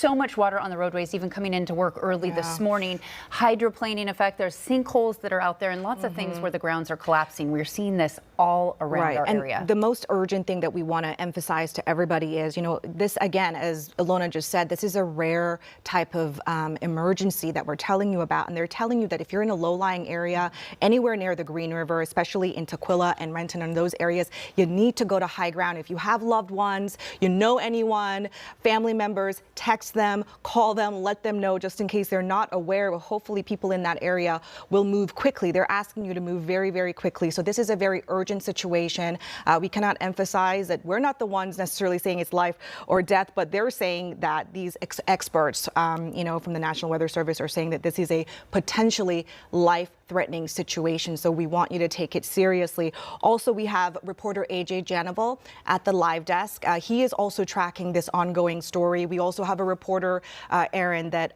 so much water on the roadways, even coming into work early this morning. Hydroplaning effect. There's sinkholes that are out there and lots of things where the grounds are collapsing. We're seeing this all around our area. And the most urgent thing that we want to emphasize to everybody is, you know, this again, as Ilona just said, this is a rare type of emergency that we're telling you about. And they're telling you that if you're in a low-lying area, anywhere near the Green River, especially in Tukwila and Renton and those areas, you need to go to high ground. If you have loved ones, you know anyone, family members, text them, call them, let them know just in case they're not aware. Well, hopefully people in that area will move quickly. They're asking you to move very, very quickly. So this is a very urgent situation. We cannot emphasize that we're not the ones necessarily saying it's life or death, but they're saying that these experts, you know, from the National Weather Service are saying that this is a potentially life-threatening situation. So we want you to take it seriously. Also, we have reporter AJ Janival at the live desk. He is also tracking this ongoing story. We also have a reporter, Aaron, that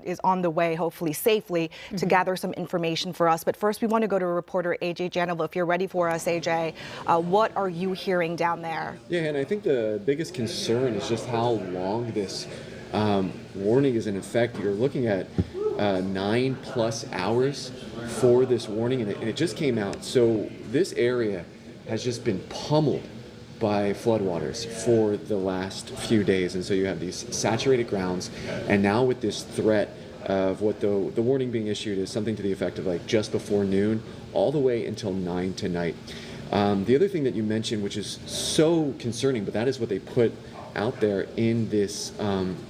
is on the way, hopefully safely, to gather some information for us. But first, we want to go to reporter AJ Janival. If you're ready for us, AJ, what are you hearing down there? Yeah, and I think the biggest concern is just how long this warning is in effect. You're looking at 9+ hours for this warning, and it just came out. So this area has just been pummeled by floodwaters for the last few days, and so you have these saturated grounds, and now with this threat of what the warning being issued is something to the effect of like just before noon all the way until 9 tonight. The other thing that you mentioned, which is so concerning, but that is what they put out there in this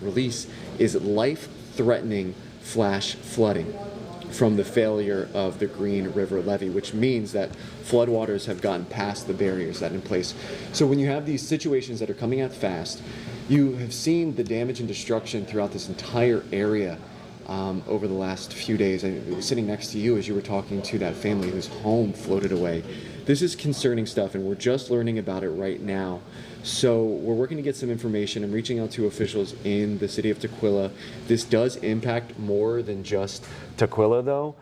release, is life-threatening flash flooding from the failure of the Green River levee, which means that floodwaters have gotten past the barriers that are in place. So when you have these situations that are coming out fast, you have seen the damage and destruction throughout this entire area over the last few days. I was sitting next to you as you were talking to that family whose home floated away. This is concerning stuff, and we're just learning about it right now. So we're working to get some information. I'm reaching out to officials in the city of Tukwila. This does impact more than just Tukwila, though.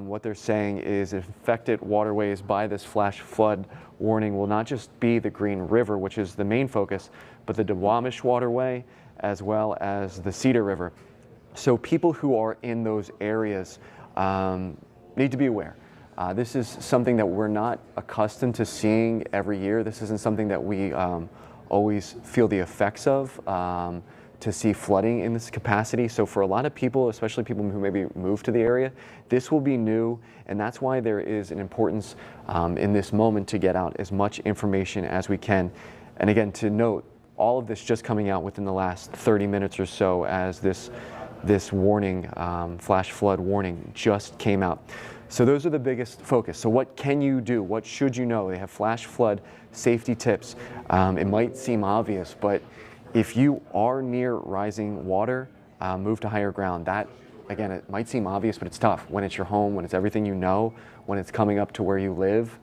What they're saying is affected waterways by this flash flood warning will not just be the Green River, which is the main focus, but the Duwamish waterway as well as the Cedar River. So people who are in those areas need to be aware. This is something that we're not accustomed to seeing every year. This isn't something that we always feel the effects of, to see flooding in this capacity. So for a lot of people, especially people who maybe move to the area, this will be new, and that's why there is an importance in this moment to get out as much information as we can. And again, to note, all of this just coming out within the last 30 minutes or so as this warning, flash flood warning, just came out. So those are the biggest focus. So what can you do? What should you know? They have flash flood safety tips. It might seem obvious, but if you are near rising water, move to higher ground. That, again, it might seem obvious, but it's tough. When it's your home, when it's everything you know, when it's coming up to where you live,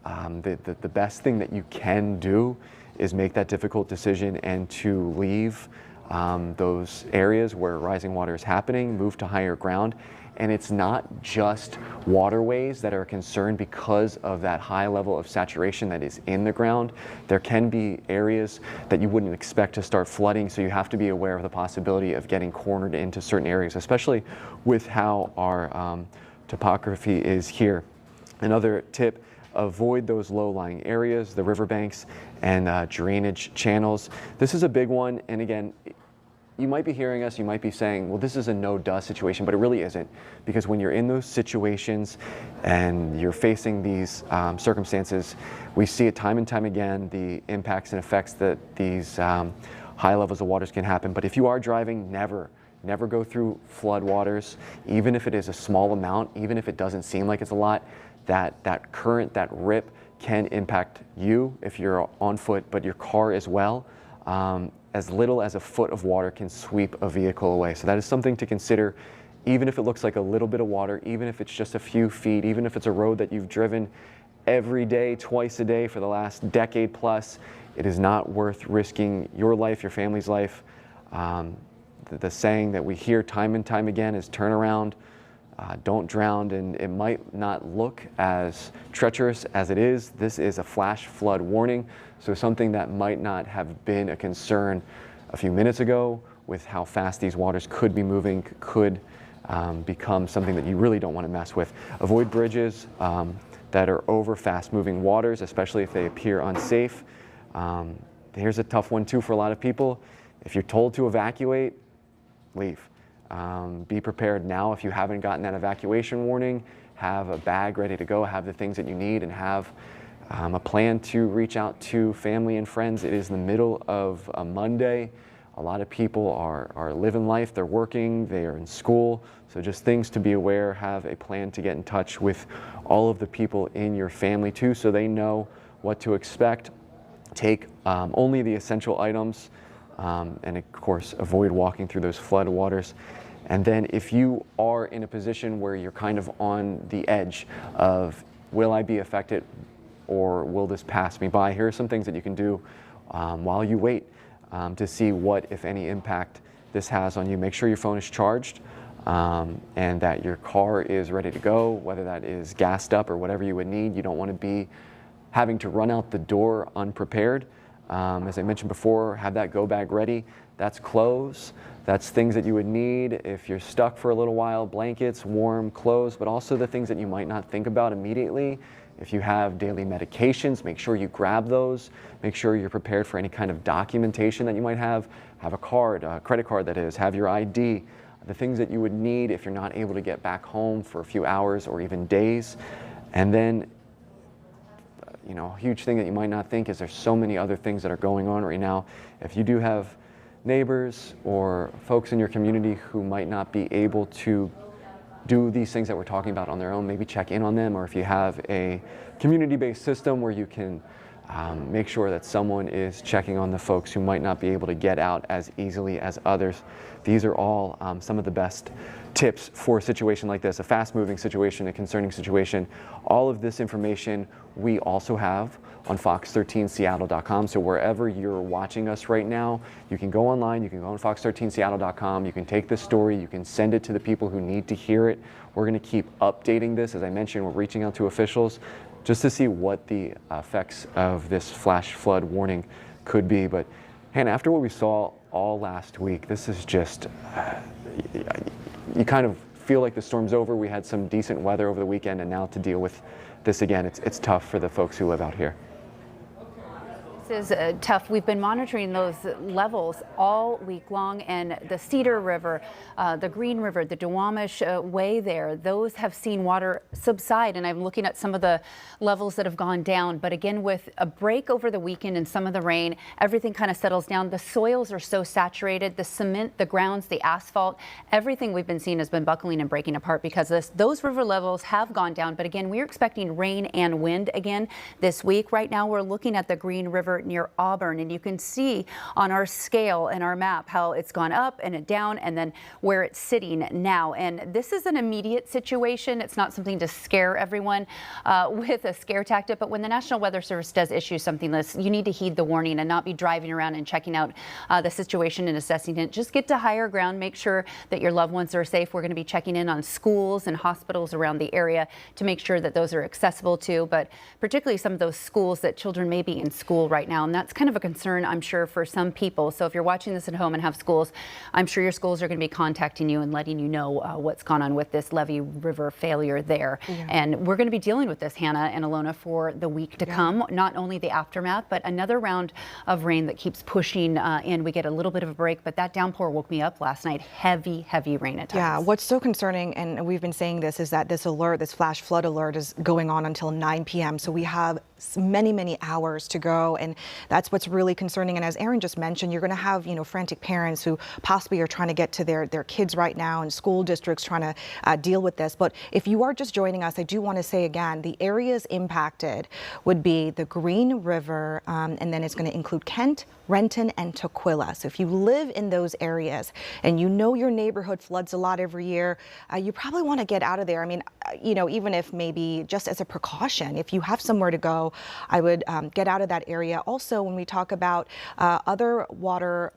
the best thing that you can do is make that difficult decision and to leave those areas where rising water is happening, move to higher ground. And it's not just waterways that are concerned because of that high level of saturation that is in the ground. There can be areas that you wouldn't expect to start flooding, so you have to be aware of the possibility of getting cornered into certain areas, especially with how our topography is here. Another tip, avoid those low-lying areas, the riverbanks and drainage channels. This is a big one, and again, you might be hearing us, you might be saying, well, this is a no-duh situation, but it really isn't. Because when you're in those situations and you're facing these circumstances, we see it time and time again, the impacts and effects that these high levels of waters can happen. But if you are driving, never go through flood waters, even if it is a small amount, even if it doesn't seem like it's a lot. That current, that rip can impact you if you're on foot, but your car as well. As little as a foot of water can sweep a vehicle away. So that is something to consider, even if it looks like a little bit of water, even if it's just a few feet, even if it's a road that you've driven every day, twice a day for the last decade plus. It is not worth risking your life, your family's life. The saying that we hear time and time again is turn around, don't drown, and it might not look as treacherous as it is. This is a flash flood warning, so something that might not have been a concern a few minutes ago with how fast these waters could be moving, could become something that you really don't want to mess with. Avoid bridges that are over fast-moving waters, especially if they appear unsafe. Here's a tough one too for a lot of people. If you're told to evacuate, leave. Be prepared now if you haven't gotten that evacuation warning. Have a bag ready to go, have the things that you need, and have a plan to reach out to family and friends. It is the middle of a Monday. A lot of people are living life, they're working, they are in school. So just things to be aware, have a plan to get in touch with all of the people in your family too, so they know what to expect. Take only the essential items, and of course, avoid walking through those flood waters. And then if you are in a position where you're kind of on the edge of, will I be affected or will this pass me by? Here are some things that you can do while you wait to see what, if any, impact this has on you. Make sure your phone is charged and that your car is ready to go, whether that is gassed up or whatever you would need. You don't want to be having to run out the door unprepared. As I mentioned before, have that go bag ready. That's clothes. That's things that you would need if you're stuck for a little while, blankets, warm clothes, but also the things that you might not think about immediately. If you have daily medications, make sure you grab those. Make sure you're prepared for any kind of documentation that you might have. Have a card, a credit card that is, have your ID, the things that you would need if you're not able to get back home for a few hours or even days. And then, you know, a huge thing that you might not think is there's so many other things that are going on right now. If you do have neighbors or folks in your community who might not be able to do these things that we're talking about on their own, maybe check in on them, or if you have a community-based system where you can make sure that someone is checking on the folks who might not be able to get out as easily as others. These are all some of the best tips for a situation like this, a fast-moving situation, a concerning situation. All of this information we also have on fox13seattle.com. So wherever you're watching us right now, you can go online, you can go on fox13seattle.com, you can take this story, you can send it to the people who need to hear it. We're going to keep updating this. As I mentioned, we're reaching out to officials just to see what the effects of this flash flood warning could be. But Hannah, after what we saw all last week, this is just, you kind of feel like the storm's over. We had some decent weather over the weekend, and now to deal with this again, it's tough for the folks who live out here. This is tough. We've been monitoring those levels all week long, and the Cedar River, the Green River, the Duwamish Way there, those have seen water subside, and I'm looking at some of the levels that have gone down. But again, with a break over the weekend and some of the rain, everything kind of settles down. The soils are so saturated, the cement, the grounds, the asphalt, everything we've been seeing has been buckling and breaking apart because of this. Those river levels have gone down, but again, we're expecting rain and wind again this week. Right now, we're looking at the Green River near Auburn, and you can see on our scale and our map how it's gone up and down and then where it's sitting now. And this is an immediate situation. It's not something to scare everyone with a scare tactic, but when the National Weather Service does issue something like this, you need to heed the warning and not be driving around and checking out the situation and assessing it. Just get to higher ground, make sure that your loved ones are safe. We're going to be checking in on schools and hospitals around the area to make sure that those are accessible to, but particularly some of those schools that children may be in school right now. And that's kind of a concern, I'm sure, for some people. So if you're watching this at home and have schools, I'm sure your schools are going to be contacting you and letting you know what's gone on with this Levee River failure there. Yeah. And we're going to be dealing with this, Hannah and Alona, for the week to come. Not only the aftermath, but another round of rain that keeps pushing in. We get a little bit of a break, but that downpour woke me up last night. Heavy, heavy rain at times. Yeah, what's so concerning, and we've been saying this, is that this alert, this flash flood alert, is going on until 9 p.m. So we have many, many hours to go, and that's what's really concerning. And as Aaron just mentioned, you're going to have, frantic parents who possibly are trying to get to their kids right now, and school districts trying to deal with this. But if you are just joining us, I do want to say again, the areas impacted would be the Green River, and then it's going to include Kent, Renton, and Tukwila. So if you live in those areas and you know your neighborhood floods a lot every year, you probably want to get out of there. I mean, even if maybe just as a precaution, if you have somewhere to go, I would get out of that area. Also, when we talk about other water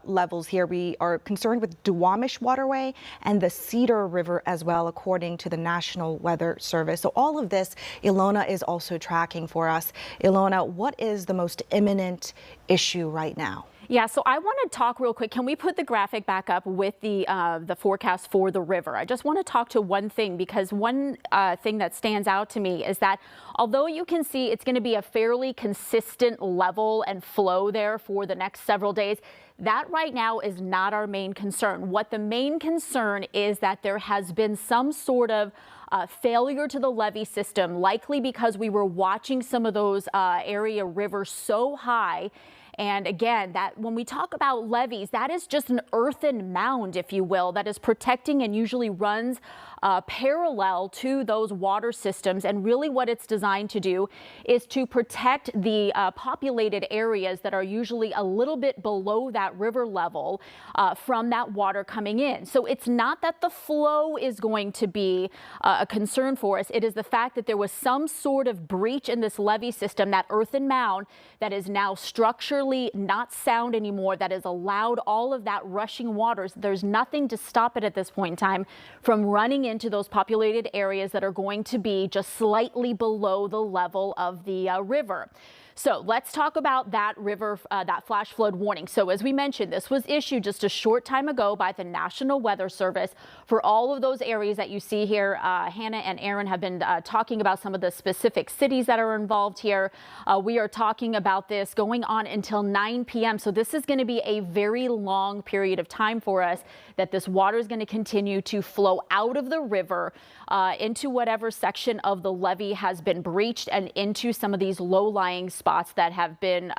levels here, we are concerned with Duwamish Waterway and the Cedar River as well, according to the National Weather Service. So all of this, Ilona is also tracking for us. Ilona, what is the most imminent issue right now? Yeah, so I want to talk real quick. Can we put the graphic back up with the forecast for the river? I just want to talk to one thing, because one thing that stands out to me is that although you can see it's going to be a fairly consistent level and flow there for the next several days, that right now is not our main concern. What the main concern is that there has been some sort of failure to the levee system, likely because we were watching some of those area rivers so high. And again, that when we talk about levees, that is just an earthen mound, if you will, that is protecting and usually runs parallel to those water systems. And really what it's designed to do is to protect the populated areas that are usually a little bit below that river level from that water coming in. So it's not that the flow is going to be a concern for us. It is the fact that there was some sort of breach in this levee system, that earthen mound that is now structurally not sound anymore, that has allowed all of that rushing waters. There's nothing to stop it at this point in time from running into those populated areas that are going to be just slightly below the level of the river. So let's talk about that river, that flash flood warning. So as we mentioned, this was issued just a short time ago by the National Weather Service for all of those areas that you see here. Hannah and Aaron have been talking about some of the specific cities that are involved here. We are talking about this going on until 9 p.m. So this is going to be a very long period of time for us, that this water is going to continue to flow out of the river into whatever section of the levee has been breached and into some of these low-lying spots that have been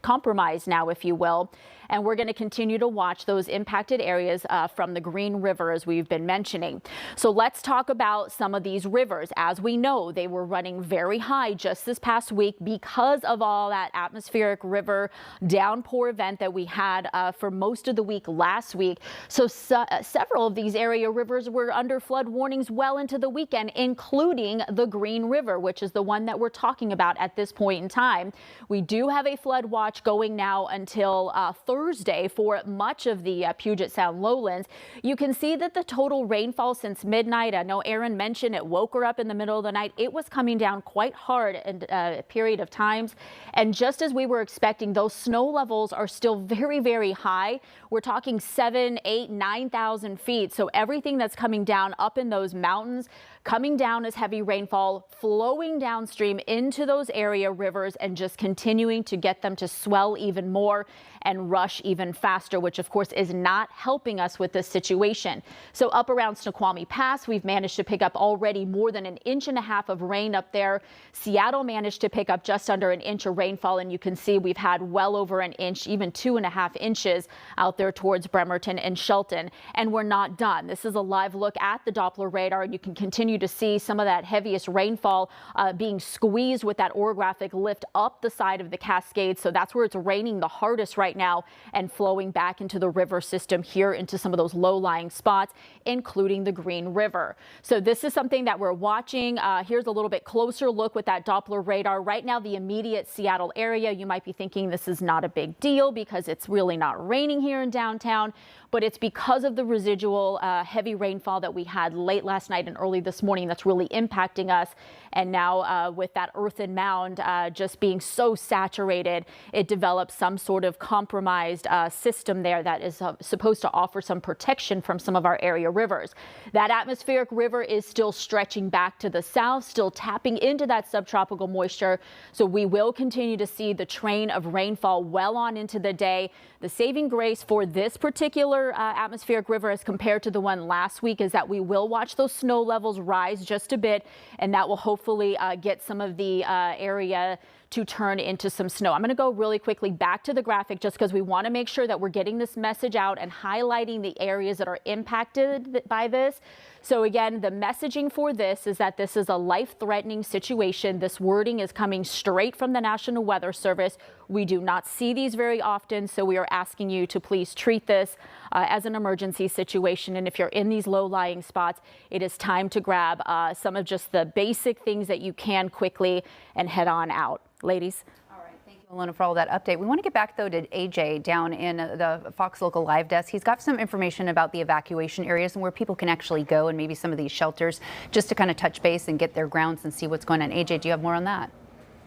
compromised now, if you will. And we're going to continue to watch those impacted areas from the Green River, as we've been mentioning. So let's talk about some of these rivers. As we know, they were running very high just this past week because of all that atmospheric river downpour event that we had for most of the week last week. So several of these area rivers were under flood warnings well into the weekend, including the Green River, which is the one that we're talking about at this point in time. We do have a flood watch going now until Thursday for much of the Puget Sound lowlands. You can see that the total rainfall since midnight, I know Aaron mentioned it woke her up in the middle of the night. It was coming down quite hard in a period of times. And just as we were expecting, those snow levels are still very, very high. We're talking 7, 8, 9,000 feet. So everything that's coming down up in those mountains, coming down as heavy rainfall, flowing downstream into those area rivers and just continuing to get them to swell even more and rush even faster, which of course is not helping us with this situation. So up around Snoqualmie Pass, we've managed to pick up already more than 1.5 inches of rain up there. Seattle managed to pick up just under 1 inch of rainfall, and you can see we've had well over 1 inch, even 2.5 inches out there towards Bremerton and Shelton. And we're not done. This is a live look at the Doppler radar, and you can continue to see some of that heaviest rainfall being squeezed with that orographic lift up the side of the Cascades. So that's where it's raining the hardest right now and flowing back into the river system here into some of those low-lying spots, including the Green River. So this is something that we're watching. Here's a little bit closer look with that Doppler radar. Right now, the immediate Seattle area, you might be thinking this is not a big deal because it's really not raining here in downtown, but it's because of the residual heavy rainfall that we had late last night and early this morning that's really impacting us. And now with that earthen mound just being so saturated, it develops some sort of compromised system there that is supposed to offer some protection from some of our area rivers. That atmospheric river is still stretching back to the south, still tapping into that subtropical moisture. So we will continue to see the train of rainfall well on into the day. The saving grace for this particular atmospheric river as compared to the one last week is that we will watch those snow levels rise just a bit, and that will hopefully get some of the area to turn into some snow. I'm going to go really quickly back to the graphic just because we want to make sure that we're getting this message out and highlighting the areas that are impacted by this. So again, the messaging for this is that this is a life-threatening situation. This wording is coming straight from the National Weather Service. We do not see these very often, so we are asking you to please treat this as an emergency situation. And if you're in these low-lying spots, it is time to grab some of just the basic things that you can quickly and head on out. Ladies. All right. Thank you, Alona, for all that update. We want to get back, though, to AJ down in the Fox Local Live Desk. He's got some information about the evacuation areas and where people can actually go and maybe some of these shelters just to kind of touch base and get their grounds and see what's going on. AJ, do you have more on that?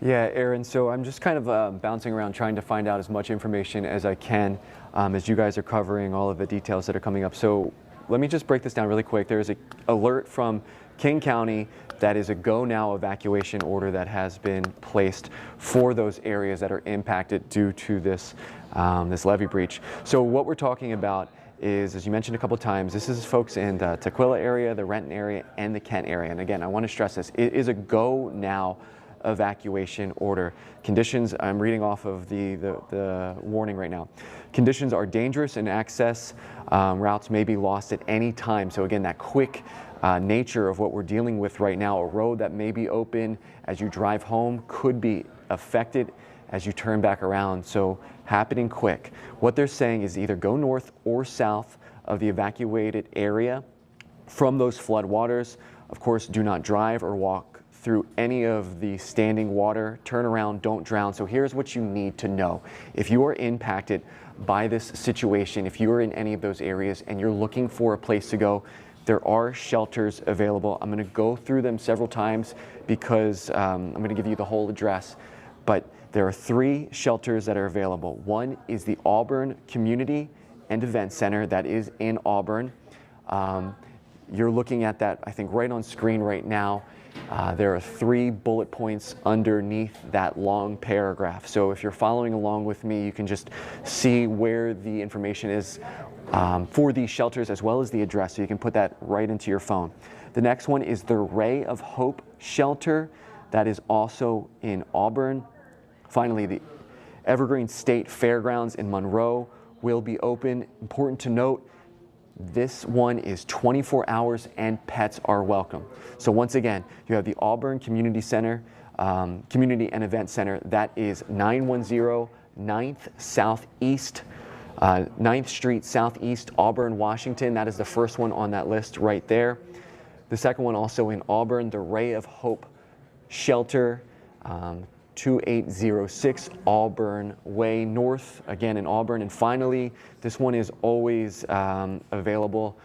Yeah, Aaron, so I'm just kind of bouncing around trying to find out as much information as I can as you guys are covering all of the details that are coming up. So let me just break this down really quick. There's an alert from King County that is a go now evacuation order that has been placed for those areas that are impacted due to this, this levee breach. So what we're talking about is, as you mentioned a couple of times, this is folks in the Tukwila area, the Renton area, and the Kent area. And again, I want to stress this, it is a go now evacuation order. Conditions, I'm reading off of the warning right now. Conditions are dangerous and access routes may be lost at any time. So again, that quick nature of what we're dealing with right now, a road that may be open as you drive home could be affected as you turn back around. So happening quick. What they're saying is either go north or south of the evacuated area from those flood waters. Of course, do not drive or walk through any of the standing water. Turn around, don't drown. So here's what you need to know. If you are impacted by this situation, if you are in any of those areas and you're looking for a place to go, there are shelters available. I'm going to go through them several times because I'm going to give you the whole address. But there are 3 shelters that are available. One is the Auburn Community and Event Center that is in Auburn. You're looking at that, I think, right on screen right now. There are 3 bullet points underneath that long paragraph. So if you're following along with me, you can just see where the information is for these shelters as well as the address. So you can put that right into your phone. The next one is the Ray of Hope shelter that is also in Auburn. Finally, the Evergreen State Fairgrounds in Monroe will be open. Important to note, this one is 24 hours and pets are welcome. So once again, you have the Auburn Community Center, Community and Event Center. That is 910 9th Southeast, 9th Street Southeast, Auburn, Washington. That is the first one on that list right there. The second one also in Auburn, the Ray of Hope Shelter, 2806 Auburn Way North, again in Auburn. And finally, this one is always available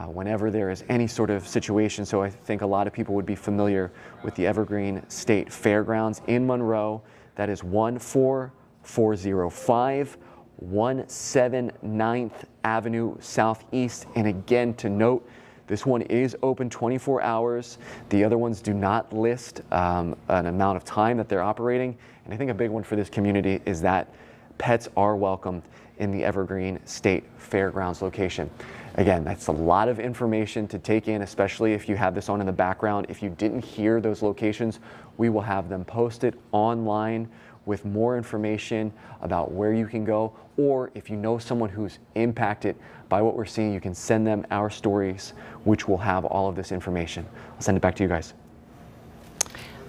whenever there is any sort of situation. So I think a lot of people would be familiar with the Evergreen State Fairgrounds in Monroe. That is 14405 179th Avenue Southeast. And again, to note, this one is open 24 hours. The other ones do not list an amount of time that they're operating. And I think a big one for this community is that pets are welcome in the Evergreen State Fairgrounds location. Again, that's a lot of information to take in, especially if you have this on in the background. If you didn't hear those locations, we will have them posted online with more information about where you can go, or if you know someone who's impacted by what we're seeing, you can send them our stories, which will have all of this information. I'll send it back to you guys.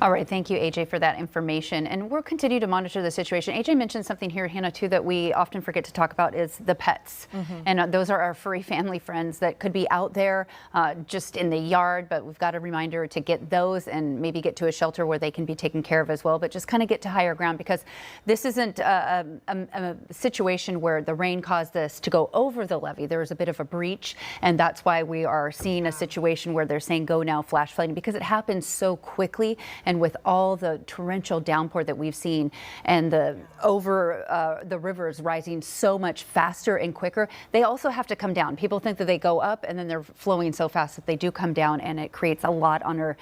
All right, thank you, AJ, for that information. And we'll continue to monitor the situation. AJ mentioned something here, Hannah, too, that we often forget to talk about is the pets. And those are our furry family friends that could be out there just in the yard, but we've got a reminder to get those and maybe get to a shelter where they can be taken care of as well, but just kind of get to higher ground, because this isn't a situation where the rain caused this to go over the levee. There was a bit of a breach, and that's why we are seeing a situation where they're saying go now flash flooding, because it happens so quickly. And with all the torrential downpour that we've seen and the rivers rising so much faster and quicker, they also have to come down. People think that they go up and then they're flowing so fast that they do come down, and it creates a lot on our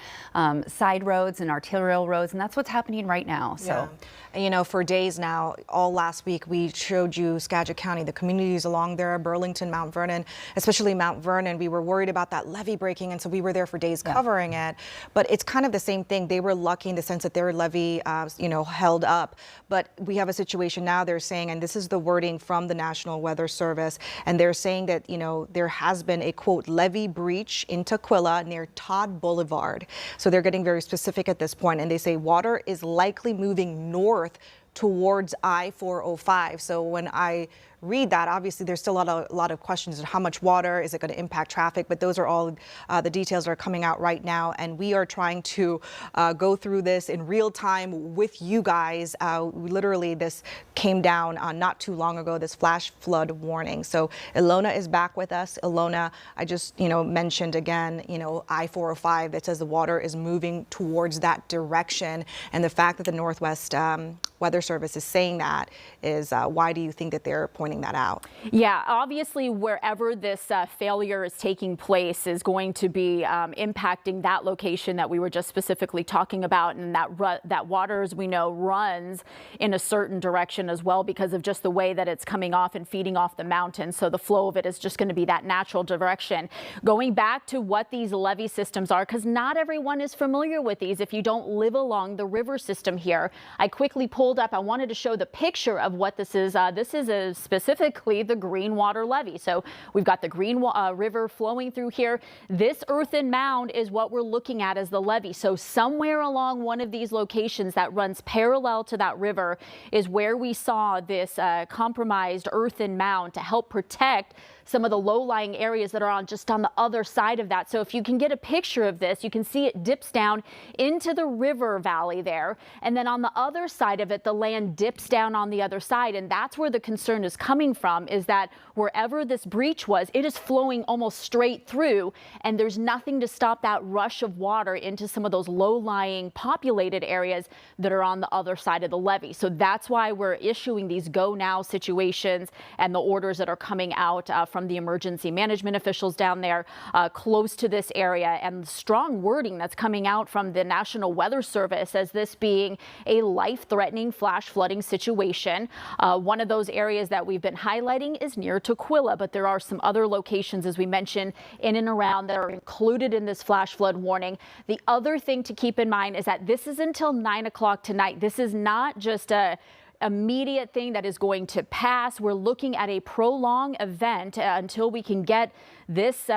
side roads and arterial roads, and that's what's happening right now. So, yeah. And, you know, for days now, all last week, we showed you Skagit County, the communities along there, Burlington, Mount Vernon, especially Mount Vernon. We were worried about that levee breaking, and so we were there for days covering it. But it's kind of the same thing. They were lucky in the sense that their levee, held up. But we have a situation now, they're saying, and this is the wording from the National Weather Service, and they're saying that, there has been a, quote, levee breach in Tukwila near Todd Boulevard. So they're getting very specific at this point, and they say water is likely moving north towards I-405. So when I read that, obviously there's still a lot of questions on how much water, is it going to impact traffic, but those are all the details that are coming out right now, and we are trying to go through this in real time with you guys. Literally, this came down not too long ago, this flash flood warning. So Ilona is back with us. Ilona, I just mentioned again, I-405 that says the water is moving towards that direction, and the fact that the Northwest Weather Service is saying that is why do you think that they're pointing that out? Yeah, obviously wherever this failure is taking place is going to be impacting that location that we were just specifically talking about, and that water, as we know, runs in a certain direction as well because of just the way that it's coming off and feeding off the mountain. So the flow of it is just going to be that natural direction. Going back to what these levee systems are, because not everyone is familiar with these if you don't live along the river system here. I quickly pulled up, I wanted to show the picture of what this is. This is specifically the Green Water Levee. So we've got the Green River flowing through here. This earthen mound is what we're looking at as the levee. So somewhere along one of these locations that runs parallel to that river is where we saw this compromised earthen mound to help protect some of the low-lying areas that are just on the other side of that. So if you can get a picture of this, you can see it dips down into the river valley there. And then on the other side of it, the land dips down on the other side. And that's where the concern is coming from, is that wherever this breach was, it is flowing almost straight through. And there's nothing to stop that rush of water into some of those low-lying populated areas that are on the other side of the levee. So that's why we're issuing these go now situations and the orders that are coming out from the emergency management officials down there close to this area, and strong wording that's coming out from the National Weather Service as this being a life-threatening flash flooding situation. One of those areas that we've been highlighting is near Tukwila, but there are some other locations, as we mentioned, in and around that are included in this flash flood warning. The other thing to keep in mind is that this is until 9 o'clock tonight. This is not just a immediate thing that is going to pass. We're looking at a prolonged event until we can get this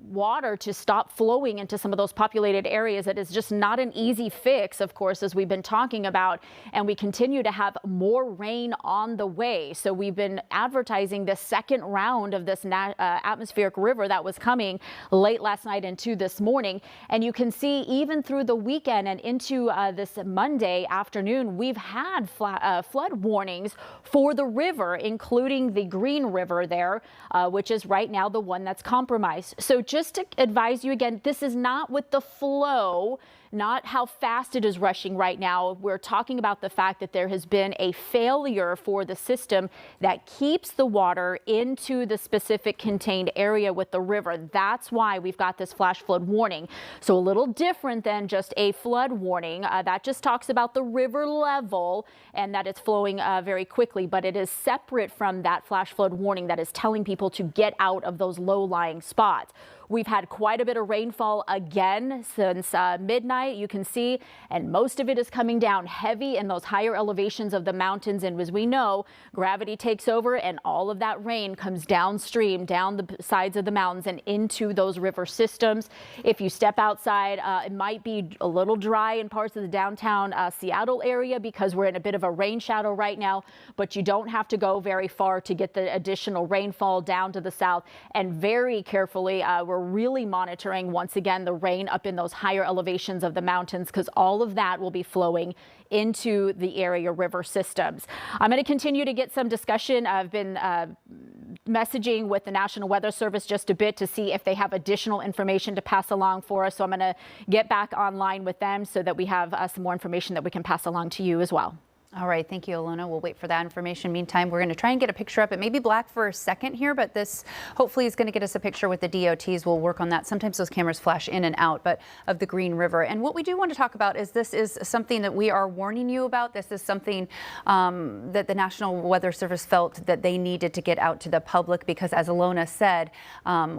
water to stop flowing into some of those populated areas. It is just not an easy fix, of course, as we've been talking about, and we continue to have more rain on the way. So we've been advertising the second round of this atmospheric river that was coming late last night into this morning. And you can see even through the weekend and into this Monday afternoon, we've had flood warnings for the river, including the Green River there, which is right now the one that's compromised. So just to advise you again, this is not with the flow, not how fast it is rushing right now. We're talking about the fact that there has been a failure for the system that keeps the water into the specific contained area with the river. That's why we've got this flash flood warning. So a little different than just a flood warning. That just talks about the river level and that it's flowing very quickly, but it is separate from that flash flood warning that is telling people to get out of those low-lying spots. We've had quite a bit of rainfall again since midnight, you can see, and most of it is coming down heavy in those higher elevations of the mountains. And as we know, gravity takes over and all of that rain comes downstream, down the sides of the mountains and into those river systems. If you step outside, it might be a little dry in parts of the downtown Seattle area because we're in a bit of a rain shadow right now, but you don't have to go very far to get the additional rainfall down to the south. And very carefully, we're really monitoring once again the rain up in those higher elevations of the mountains, because all of that will be flowing into the area river systems. I'm going to continue to get some discussion. I've been messaging with the National Weather Service just a bit to see if they have additional information to pass along for us. So I'm going to get back online with them so that we have some more information that we can pass along to you as well. All right, thank you, Ilona. We'll wait for that information. Meantime, we're going to try and get a picture up. It may be black for a second here, but this hopefully is going to get us a picture with the DOTs. We'll work on that. Sometimes those cameras flash in and out, but of the Green River. And what we do want to talk about is this is something that we are warning you about. This is something that the National Weather Service felt that they needed to get out to the public because, as Ilona said,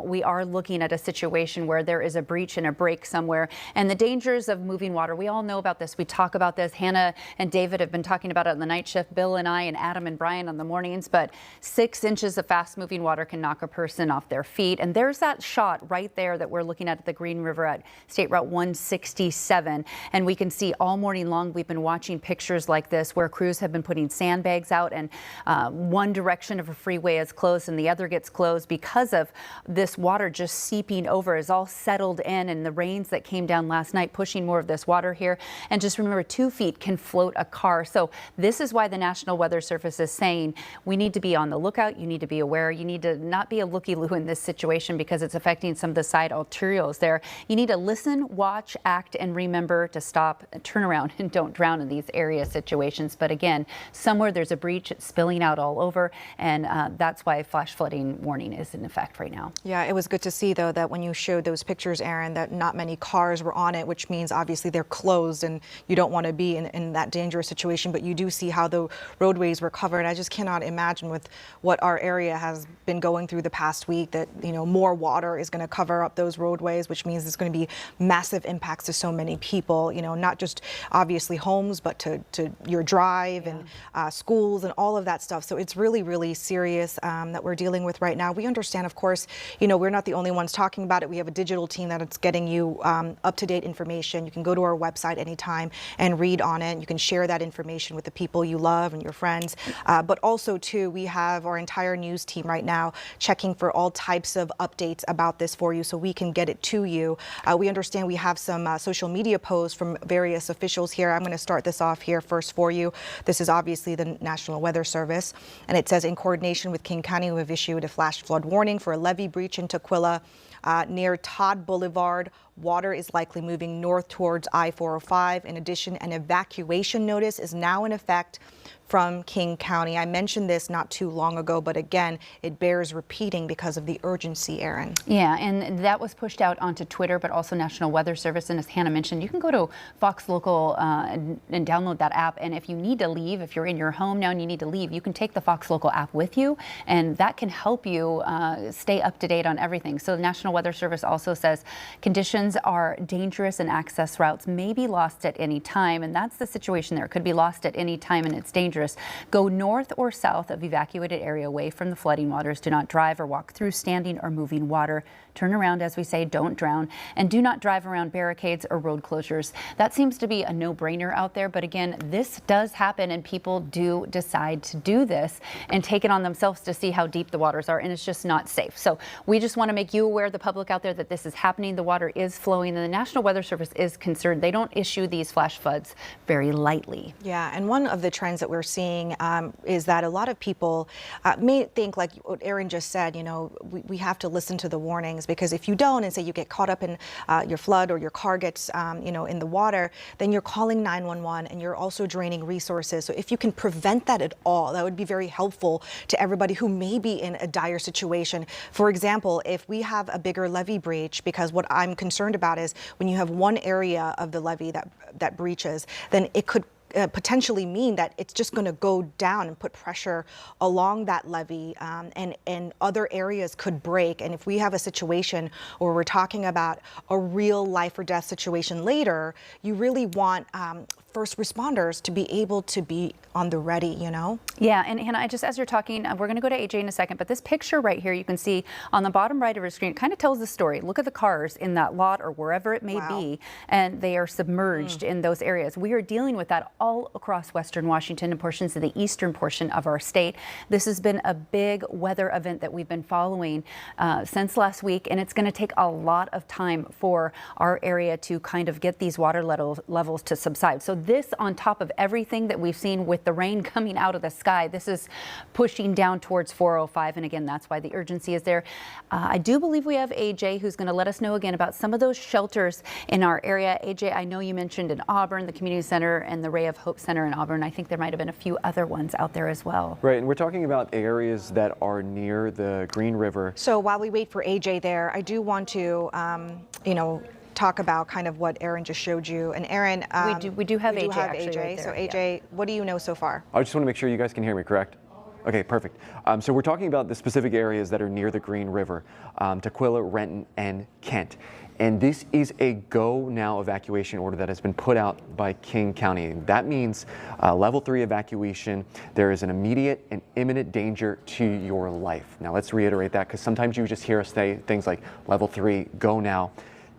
we are looking at a situation where there is a breach and a break somewhere. And the dangers of moving water, we all know about this. We talk about this. Hannah and David have been talking talking about it on the night shift, Bill and I and Adam and Brian on the mornings, but 6 inches of fast moving water can knock a person off their feet. And there's that shot right there that we're looking at the Green River at State Route 167. And we can see all morning long we've been watching pictures like this where crews have been putting sandbags out, and one direction of a freeway is closed and the other gets closed because of this water just seeping over, is all settled in, and the rains that came down last night pushing more of this water here. And just remember, 2 feet can float a car. So this is why the National Weather Service is saying we need to be on the lookout. You need to be aware. You need to not be a looky-loo in this situation because it's affecting some of the side arterials there. You need to listen, watch, act, and remember to stop, turn around, and don't drown in these area situations. But again, somewhere there's a breach, it's spilling out all over, and that's why flash flooding warning is in effect right now. Yeah, it was good to see, though, that when you showed those pictures, Aaron, that not many cars were on it, which means obviously they're closed and you don't want to be in that dangerous situation. But you do see how the roadways were covered. I just cannot imagine with what our area has been going through the past week that, you know, more water is going to cover up those roadways, which means there's going to be massive impacts to so many people, you know, not just obviously homes, but to your drive and schools and all of that stuff. So it's really, really serious that we're dealing with right now. We understand, of course, you know, we're not the only ones talking about it. We have a digital team that it's getting you up-to-date information. You can go to our website anytime and read on it. You can share that information with the people you love and your friends. But also, too, we have our entire news team right now checking for all types of updates about this for you so we can get it to you. We understand we have some social media posts from various officials here. I'm going to start this off here first for you. This is obviously the National Weather Service, and it says, in coordination with King County, we have issued a flash flood warning for a levee breach in Tukwila near Todd Boulevard. Water is likely moving north towards I-405. In addition, an evacuation notice is now in effect from King County. I mentioned this not too long ago, but again, it bears repeating because of the urgency, Aaron. Yeah, and that was pushed out onto Twitter, but also National Weather Service. And as Hannah mentioned, you can go to Fox Local and download that app. And if you need to leave, if you're in your home now and you need to leave, you can take the Fox Local app with you, and that can help you stay up to date on everything. So the National Weather Service also says conditions are dangerous and access routes may be lost at any time. And that's the situation there. It could be lost at any time and it's dangerous. Go north or south of evacuated area away from the flooding waters. Do not drive or walk through standing or moving water. Turn around, as we say, don't drown, and do not drive around barricades or road closures. That seems to be a no-brainer out there, but again, this does happen and people do decide to do this and take it on themselves to see how deep the waters are, and it's just not safe. So we just want to make you aware, the public out there, that this is happening. The water is flowing, and the National Weather Service is concerned. They don't issue these flash floods very lightly. Yeah, and one of the trends that we're seeing is that a lot of people may think, like what Aaron just said, you know, we have to listen to the warnings, because if you don't, and say you get caught up in your flood or your car gets, you know, in the water, then you're calling 911 and you're also draining resources. So if you can prevent that at all, that would be very helpful to everybody who may be in a dire situation. For example, if we have a bigger levee breach, because what I'm concerned about is when you have one area of the levee that breaches, then it could potentially mean that it's just going to go down and put pressure along that levee, and other areas could break. And if we have a situation where we're talking about a real life or death situation later, you really want first responders to be able to be on the ready, you know? Yeah, and Hannah, as you're talking, we're going to go to AJ in a second, but this picture right here, you can see on the bottom right of your screen, it kind of tells the story. Look at the cars in that lot or wherever it may be, and they are submerged in those areas. We are dealing with that all across Western Washington and portions of the eastern portion of our state. This has been a big weather event that we've been following since last week, and it's going to take a lot of time for our area to kind of get these water levels to subside. So this, on top of everything that we've seen with the rain coming out of the sky, this is pushing down towards 405, and again, that's why the urgency is there. I do believe we have AJ who's going to let us know again about some of those shelters in our area. AJ, I know you mentioned in Auburn, the Community Center and the Ray of Hope Center in Auburn. I think there might have been a few other ones out there as well. Right, and we're talking about areas that are near the Green River. So while we wait for AJ there, I do want to, you know, talk about kind of what Aaron just showed you. And Aaron, we do have AJ. So AJ, what do you know so far? I just want to make sure you guys can hear me, correct? Okay, perfect. So we're talking about the specific areas that are near the Green River, Tukwila, Renton, and Kent. And this is a go now evacuation order that has been put out by King County. That means level 3 evacuation. There is an immediate and imminent danger to your life. Now let's reiterate that, because sometimes you just hear us say things like level 3, go now.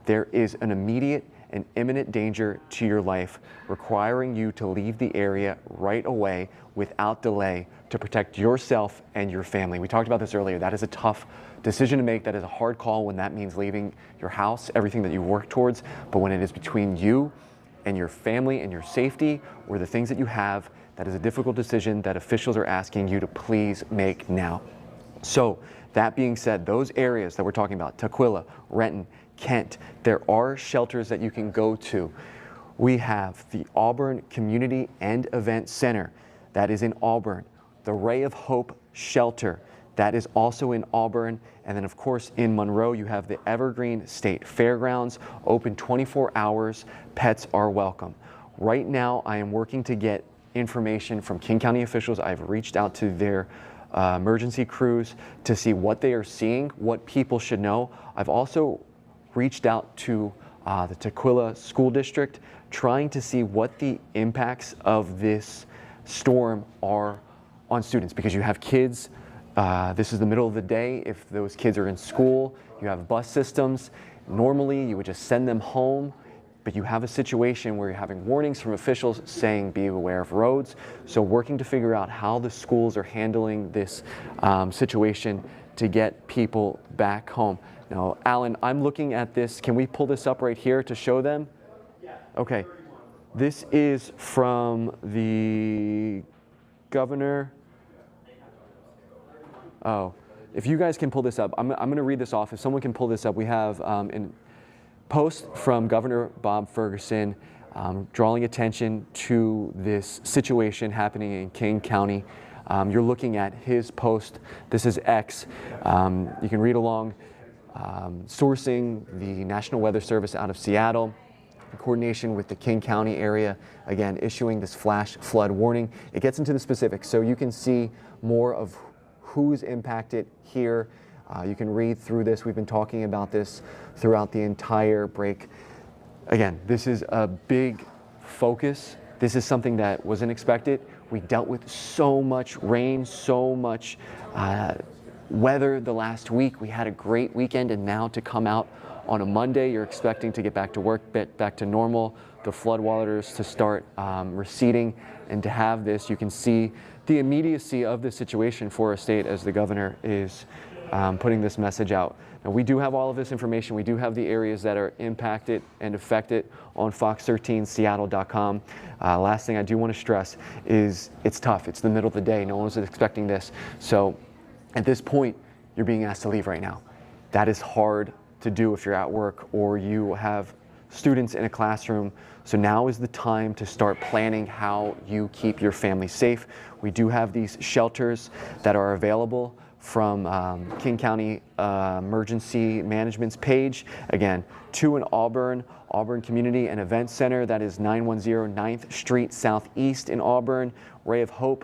There is an immediate and imminent danger to your life, requiring you to leave the area right away without delay to protect yourself and your family. We talked about this earlier. That is a tough decision to make. That is a hard call when that means leaving your house, everything that you work towards. But when it is between you and your family and your safety, or the things that you have, that is a difficult decision that officials are asking you to please make now. So that being said, those areas that we're talking about, Tukwila, Renton, Kent, there are shelters that you can go to. We have the Auburn Community and Event Center, that is in Auburn. The Ray of Hope Shelter, that is also in Auburn. And then of course in Monroe, you have the Evergreen State Fairgrounds, open 24 hours, pets are welcome. Right now, I am working to get information from King County officials. I've reached out to their emergency crews to see what they are seeing, what people should know. I've also reached out to the Tukwila School District, trying to see what the impacts of this storm are on students, because you have kids. This is the middle of the day. If those kids are in school, you have bus systems. Normally, you would just send them home, but you have a situation where you're having warnings from officials saying be aware of roads. So working to figure out how the schools are handling this situation to get people back home. Now, Alan, I'm looking at this. Can we pull this up right here to show them? Okay. This is from the governor. Oh, if you guys can pull this up, I'm going to read this off. If someone can pull this up, we have a post from Governor Bob Ferguson drawing attention to this situation happening in King County. You're looking at his post. This is X. You can read along. Sourcing the National Weather Service out of Seattle, in coordination with the King County area, again, issuing this flash flood warning. It gets into the specifics, so you can see more of who's impacted here. You can read through this. We've been talking about this throughout the entire break. Again, this is a big focus. This is something that wasn't expected. We dealt with so much rain, so much weather the last week. We had a great weekend, and now to come out on a Monday, you're expecting to get back to work, back to normal, the floodwaters to start receding, and to have this, you can see the immediacy of the situation for a state as the governor is putting this message out. Now, we do have all of this information. We do have the areas that are impacted and affected on fox13seattle.com. Last thing I do want to stress is it's tough. It's the middle of the day. No one was expecting this. So at this point, you're being asked to leave right now. That is hard to do if you're at work or you have students in a classroom. So now is the time to start planning how you keep your family safe. We do have these shelters that are available from King County Emergency Management's page. Again, 2 in Auburn, Auburn Community and Event Center, that is 910 9th Street Southeast in Auburn. Ray of Hope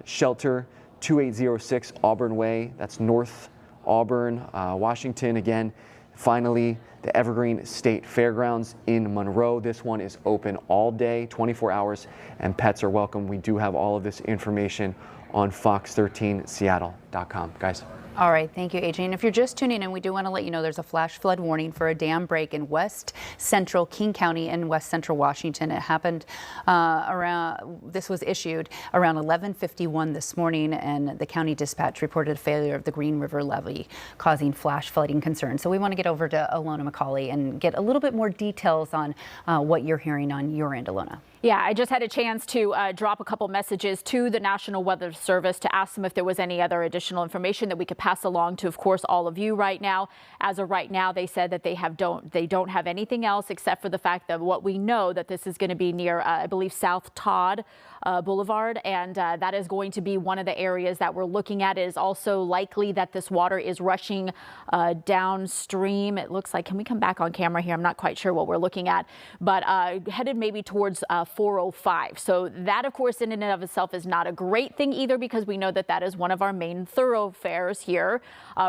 Shelter, 2806 Auburn Way, that's North Auburn, Washington. Again, finally, the Evergreen State Fairgrounds in Monroe. This one is open all day, 24 hours, and pets are welcome. We do have all of this information on fox13seattle.com. Guys. All right, thank you, Adrian. If you're just tuning in, we do want to let you know there's a flash flood warning for a dam break in west central King County and west central Washington. It happened this was issued around 11:51 this morning, and the county dispatch reported a failure of the Green River levee, causing flash flooding concerns. So we want to get over to Alona McCauley and get a little bit more details on what you're hearing on your end, Alona. Yeah, I just had a chance to drop a couple messages to the National Weather Service to ask them if there was any other additional information that we could pass along to, of course, all of you right now. As of right now, they said that they don't have anything else except for the fact that what we know that this is going to be near, I believe, South Todd Boulevard, and that is going to be one of the areas that we're looking at. It is also likely that this water is rushing downstream. It looks like, can we come back on camera here? I'm not quite sure what we're looking at, but headed maybe towards 405. So that, of course, in and of itself is not a great thing either, because we know that that is one of our main thoroughfares here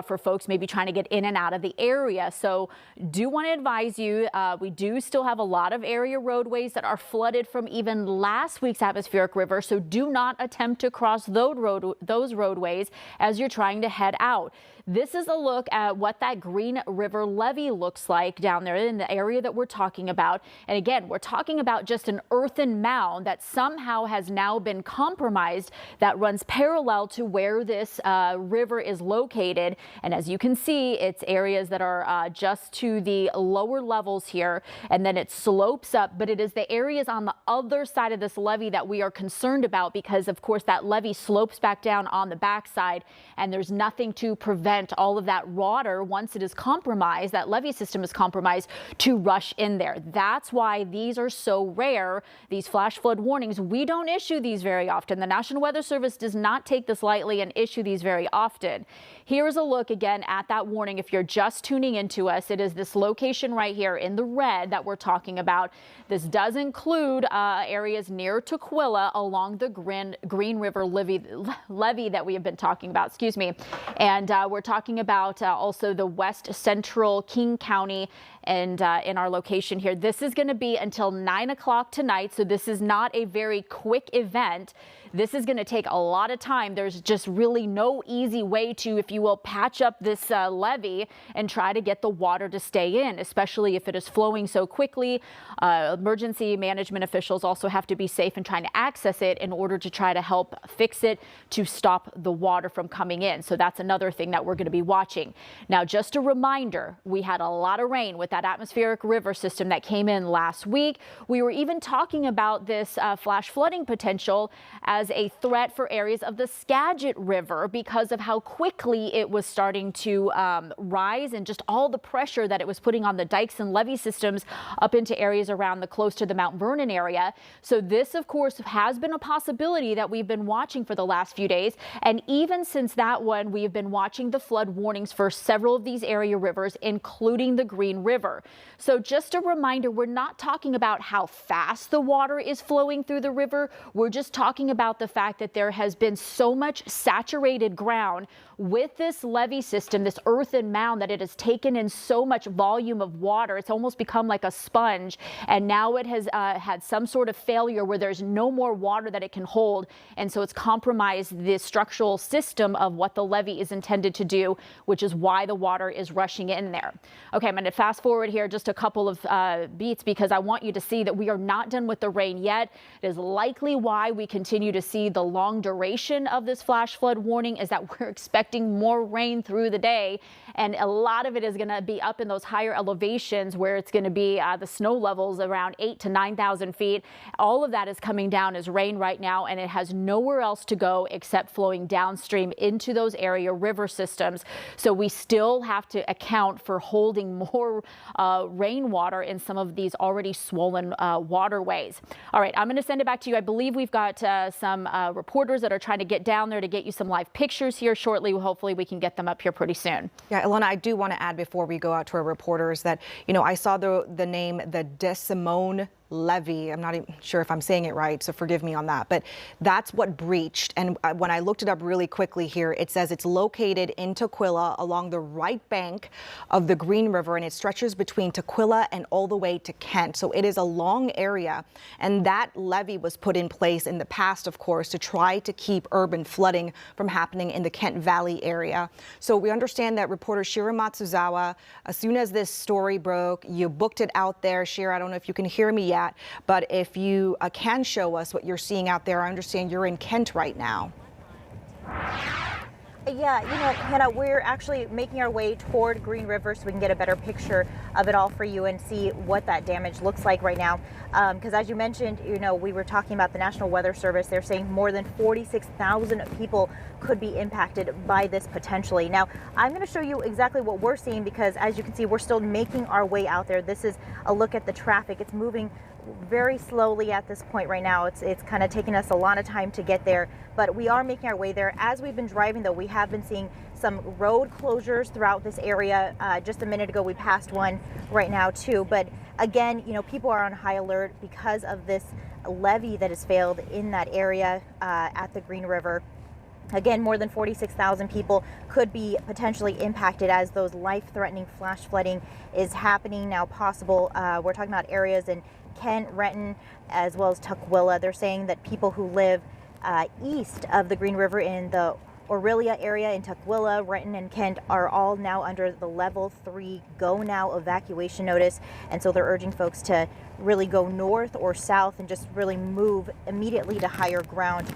for folks maybe trying to get in and out of the area. So do want to advise you, we do still have a lot of area roadways that are flooded from even last week's atmospheric river. So do not attempt to cross those roadways as you're trying to head out. This is a look at what that Green River levee looks like down there in the area that we're talking about. And again, we're talking about just an earthen mound that somehow has now been compromised that runs parallel to where this river is located. And as you can see, it's areas that are just to the lower levels here, and then it slopes up. But it is the areas on the other side of this levee that we are concerned about, because of course that levee slopes back down on the backside, and there's nothing to prevent all of that water, once it is compromised, that levee system is compromised, to rush in there. That's why these are so rare, these flash flood warnings. We don't issue these very often. The National Weather Service does not take this lightly and issue these very often. Here's a look again at that warning. If you're just tuning into us, it is this location right here in the red that we're talking about. This does include areas near Tukwila along the Green River levee that we have been talking about, excuse me. And we're talking about also the west central King County, and in our location here. This is going to be until 9 o'clock tonight, so this is not a very quick event. This is going to take a lot of time. There's just really no easy way to, if you will, patch up this levee and try to get the water to stay in, especially if it is flowing so quickly. Emergency management officials also have to be safe in trying to access it in order to try to help fix it, to stop the water from coming in. So that's another thing that we're going to be watching. Now, just a reminder, we had a lot of rain with that atmospheric river system that came in last week. We were even talking about this flash flooding potential as a threat for areas of the Skagit River because of how quickly it was starting to rise, and just all the pressure that it was putting on the dikes and levee systems up into areas around close to the Mount Vernon area. So this, of course, has been a possibility that we've been watching for the last few days. And even since that one, we've been watching the flood warnings for several of these area rivers, including the Green River. So just a reminder, we're not talking about how fast the water is flowing through the river. We're just talking about the fact that there has been so much saturated ground with this levee system, this earthen mound, that it has taken in so much volume of water. It's almost become like a sponge. And now it has had some sort of failure where there's no more water that it can hold. And so it's compromised the structural system of what the levee is intended to do, which is why the water is rushing in there. Okay, I'm going to fast forward here just a couple of beats, because I want you to see that we are not done with the rain yet. It is likely why we continue to see the long duration of this flash flood warning, is that we're expecting more rain through the day. And a lot of it is going to be up in those higher elevations where it's going to be the snow levels around 8,000 to 9,000 feet. All of that is coming down as rain right now, and it has nowhere else to go except flowing downstream into those area river systems. So we still have to account for holding more rainwater in some of these already swollen waterways. All right, I'm going to send it back to you. I believe we've got some reporters that are trying to get down there to get you some live pictures here shortly. Hopefully we can get them up here pretty soon. Yeah, Ilona, I do want to add before we go out to our reporters that, I saw the name, the DeSimone levee. I'm not even sure if I'm saying it right, so forgive me on that. But that's what breached. And when I looked it up really quickly here, it says it's located in Tukwila along the right bank of the Green River, and it stretches between Tukwila and all the way to Kent. So it is a long area. And that levee was put in place in the past, of course, to try to keep urban flooding from happening in the Kent Valley area. So we understand that reporter Shira Matsuzawa, as soon as this story broke, you booked it out there. Shira, I don't know if you can hear me yet, but if you can show us what you're seeing out there. I understand you're in Kent right now. Yeah, Hannah, we're actually making our way toward Green River so we can get a better picture of it all for you and see what that damage looks like right now. Because as you mentioned, we were talking about the National Weather Service. They're saying more than 46,000 people could be impacted by this potentially. Now, I'm going to show you exactly what we're seeing, because as you can see, we're still making our way out there. This is a look at the traffic. It's moving very slowly at this point right now. It's kind of taking us a lot of time to get there, but we are making our way there. As we've been driving, though, we have been seeing some road closures throughout this area. Just a minute ago, we passed one right now too. But again, people are on high alert because of this levee that has failed in that area at the Green River. Again, more than 46,000 people could be potentially impacted as those life-threatening flash flooding is happening now possible. We're talking about areas in Kent, Renton, as well as Tukwila. They're saying that people who live east of the Green River in the Aurelia area in Tukwila, Renton, and Kent are all now under the level 3 go now evacuation notice. And so they're urging folks to really go north or south and just really move immediately to higher ground.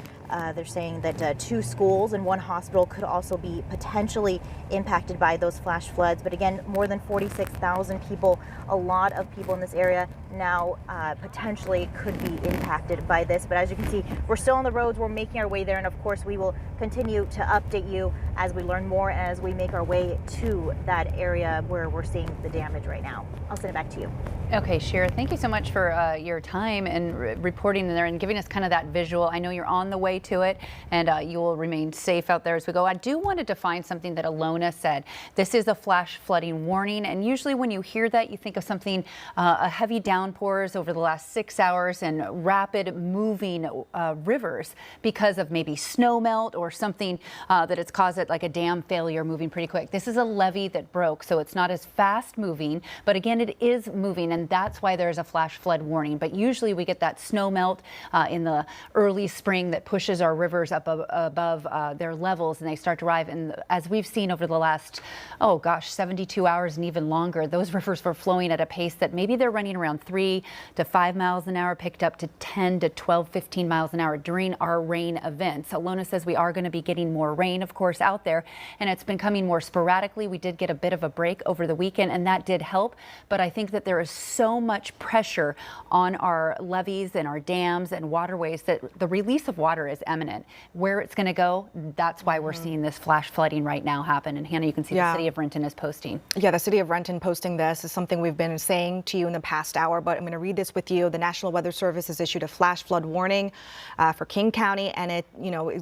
They're saying that 2 schools and 1 hospital could also be potentially impacted by those flash floods. But again, more than 46,000 people, a lot of people in this area now potentially could be impacted by this. But as you can see, we're still on the roads, we're making our way there. And of course, we will continue to update you as we learn more, as we make our way to that area where we're seeing the damage right now. I'll send it back to you. Okay, Shira, thank you so much for your time and reporting there and giving us kind of that visual. I know you're on the way to it, and you will remain safe out there as we go. I do want to define something that Alona said. This is a flash flooding warning, and usually when you hear that, you think of something, a heavy downpours over the last 6 hours and rapid moving rivers because of maybe snow melt or something that it's caused it, like a dam failure moving pretty quick. This is a levee that broke, so it's not as fast moving, but again, it is moving, and that's why there's a flash flood warning. But usually we get that snow melt in the early spring that pushes our rivers up above their levels, and they start to rise. And as we've seen over the last, 72 hours and even longer, those rivers were flowing at a pace that maybe they're running around 3 to 5 miles an hour, picked up to 10 to 12, 15 miles an hour during our rain events. Alona says we are going to be getting more rain, of course, out there, and it's been coming more sporadically. We did get a bit of a break over the weekend, and that did help. But I think that there is so much pressure on our levees and our dams and waterways that the release of water is imminent. Where it's going to go, that's why we're seeing this flash flooding right now happen. And Hannah, you can see the city of Renton is posting. Yeah, the city of Renton posting this is something we've been saying to you in the past hour, but I'm going to read this with you. The National Weather Service has issued a flash flood warning for King County, and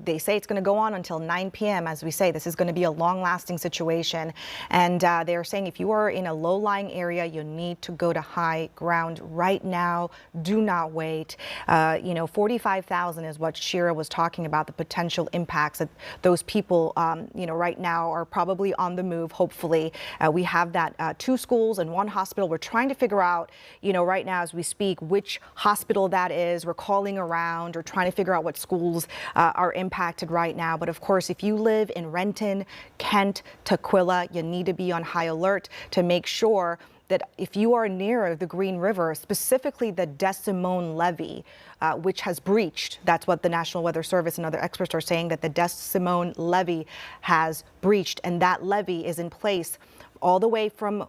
they say it's going to go on until 9 p.m. As we say, this is going to be a long-lasting situation, and they're saying if you are in a low-lying area, you need to go to high ground right now. Do not wait. 45,000 is what Shira was talking about, the potential impacts that those people, right now are probably on the move. Hopefully, we have that 2 schools and 1 hospital. We're trying to figure out, right now as we speak, which hospital that is. We're calling around or trying to figure out what schools are impacted right now. But of course, if you live in Renton, Kent, Tukwila, you need to be on high alert to make sure that if you are near the Green River, specifically the Des Simone levee, which has breached, that's what the National Weather Service and other experts are saying, that the Des Simone levee has breached, and that levee is in place all the way from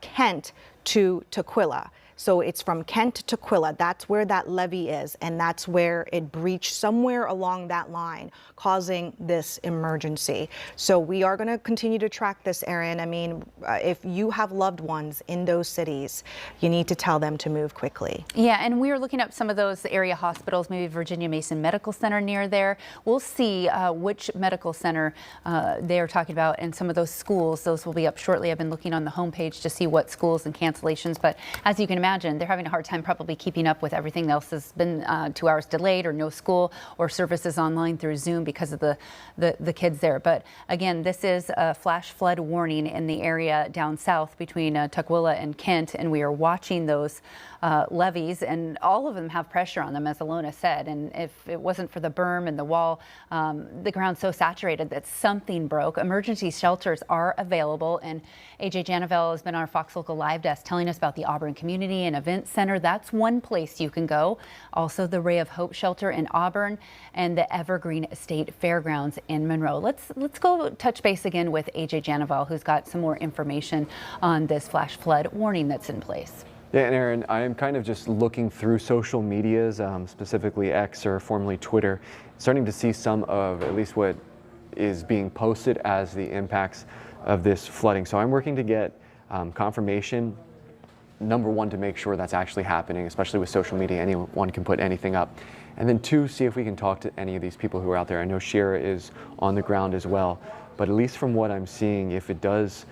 Kent to Tukwila. So it's from Kent to Tukwila. That's where that levee is, and that's where it breached somewhere along that line, causing this emergency. So we are going to continue to track this, Erin. I mean, if you have loved ones in those cities, you need to tell them to move quickly. Yeah, and we are looking up some of those area hospitals, maybe Virginia Mason Medical Center near there. We'll see which medical center they are talking about, and some of those schools. Those will be up shortly. I've been looking on the homepage to see what schools and cancellations, but as you can imagine, they're having a hard time probably keeping up with everything else that's been 2 hours delayed, or no school or services online through Zoom because of the kids there. But again, this is a flash flood warning in the area down south between Tukwila and Kent, and we are watching those levees, and all of them have pressure on them, as Alona said. And if it wasn't for the berm and the wall, the ground's so saturated that something broke. Emergency shelters are available, and AJ Janavel has been on our Fox Local Live desk telling us about the Auburn Community and Event Center. That's one place you can go. Also the Ray of Hope Shelter in Auburn and the Evergreen State Fairgrounds in Monroe. Let's go touch base again with AJ Janavel, who's got some more information on this flash flood warning that's in place. Yeah, and Erin, I am kind of just looking through social medias, specifically X, or formerly Twitter, starting to see some of at least what is being posted as the impacts of this flooding. So I'm working to get confirmation, number one, to make sure that's actually happening, especially with social media. Anyone can put anything up. And then 2, see if we can talk to any of these people who are out there. I know Shira is on the ground as well, but at least from what I'm seeing, if it does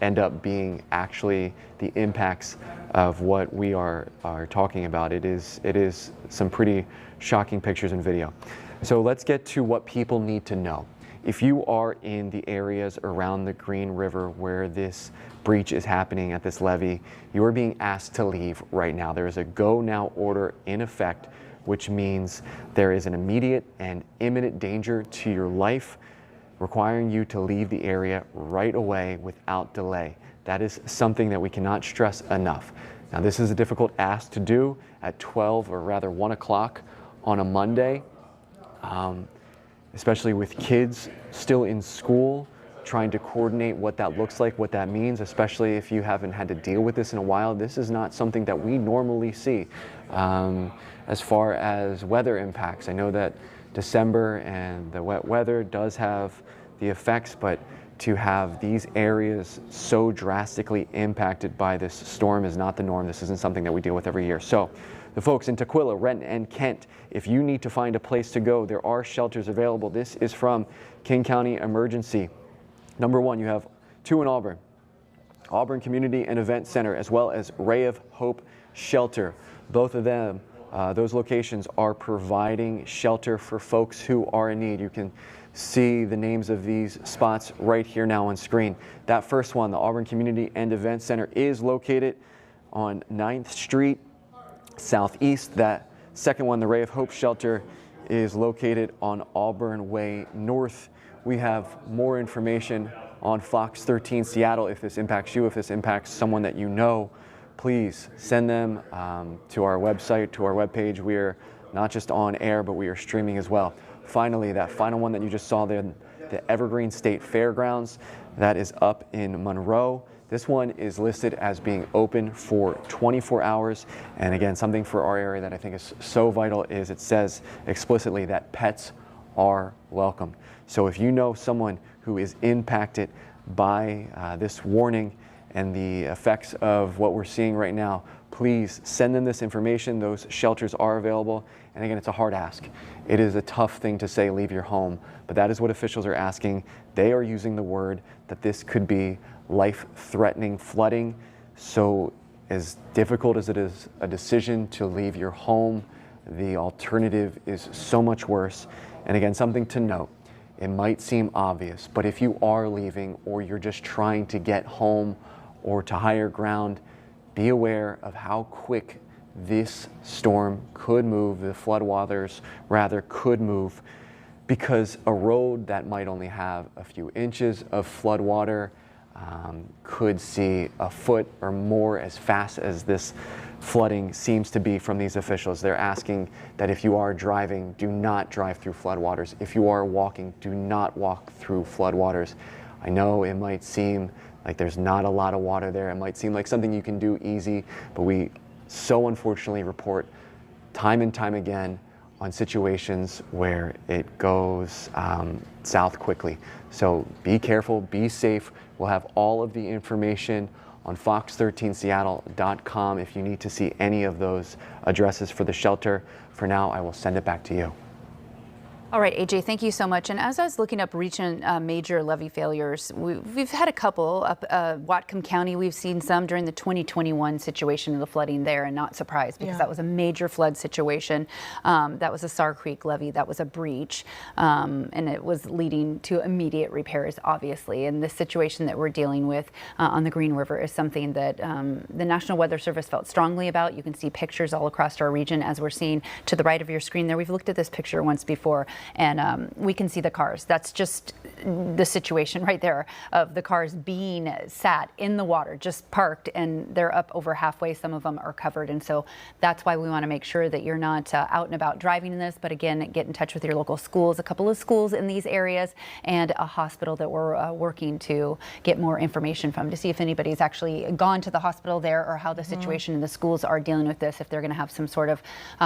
end up being actually the impacts of what we are talking about. It is some pretty shocking pictures and video. So let's get to what people need to know. If you are in the areas around the Green River where this breach is happening at this levee, you are being asked to leave right now. There is a go now order in effect, which means there is an immediate and imminent danger to your life, requiring you to leave the area right away without delay. That is something that we cannot stress enough. Now, this is a difficult ask to do at 12 or rather 1 o'clock on a Monday, especially with kids still in school, trying to coordinate what that looks like, what that means, especially if you haven't had to deal with this in a while. This is not something that we normally see. As far as weather impacts, I know that December and the wet weather does have the effects, but to have these areas so drastically impacted by this storm is not the norm. This isn't something that we deal with every year. So the folks in Tukwila, Renton, and Kent, if you need to find a place to go, there are shelters available. This is from King County Emergency. Number one, you have two in Auburn Community and Event Center, as well as Ray of Hope Shelter. Both of them, those locations are providing shelter for folks who are in need. You can see the names of these spots right here now on screen. That first one, the Auburn Community and Event Center, is located on 9th Street Southeast. That second one, the Ray of Hope Shelter, is located on Auburn Way North. We have more information on Fox 13 Seattle. If this impacts you, if this impacts someone that you know, please send them to our website, to our webpage. We are not just on air, but we are streaming as well. Finally, that final one that you just saw there, the Evergreen State Fairgrounds, that is up in Monroe. This one is listed as being open for 24 hours. And again, something for our area that I think is so vital is it says explicitly that pets are welcome. So if you know someone who is impacted by this warning and the effects of what we're seeing right now, please send them this information. Those shelters are available. And again, it's a hard ask. It is a tough thing to say, leave your home, but that is what officials are asking. They are using the word that this could be life-threatening flooding. So as difficult as it is a decision to leave your home, the alternative is so much worse. And again, something to note, it might seem obvious, but if you are leaving or you're just trying to get home or to higher ground, be aware of how quick this storm could move, the floodwaters rather could move, because a road that might only have a few inches of floodwater could see a foot or more as fast as this flooding seems to be from these officials. They're asking that if you are driving, do not drive through floodwaters. If you are walking, do not walk through floodwaters. I know it might seem like there's not a lot of water there. It might seem like something you can do easy, but we so unfortunately report time and time again on situations where it goes south quickly. So be careful, be safe. We'll have all of the information on fox13seattle.com if you need to see any of those addresses for the shelter. For now, I will send it back to you. All right, AJ, thank you so much. And as I was looking up recent major levee failures, we've had a couple up Whatcom County. We've seen some during the 2021 situation of the flooding there, and not surprised because that was a major flood situation. That was a Sar Creek levee. That was a breach, and it was leading to immediate repairs, obviously. And this situation that we're dealing with on the Green River is something that the National Weather Service felt strongly about. You can see pictures all across our region, as we're seeing to the right of your screen there. We've looked at this picture once before, and we can see the cars. That's just the situation right there of the cars being sat in the water, just parked, and they're up over halfway. Some of them are covered. And so that's why we want to make sure that you're not out and about driving in this. But again, get in touch with your local schools, a couple of schools in these areas, and a hospital that we're working to get more information from to see if anybody's actually gone to the hospital there, or how the situation in the schools are dealing with this, if they're going to have some sort of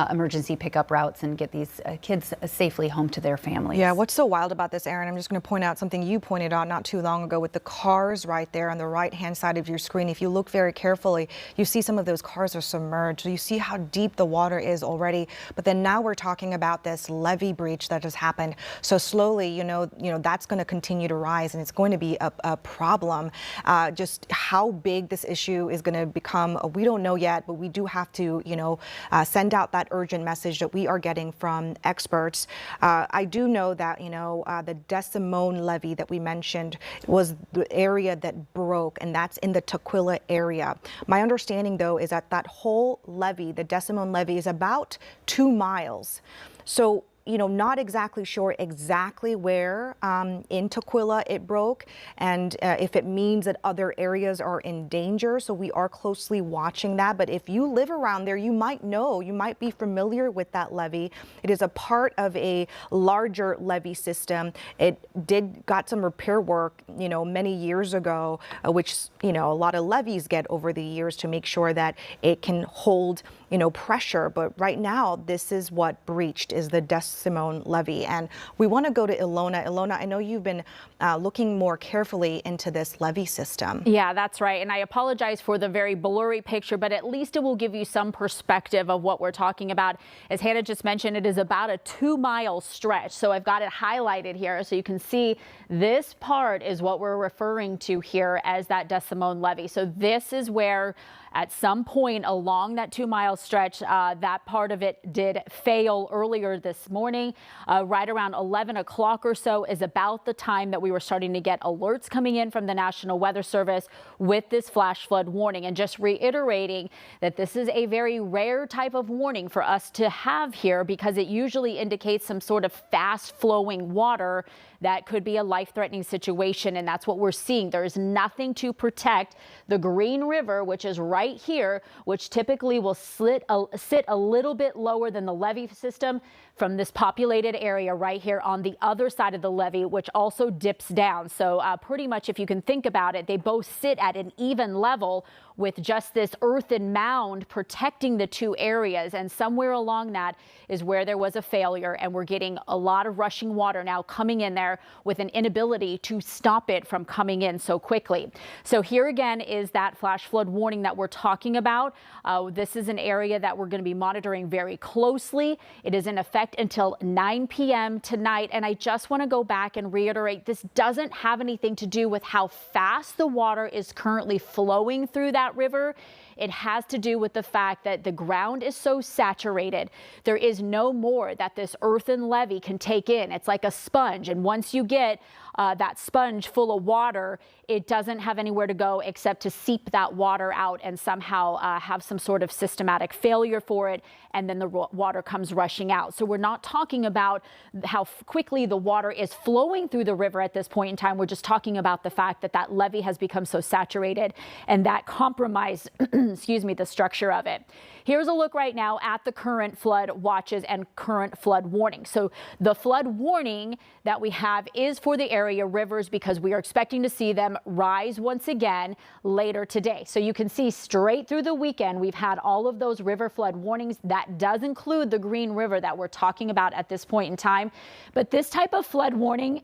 emergency pickup routes and get these kids safely home home to their families. Yeah, what's so wild about this, Aaron, I'm just going to point out something you pointed out not too long ago with the cars right there on the right-hand side of your screen. If you look very carefully, you see some of those cars are submerged. So you see how deep the water is already. But then now we're talking about this levee breach that has happened. So slowly, you know, that's going to continue to rise, and it's going to be a problem. Just how big this issue is going to become, we don't know yet, but we do have to, send out that urgent message that we are getting from experts. I do know that, the Desimone levee that we mentioned was the area that broke, and that's in the Tukwila area. My understanding, though, is that that whole levee, the Desimone levee, is about 2 miles. So, not exactly sure exactly where in Tukwila it broke, and if it means that other areas are in danger. So we are closely watching that. But if you live around there, you might know, you might be familiar with that levee. It is a part of a larger levee system. It got some repair work, many years ago, which, a lot of levees get over the years to make sure that it can hold, pressure. But right now, this is what breached, is the Desimone levee. And we want to go to Ilona. Ilona, I know you've been looking more carefully into this levee system. Yeah, that's right. And I apologize for the very blurry picture, but at least it will give you some perspective of what we're talking about. As Hannah just mentioned, it is about a 2-mile stretch. So I've got it highlighted here so you can see this part is what we're referring to here as that Desimone levee. So this is where at some point along that 2-mile stretch, that part of it did fail earlier this morning. Right around 11 o'clock or so is about the time that we were starting to get alerts coming in from the National Weather Service with this flash flood warning. And just reiterating that this is a very rare type of warning for us to have here, because it usually indicates some sort of fast flowing water that could be a life-threatening situation, and that's what we're seeing. There is nothing to protect the Green River, which is right here, which typically will sit a little bit lower than the levee system, from this populated area right here on the other side of the levee, which also dips down. So pretty much, if you can think about it, they both sit at an even level with just this earthen mound protecting the two areas. And somewhere along that is where there was a failure, and we're getting a lot of rushing water now coming in there with an inability to stop it from coming in so quickly. So here again is that flash flood warning that we're talking about. This is an area that we're going to be monitoring very closely. It is in effect until 9 p.m. tonight. And I just want to go back and reiterate, this doesn't have anything to do with how fast the water is currently flowing through that river. It has to do with the fact that the ground is so saturated. There is no more that this earthen levee can take in. It's like a sponge. And once you get that sponge full of water, it doesn't have anywhere to go except to seep that water out and somehow have some sort of systematic failure for it. And then the water comes rushing out. So we're not talking about how quickly the water is flowing through the river at this point in time. We're just talking about the fact that that levee has become so saturated and that compromised, excuse me, the structure of it. Here's a look right now at the current flood watches and current flood warning. So the flood warning that we have is for the area rivers, because we are expecting to see them rise once again later today. So you can see straight through the weekend, we've had all of those river flood warnings. That does include the Green River that we're talking about at this point in time. But this type of flood warning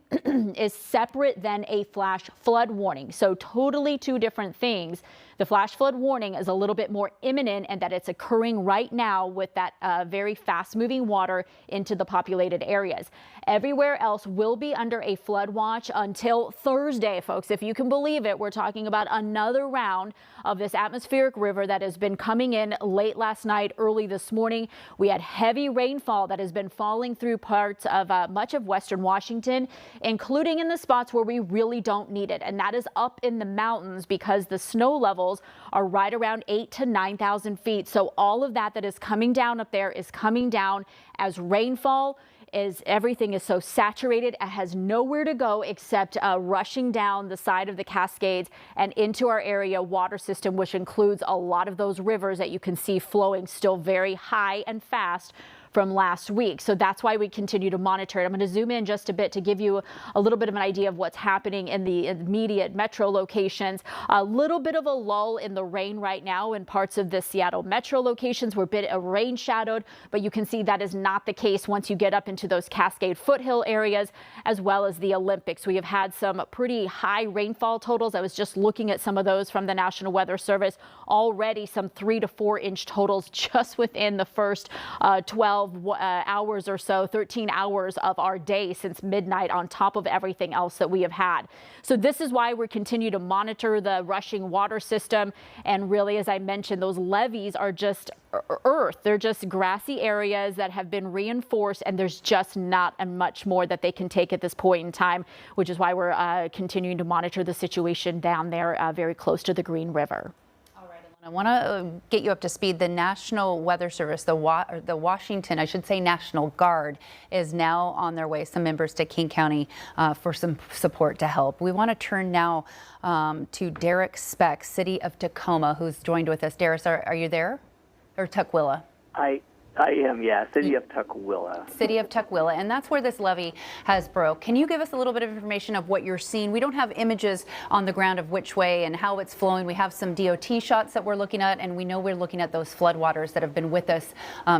is separate than a flash flood warning. So totally two different things. The flash flood warning is a little bit more imminent, and that it's occurring right now with that very fast moving water into the populated areas. Everywhere else will be under a flood watch until Thursday, folks. If you can believe it, we're talking about another round of this atmospheric river that has been coming in late last night, early this morning. We had heavy rainfall that has been falling through parts of much of western Washington, including in the spots where we really don't need it. And that is up in the mountains, because the snow levels are right around 8,000 to 9,000 feet. So all of that is coming down up there is coming down as rainfall. Everything is so saturated, it has nowhere to go except rushing down the side of the Cascades and into our area water system, which includes a lot of those rivers that you can see flowing still very high and fast from last week. So that's why we continue to monitor it. I'm going to zoom in just a bit to give you a little bit of an idea of what's happening in the immediate metro locations. A little bit of a lull in the rain right now in parts of the Seattle metro locations. We're a bit rain shadowed, but you can see that is not the case once you get up into those Cascade foothill areas as well as the Olympics. We have had some pretty high rainfall totals. I was just looking at some of those from the National Weather Service. Already some 3 to 4 inch totals just within the first 12 hours or so, 13 hours of our day since midnight, on top of everything else that we have had. So this is why we continue to monitor the rushing water system. And really, as I mentioned, those levees are just earth. They're just grassy areas that have been reinforced, and there's just not much more that they can take at this point in time, which is why we're continuing to monitor the situation down there very close to the Green River. I want to get you up to speed. The National Weather Service, the Washington, I should say National Guard, is now on their way, some members to King County for some support to help. We want to turn now to Derek Speck, City of Tacoma, who's joined with us. Derek, are you there? Or Tukwila? I am, yeah, City of Tukwila. City of Tukwila, and that's where this levee has broke. Can you give us a little bit of information of what you're seeing? We don't have images on the ground of which way and how it's flowing. We have some DOT shots that we're looking at, and we know we're looking at those floodwaters that have been with us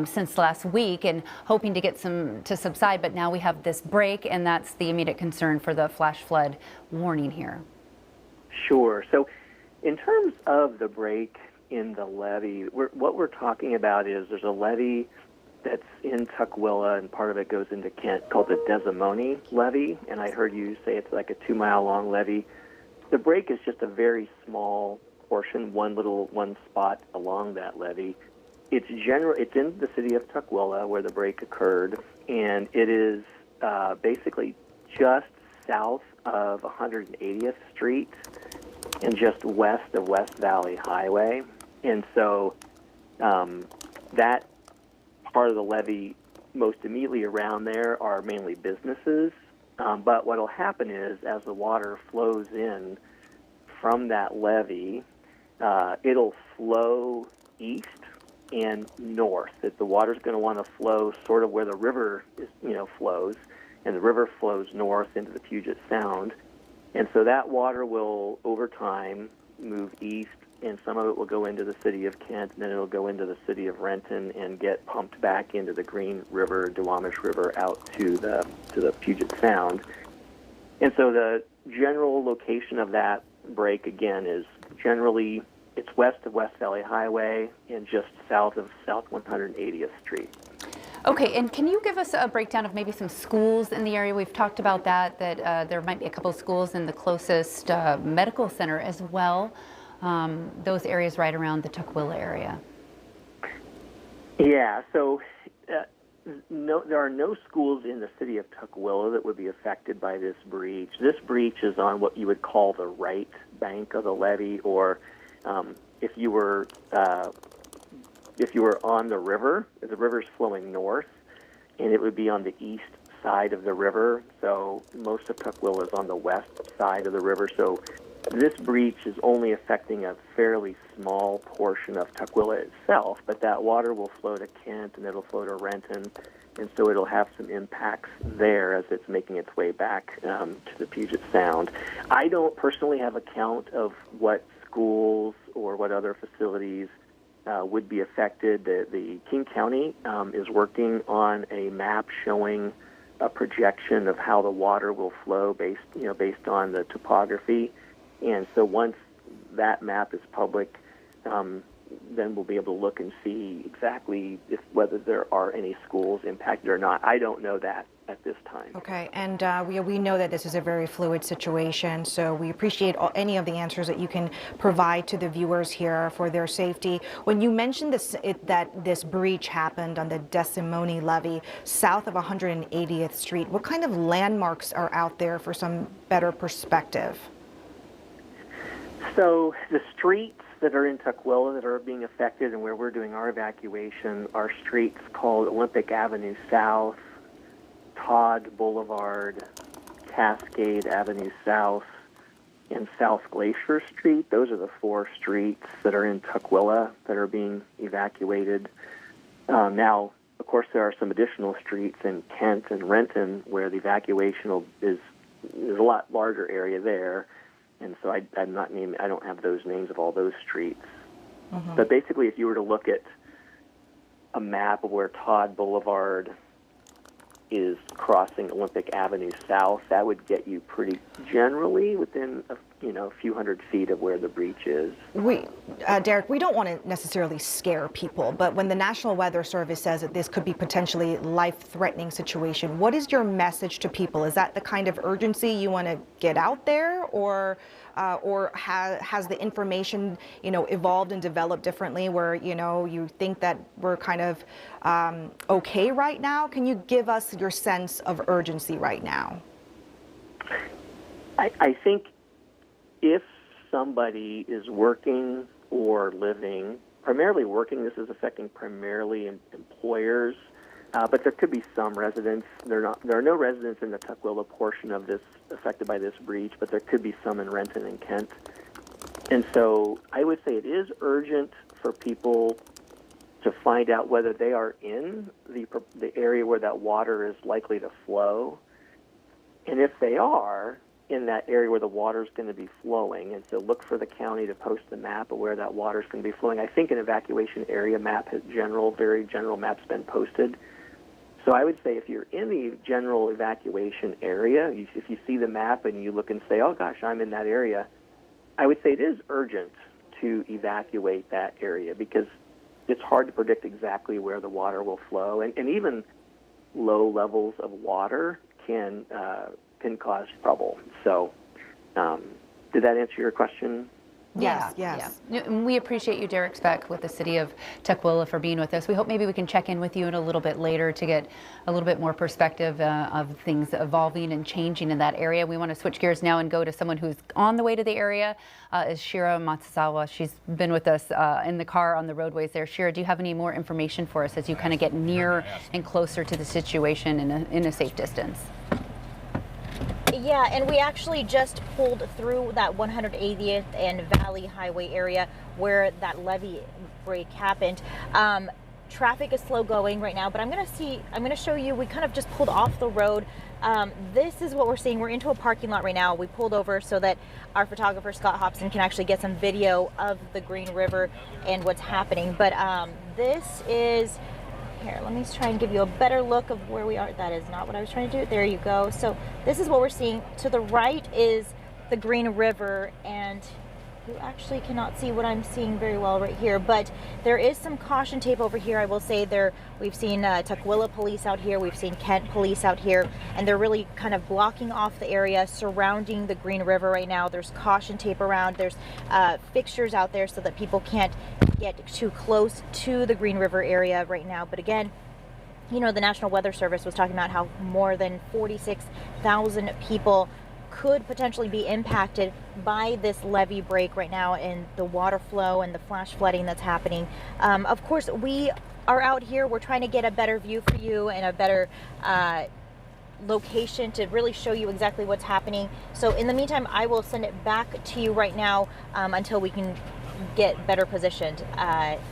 since last week and hoping to get some to subside, but now we have this break, and that's the immediate concern for the flash flood warning here. Sure. So in terms of the break in the levee, what we're talking about is there's a levee that's in Tukwila, and part of it goes into Kent, called the Desimone levee, and I heard you say it's like a 2-mile-long levee. The break is just a very small portion, one spot along that levee. It's in the city of Tukwila where the break occurred, and it is basically just south of 180th Street and just west of West Valley Highway. And so that part of the levee most immediately around there are mainly businesses. But what will happen is as the water flows in from that levee, it'll flow east and north. The water's going to want to flow sort of where the river flows, and the river flows north into the Puget Sound. And so that water will, over time, move east, and some of it will go into the city of Kent, and then it'll go into the city of Renton and get pumped back into the Green River, Duwamish River, out to the Puget Sound. And so the general location of that break, again, is generally it's west of West Valley Highway and just south of South 180th Street. Okay, and can you give us a breakdown of maybe some schools in the area? We've talked about that there might be a couple of schools in the closest medical center as well. Those areas right around the Tukwila area. Yeah, so there are no schools in the city of Tukwila that would be affected by this breach. This breach is on what you would call the right bank of the levee, or if you were on the river's flowing north, and it would be on the east side of the river. So most of Tukwila is on the west side of the river. So this breach is only affecting a fairly small portion of Tukwila itself, but that water will flow to Kent and it'll flow to Renton, and so it'll have some impacts there as it's making its way back to the Puget Sound. I don't personally have a count of what schools or what other facilities would be affected. The King County is working on a map showing a projection of how the water will flow based on the topography. And so once that map is public, then we'll be able to look and see exactly whether there are any schools impacted or not. I don't know that at this time. Okay, and we know that this is a very fluid situation, so we appreciate any of the answers that you can provide to the viewers here for their safety. When you mentioned that this breach happened on the Desimone levee south of 180th Street, what kind of landmarks are out there for some better perspective? So the streets that are in Tukwila that are being affected and where we're doing our evacuation are streets called Olympic Avenue South, Todd Boulevard, Cascade Avenue South, and South Glacier Street. Those are the 4 streets that are in Tukwila that are being evacuated. Now, Of course, there are some additional streets in Kent and Renton where the evacuation is a lot larger area there, and so I'm not naming. I don't have those names of all those streets. But basically, if you were to look at a map of where Todd Boulevard is crossing Olympic Avenue South, that would get you pretty generally within a few hundred feet of where the breach is. Derek, we don't want to necessarily scare people, but when the National Weather Service says that this could be potentially life-threatening situation, what is your message to people? Is that the kind of urgency you want to get out there, or has the information, evolved and developed differently where, you think that we're kind of okay right now? Can you give us your sense of urgency right now? I think if somebody is working or living, primarily working, this is affecting primarily employers, but there could be some residents. There are no residents in the Tukwila portion of this affected by this breach, but there could be some in Renton and Kent. And so I would say it is urgent for people to find out whether they are in the area where that water is likely to flow. And if they are in that area where the water is going to be flowing, and so look for the county to post the map of where that water is going to be flowing. I think an evacuation area map has very general maps been posted. So I would say if you're in the general evacuation area, if you see the map and you look and say, oh gosh, I'm in that area, I would say it is urgent to evacuate that area because it's hard to predict exactly where the water will flow, and even low levels of water can cause trouble. So did that answer your question? Yes. Yeah. We appreciate you, Derek Speck, with the city of Tukwila, for being with us. We hope maybe we can check in with you in a little bit later to get a little bit more perspective of things evolving and changing in that area. We want to switch gears now and go to someone who's on the way to the area, is Shira Matsuzawa. She's been with us in the car on the roadways there. Shira, do you have any more information for us as you kind of get near and closer to the situation in a safe distance? Yeah, and we actually just pulled through that 180th and Valley Highway area where that levee break happened. Traffic is slow going right now, but I'm going to show you, we kind of just pulled off the road. This is what we're seeing. We're into a parking lot right now. We pulled over so that our photographer, Scott Hobson, can actually get some video of the Green River and what's happening. But this is... Here, let me try and give you a better look of where we are. That is not what I was trying to do. There you go. So this is what we're seeing. To the right is the Green River, and you actually cannot see what I'm seeing very well right here, but there is some caution tape over here. I will say we've seen Tukwila police out here, we've seen Kent police out here, and they're really kind of blocking off the area surrounding the Green River right now. There's caution tape around, there's fixtures out there so that people can't get too close to the Green River area right now. But again, the National Weather Service was talking about how more than 46,000 people could potentially be impacted by this levee break right now and the water flow and the flash flooding that's happening. Of course, we are out here. We're trying to get a better view for you and a better location to really show you exactly what's happening. So in the meantime, I will send it back to you right now until we can get better positioned.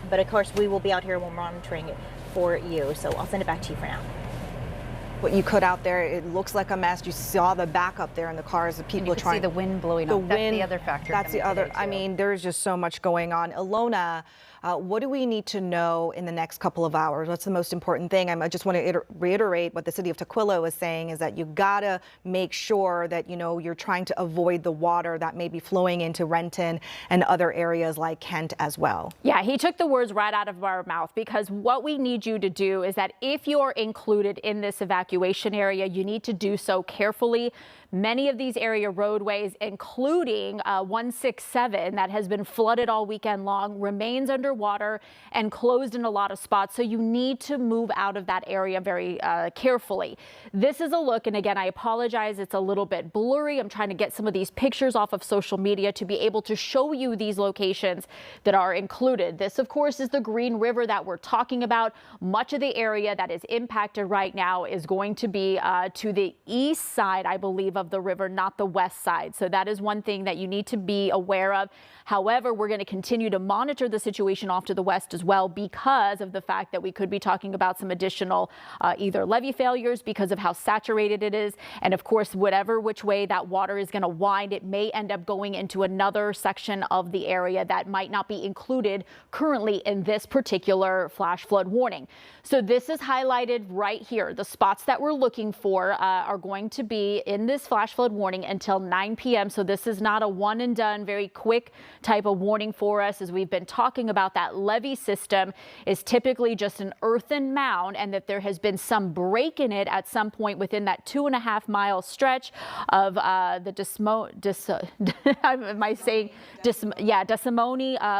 But of course, we will be out here and we're monitoring it for you. So I'll send it back to you for now. What you could out there, it looks like a mess. You saw the backup there in the cars. The people are trying. See the wind blowing up. That's the other factor. That's the other. I mean, there's just so much going on. Ilona, what do we need to know in the next couple of hours? What's the most important thing? I just want to reiterate what the city of Tukwila was saying is that you gotta make sure that you're trying to avoid the water that may be flowing into Renton and other areas like Kent as well. Yeah, he took the words right out of our mouth, because what we need you to do is that if you are included in this evacuation area, you need to do so carefully. Many of these area roadways, including 167 that has been flooded all weekend long, remains underwater and closed in a lot of spots. So you need to move out of that area very carefully. This is a look, and again, I apologize, it's a little bit blurry. I'm trying to get some of these pictures off of social media to be able to show you these locations that are included. This, of course, is the Green River that we're talking about. Much of the area that is impacted right now is going to be to the east side, I believe, of the river, not the west side. So that is one thing that you need to be aware of. However, we're going to continue to monitor the situation off to the west as well, because of the fact that we could be talking about some additional either levee failures because of how saturated it is. And of course, whatever which way that water is going to wind, it may end up going into another section of the area that might not be included currently in this particular flash flood warning. So this is highlighted right here. The spots that we're looking for are going to be in this flash flood warning until 9 p.m. So this is not a one and done, very quick type of warning for us. As we've been talking about, that levee system is typically just an earthen mound, and that there has been some break in it at some point within that 2.5-mile stretch of the Desimone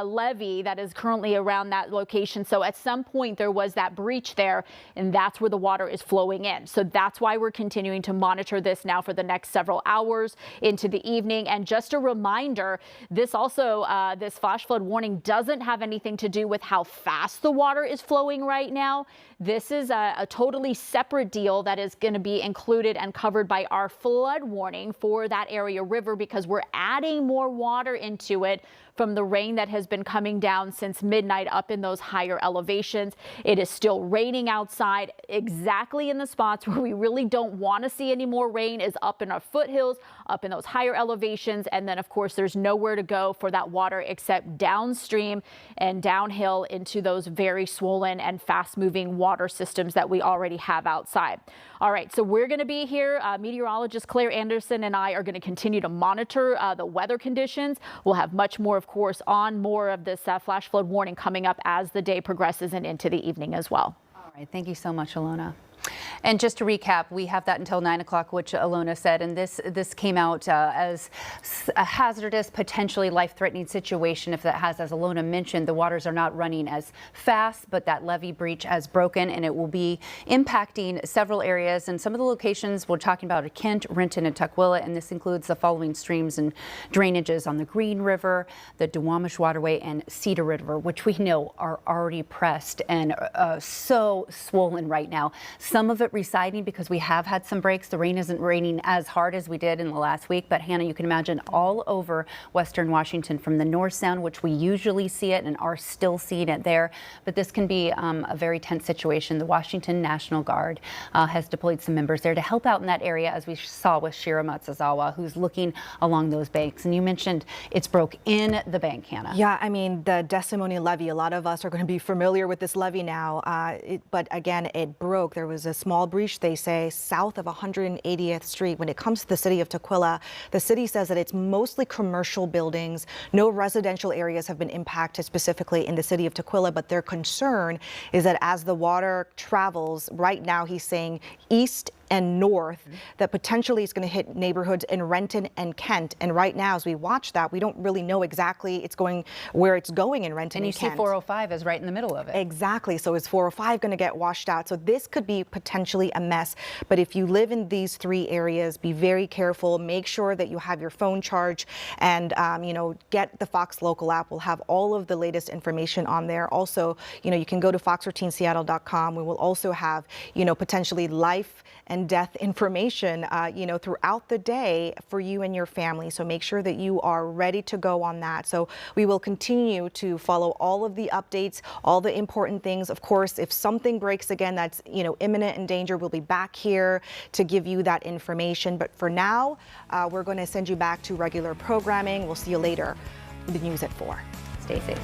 levee that is currently around that location. So at some point there was that breach there, and that's where the water is flowing in. So that's why we're continuing to monitor this now for the next several hours into the evening. And just a reminder, this also, this flash flood warning doesn't have anything to do with how fast the water is flowing right now. This is a totally separate deal that is going to be included and covered by our flood warning for that area river, because we're adding more water into it from the rain that has been coming down since midnight up in those higher elevations. It is still raining outside. Exactly in the spots where we really don't want to see any more rain is up in our foothills, up in those higher elevations. And then, of course, there's nowhere to go for that water except downstream and downhill into those very swollen and fast moving water systems that we already have outside. All right, so we're going to be here. Meteorologist Claire Anderson and I are going to continue to monitor the weather conditions. We'll have much more, of course, on more of this flash flood warning coming up as the day progresses and into the evening as well. All right, thank you so much, Alona. And just to recap, we have that until 9 o'clock, which Alona said, and this came out as a hazardous, potentially life-threatening situation. If that has, as Alona mentioned, the waters are not running as fast, but that levee breach has broken, and it will be impacting several areas. And some of the locations we're talking about are Kent, Renton, and Tukwila, and this includes the following streams and drainages on the Green River, the Duwamish Waterway, and Cedar River, which we know are already pressed and so swollen right now. Some of it residing because we have had some breaks. The rain isn't raining as hard as we did in the last week, but Hannah, you can imagine all over western Washington from the North Sound, which we usually see it and are still seeing it there. But this can be a very tense situation. The Washington National Guard has deployed some members there to help out in that area, as we saw with Shira Matsuzawa, who's looking along those banks. And you mentioned it's broke in the bank, Hannah. Yeah, I mean, the Desimone levee, a lot of us are going to be familiar with this levee now, but again, it broke. There was a small breach, they say, south of 180th Street. When it comes to the city of Tukwila, the city says that it's mostly commercial buildings. No residential areas have been impacted specifically in the city of Tukwila, but their concern is that as the water travels, right now he's saying east and north, that potentially is going to hit neighborhoods in Renton and Kent. And right now, as we watch that, we don't really know exactly where it's going in Renton and Kent. And you see 405 is right in the middle of it. Exactly. So is 405 going to get washed out? So this could be potentially a mess. But if you live in these three areas, be very careful. Make sure that you have your phone charged, and get the Fox Local app. We'll have all of the latest information on there. Also, you can go to fox13seattle.com. We will also have, potentially life and death information, throughout the day for you and your family. So make sure that you are ready to go on that. So we will continue to follow all of the updates, all the important things. Of course, if something breaks again that's, imminent in danger, we'll be back here to give you that information. But for now, we're going to send you back to regular programming. We'll see you later. The news at 4. Stay safe.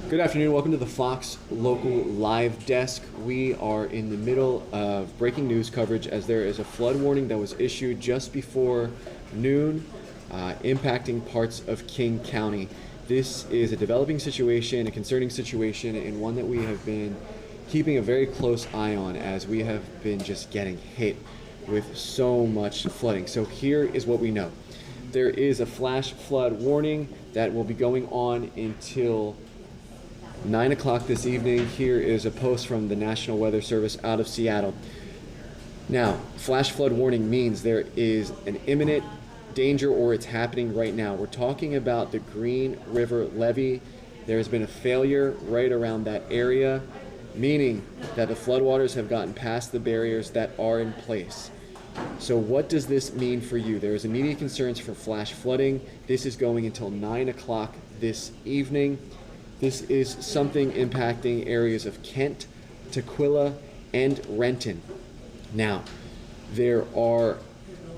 Good afternoon. Welcome to the Fox Local Live Desk. We are in the middle of breaking news coverage as there is a flood warning that was issued just before noon, impacting parts of King County. This is a developing situation, a concerning situation, and one that we have been keeping a very close eye on as we have been just getting hit with so much flooding. So here is what we know. There is a flash flood warning that will be going on until 9 o'clock this evening. Here is a post from the National Weather Service out of Seattle. Now, flash flood warning means there is an imminent danger or it's happening right now. We're talking about the Green River levee. There has been a failure right around that area, meaning that the floodwaters have gotten past the barriers that are in place. So what does this mean for you? There is immediate concerns for flash flooding. This is going until 9 o'clock this evening. This is something impacting areas of Kent, Tukwila, and Renton. Now, there are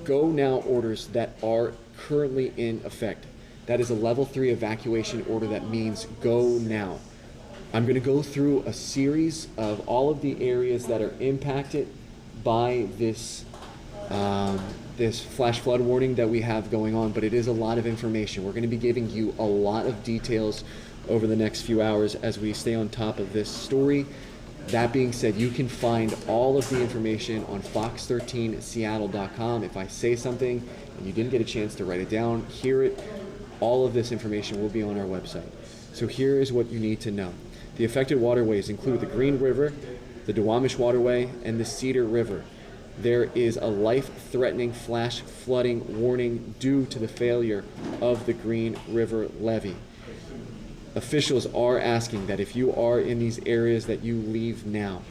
go now orders that are currently in effect. That is a level 3 evacuation order that means go now. I'm going to go through a series of all of the areas that are impacted by this this flash flood warning that we have going on, but it is a lot of information. We're going to be giving you a lot of details over the next few hours as we stay on top of this story. That being said, you can find all of the information on fox13seattle.com. If I say something and you didn't get a chance to write it down, hear it, all of this information will be on our website. So here is what you need to know. The affected waterways include the Green River, the Duwamish Waterway, and the Cedar River. There is a life-threatening flash flooding warning due to the failure of the Green River levee. Officials are asking that if you are in these areas that you leave now.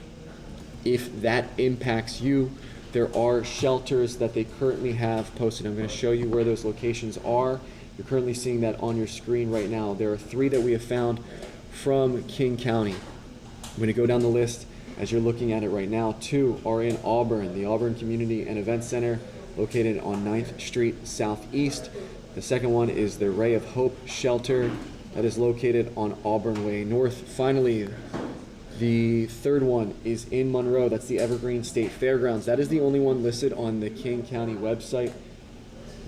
If that impacts you, there are shelters that they currently have posted. I'm going to show you where those locations are. You're currently seeing that on your screen right now. There are 3 that we have found from King County. I'm going to go down the list as you're looking at it right now. 2 are in Auburn, the Auburn Community and Event Center, located on 9th Street Southeast. The second one is the Ray of Hope Shelter, that is located on Auburn Way North. Finally, the third one is in Monroe. That's the Evergreen State Fairgrounds. That is the only one listed on the King County website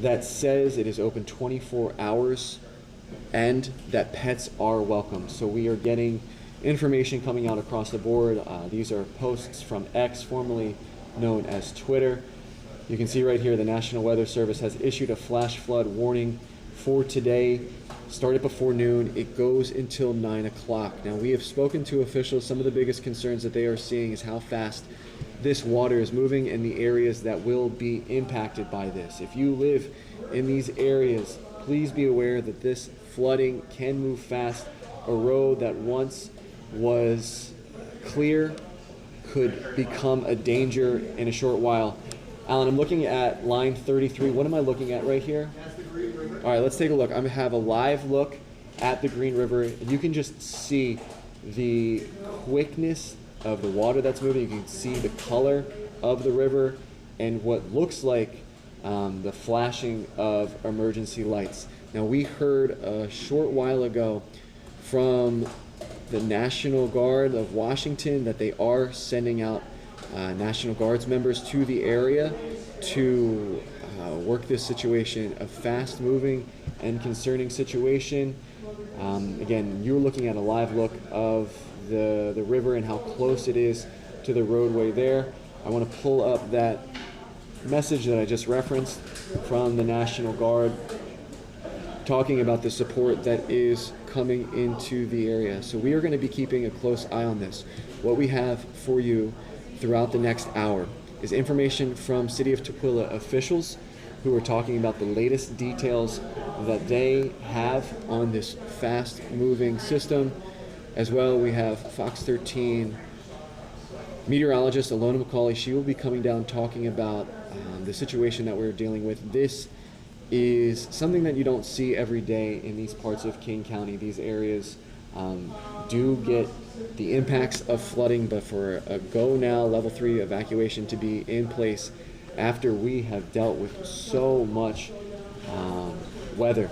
that says it is open 24 hours and that pets are welcome. So we are getting information coming out across the board. These are posts from X, formerly known as Twitter. You can see right here the National Weather Service has issued a flash flood warning for today. Started before noon, it goes until 9 o'clock. Now, we have spoken to officials. Some of the biggest concerns that they are seeing is how fast this water is moving and the areas that will be impacted by this. If you live in these areas, please be aware that this flooding can move fast. A road that once was clear could become a danger in a short while. Alan, I'm looking at line 33. What am I looking at right here? All right, let's take a look. I'm going to have a live look at the Green River. You can just see the quickness of the water that's moving. You can see the color of the river and what looks like the flashing of emergency lights. Now, we heard a short while ago from the National Guard of Washington that they are sending out National Guards members to the area to work this situation, a fast-moving and concerning situation. Again, you're looking at a live look of the river and how close it is to the roadway there. I want to pull up that message that I just referenced from the National Guard talking about the support that is coming into the area. So we are going to be keeping a close eye on this. What we have for you throughout the next hour is information from City of Tukwila officials who are talking about the latest details that they have on this fast-moving system. As well, we have Fox 13 meteorologist Alona McCauley. She will be coming down talking about the situation that we're dealing with. This is something that you don't see every day in these parts of King County. These areas do get the impacts of flooding, but for a go now level 3 evacuation to be in place after we have dealt with so much weather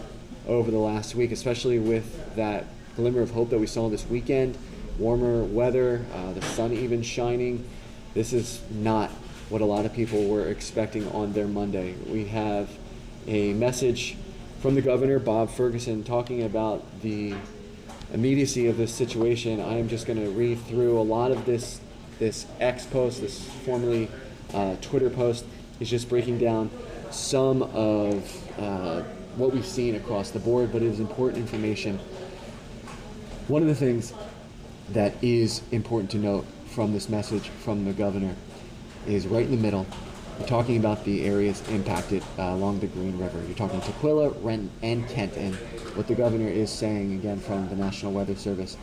over the last week, especially with that glimmer of hope that we saw this weekend. Warmer weather, the sun even shining. This is not what a lot of people were expecting on their Monday. We have a message from the governor, Bob Ferguson, talking about the immediacy of this situation. I am just going to read through a lot of this X post, this formerly Twitter post. Is just breaking down some of what we've seen across the board, but it is important information. One of the things that is important to note from this message from the governor is right in the middle. You're talking about the areas impacted along the Green River. You're talking Tukwila, Renton, and Kent. And what the governor is saying, again from the National Weather Service,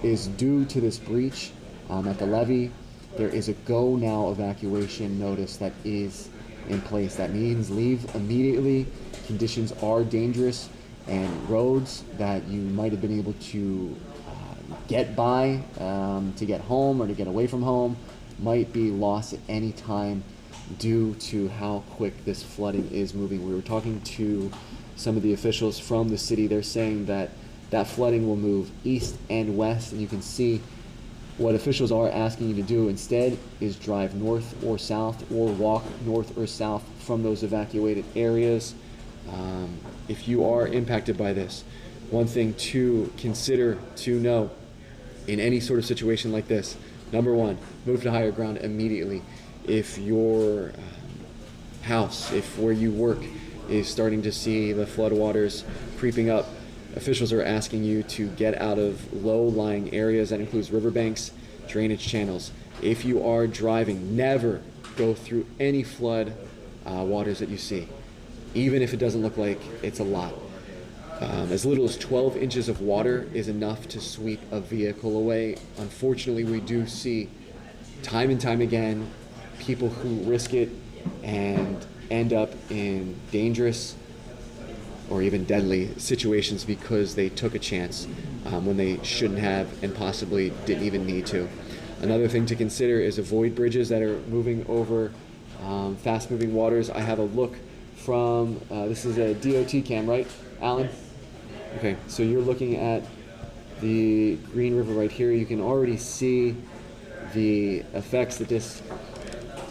is due to this breach at the levee, there is a go now evacuation notice that is in place. That means leave immediately. Conditions are dangerous, and roads that you might have been able to get by to get home or to get away from home might be lost at any time due to how quick this flooding is moving. We were talking to some of the officials from the city. They're saying that that flooding will move east and west, and you can see what officials are asking you to do instead is drive north or south or walk north or south from those evacuated areas. If you are impacted by this, one thing to consider to know in any sort of situation like this, number one, move to higher ground immediately. If your house, if where you work is starting to see the floodwaters creeping up, officials are asking you to get out of low-lying areas. That includes riverbanks, drainage channels. If you are driving, never go through any flood waters that you see, even if it doesn't look like it's a lot. As little as 12 inches of water is enough to sweep a vehicle away. Unfortunately, we do see time and time again people who risk it and end up in dangerous or even deadly situations because they took a chance when they shouldn't have and possibly didn't even need to. Another thing to consider is avoid bridges that are moving over fast-moving waters. I have a look from, this is a DOT cam, right, Alan? Okay, so you're looking at the Green River right here. You can already see the effects that this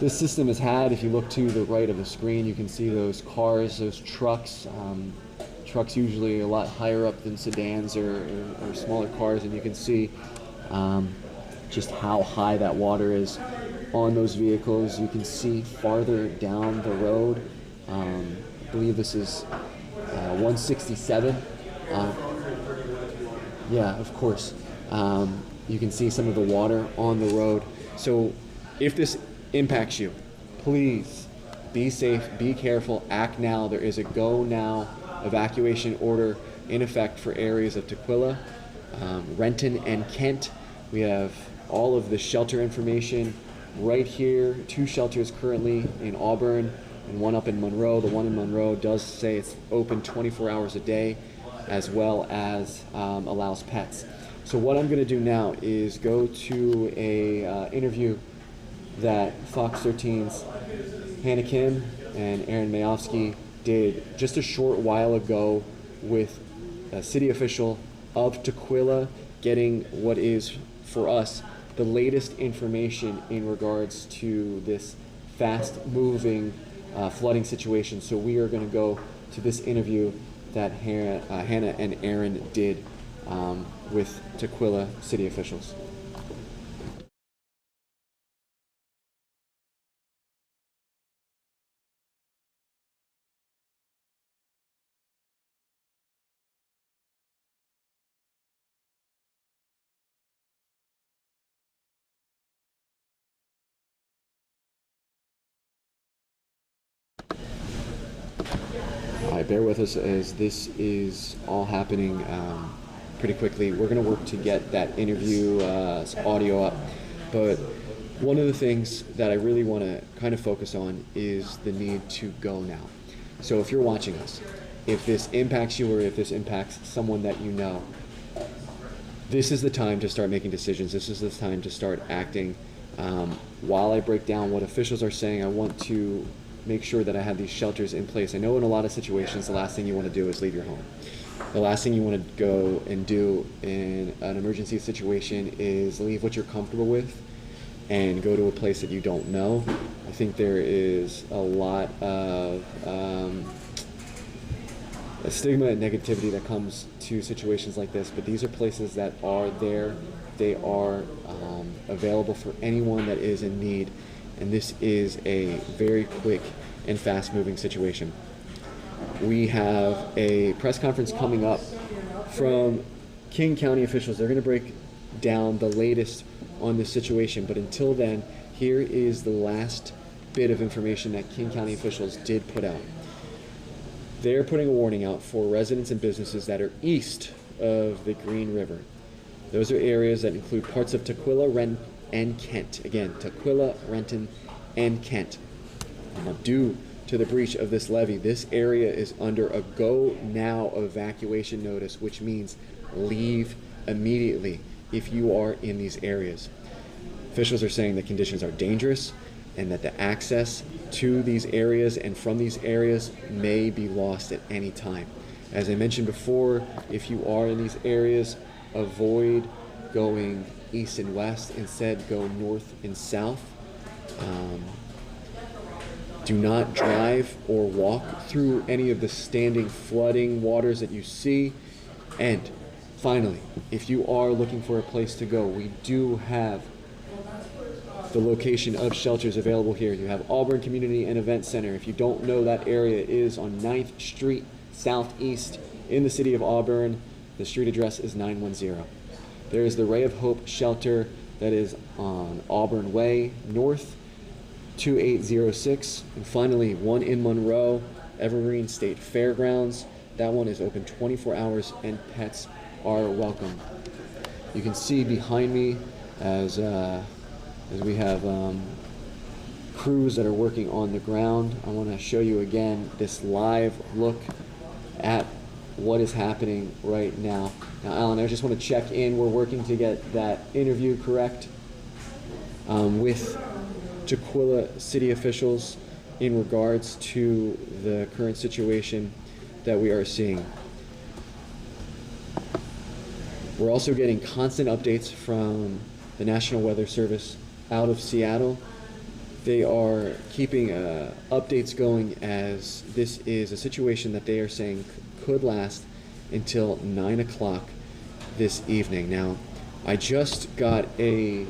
system has had. If you look to the right of the screen, you can see those cars, those trucks. Trucks usually a lot higher up than sedans or smaller cars, and you can see just how high that water is on those vehicles. You can see farther down the road. I believe this is 167. Yeah, of course. You can see some of the water on the road. So if this impacts you, please be safe, be careful, act now. There is a go now evacuation order in effect for areas of Tukwila, Renton, and Kent. We have all of the shelter information right here. 2 shelters currently in Auburn and 1 up in Monroe. The one in Monroe does say it's open 24 hours a day, as well as allows pets. So what I'm going to do now is go to a interview that Fox 13's Hannah Kim and Aaron Mayovsky did just a short while ago with a city official of Tukwila, getting what is, for us, the latest information in regards to this fast-moving flooding situation. So we are going to go to this interview that Hannah and Aaron did with Tukwila city officials. All right, bear with us as this is all happening pretty quickly. We're going to work to get that interview audio up, but one of the things that I really want to kind of focus on is the need to go now. So if you're watching us, if this impacts you or if this impacts someone that you know, this is the time to start making decisions. This is the time to start acting. While I break down what officials are saying, I want to make sure that I have these shelters in place. I know in a lot of situations, the last thing you want to do is leave your home. The last thing you want to go and do in an emergency situation is leave what you're comfortable with and go to a place that you don't know. I think there is a lot of a stigma and negativity that comes to situations like this, but these are places that are there. They are available for anyone that is in need, and this is a very quick and fast-moving situation. We have a press conference coming up from King County officials. They're going to break down the latest on this situation, but until then, here is the last bit of information that King County officials did put out. They're putting a warning out for residents and businesses that are east of the Green River. Those are areas that include parts of Tukwila, Renton, and Kent. Again, Tukwila, Renton, and Kent. Now, due to the breach of this levee, this area is under a go now evacuation notice, which means leave immediately if you are in these areas. Officials are saying the conditions are dangerous and that the access to these areas and from these areas may be lost at any time. As I mentioned before, if you are in these areas, avoid going east and west. Instead, go north and south. Do not drive or walk through any of the standing flooding waters that you see. And finally, if you are looking for a place to go, we do have the location of shelters available here. You have Auburn Community and Event Center. If you don't know, that area is on 9th Street Southeast in the city of Auburn. The street address is 910. There is the Ray of Hope shelter that is on Auburn Way North, 2806. And finally, one in Monroe, Evergreen State Fairgrounds. That one is open 24 hours and pets are welcome. You can see behind me as we have crews that are working on the ground. I want to show you again this live look at what is happening right now. Now, Alan, I just want to check in. We're working to get that interview correct with Tukwila city officials in regards to the current situation that we are seeing. We're also getting constant updates from the National Weather Service out of Seattle. They are keeping updates going as this is a situation that they are saying could last until 9 o'clock this evening. Now, I just got a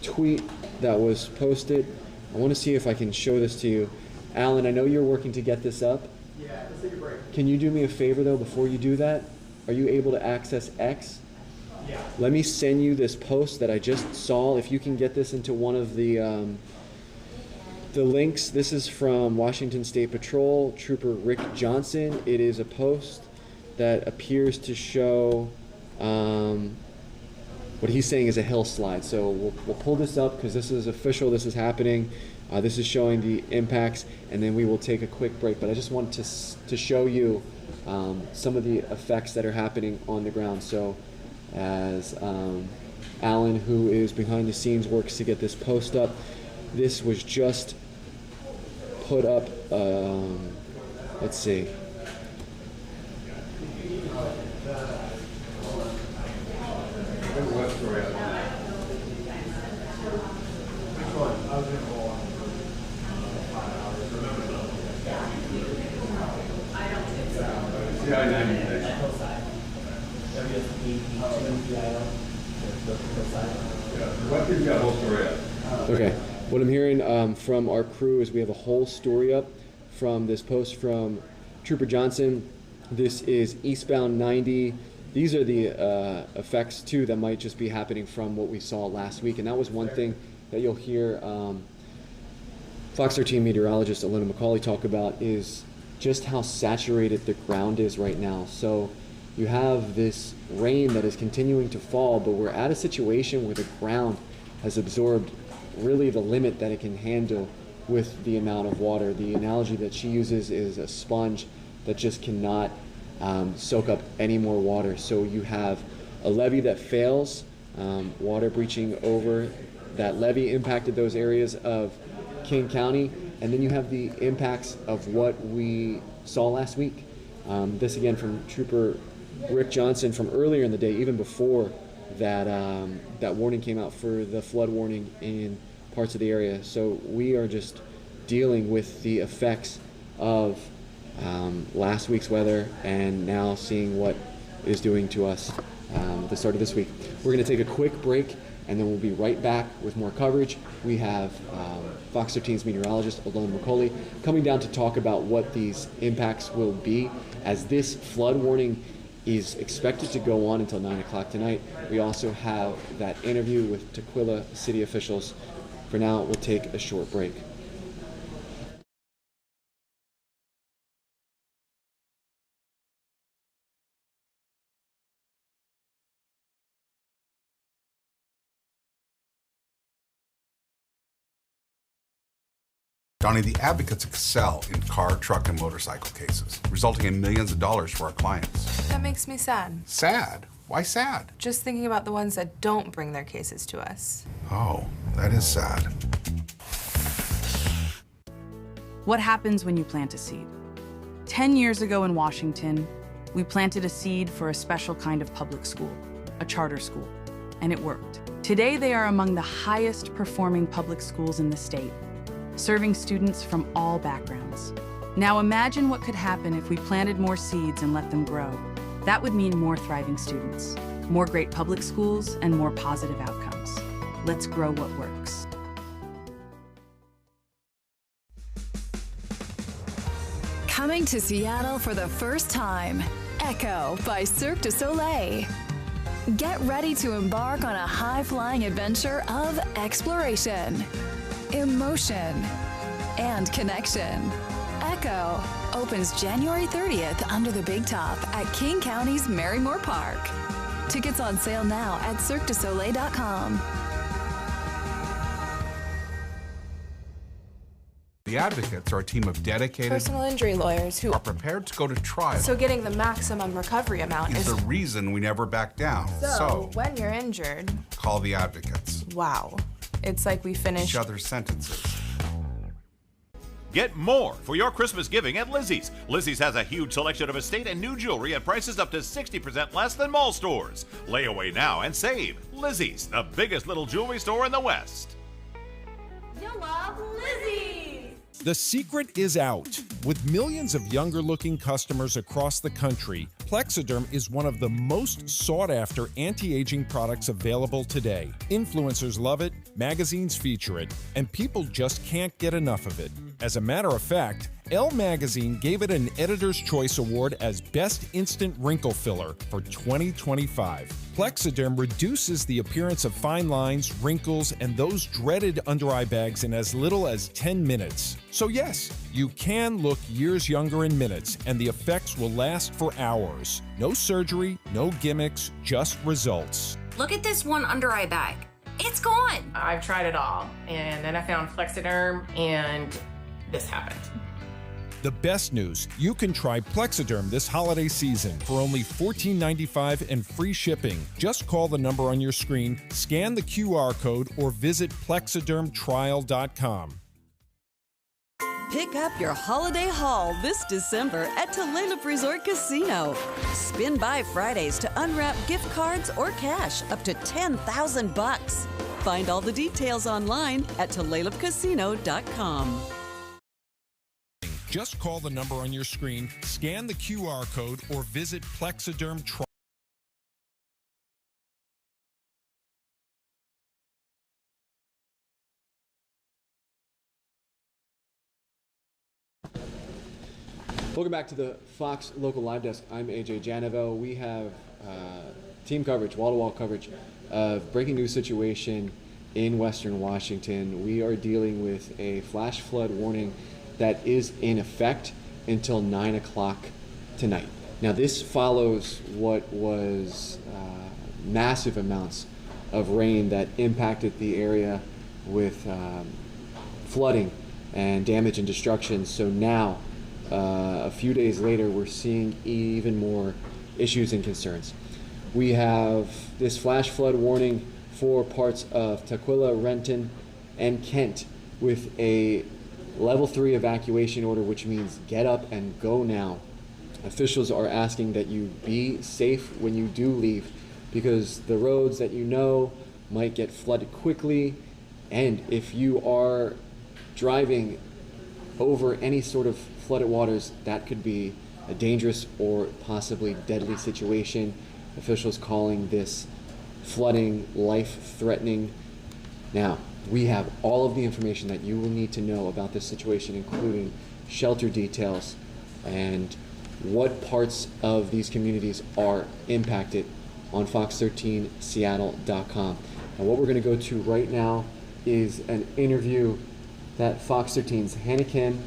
tweet that was posted. I want to see if I can show this to you. Alan, I know you're working to get this up. Yeah, let's take a break. Can you do me a favor though before you do that? Are you able to access X? Yeah. Let me send you this post that I just saw. If you can get this into one of the links. This is from Washington State Patrol, Trooper Rick Johnson. It is a post that appears to show what he's saying is a hill slide. So we'll pull this up because this is official, this is happening. This is showing the impacts, and then we will take a quick break. But I just wanted to show you some of the effects that are happening on the ground. So as Alan, who is behind the scenes, works to get this post up, this was just put up, let's see. Okay, what I'm hearing from our crew is we have a whole story up from this post from Trooper Johnson. This is eastbound 90. These are the effects too that might just be happening from what we saw last week, and that was one thing that you'll hear Fox 13 meteorologist Elena McCauley talk about is just how saturated the ground is right now. So you have this rain that is continuing to fall, but we're at a situation where the ground has absorbed really the limit that it can handle with the amount of water. The analogy that she uses is a sponge that just cannot soak up any more water. So you have a levee that fails, water breaching over that levee impacted those areas of King County, and then you have the impacts of what we saw last week. This again from Trooper Rick Johnson from earlier in the day, even before that that warning came out for the flood warning in parts of the area. So we are just dealing with the effects of last week's weather and now seeing what it is doing to us at the start of this week. We're going to take a quick break and then we'll be right back with more coverage. We have Fox 13's meteorologist Alon McCauley coming down to talk about what these impacts will be as this flood warning is expected to go on until 9 o'clock tonight. We also have that interview with Tukwila city officials. For now, we'll take a short break. Donnie, the advocates excel in car, truck, and motorcycle cases, resulting in millions of dollars for our clients. That makes me sad. Sad? Why sad? Just thinking about the ones that don't bring their cases to us. Oh, that is sad. What happens when you plant a seed? 10 years ago in Washington, we planted a seed for a special kind of public school, a charter school, and it worked. Today, they are among the highest performing public schools in the state, serving students from all backgrounds. Now imagine what could happen if we planted more seeds and let them grow. That would mean more thriving students, more great public schools, and more positive outcomes. Let's grow what works. Coming to Seattle for the first time, Echo by Cirque du Soleil. Get ready to embark on a high-flying adventure of exploration, emotion, and connection. Echo opens January 30th under the Big Top at King County's Marymore Park. Tickets on sale now at cirquedusoleil.com. The advocates are a team of dedicated Personal injury lawyers who are prepared to go to trial. So getting the maximum recovery amount is the reason we never back down. So when you're injured, call the advocates. wow. It's like we finished Each other's sentences. Get more for your Christmas giving at Lizzie's. Lizzie's has a huge selection of estate and new jewelry at prices up to 60% less than mall stores. Lay away now and save. Lizzie's, the biggest little jewelry store in the West. You love Lizzie's! The secret is out. With millions of younger-looking customers across the country, Plexiderm is one of the most sought-after anti-aging products available today. Influencers love it, magazines feature it, and people just can't get enough of it. As a matter of fact, Elle Magazine gave it an Editor's Choice Award as Best Instant Wrinkle Filler for 2025. Plexiderm reduces the appearance of fine lines, wrinkles, and those dreaded under-eye bags in as little as 10 minutes. So yes, you can look years younger in minutes, and the effects will last for hours. No surgery, no gimmicks, just results. Look at this one under eye bag. It's gone. I've tried it all, and then I found Plexiderm, and this happened. The best news, you can try Plexiderm this holiday season for only $14.95 and free shipping. Just call the number on your screen, scan the QR code, or visit plexidermtrial.com. Pick up your holiday haul this December at Tukwila Resort Casino. Spin by Fridays to unwrap gift cards or cash up to $10,000. Find all the details online at tukwilacasino.com. Just call the number on your screen, scan the QR code, or visit Plexiderm Trial. Welcome back to the Fox Local Live Desk. I'm AJ Janovo. We have team coverage, wall-to-wall coverage of breaking news situation in Western Washington. We are dealing with a flash flood warning that is in effect until 9 o'clock tonight. Now this follows what was massive amounts of rain that impacted the area with flooding and damage and destruction. So now, a few days later, we're seeing even more issues and concerns. We have this flash flood warning for parts of Tukwila, Renton, and Kent with a Level 3 evacuation order, which means get up and go now. officials are asking that you be safe when you do leave, because the roads that you know might get flooded quickly, and if you are driving over any sort of flooded waters, that could be a dangerous or possibly deadly situation. Officials calling this flooding life-threatening. Now, we have all of the information that you will need to know about this situation, including shelter details and what parts of these communities are impacted on fox13seattle.com. And what we're going to go to right now is an interview that Fox 13's Hannah Kim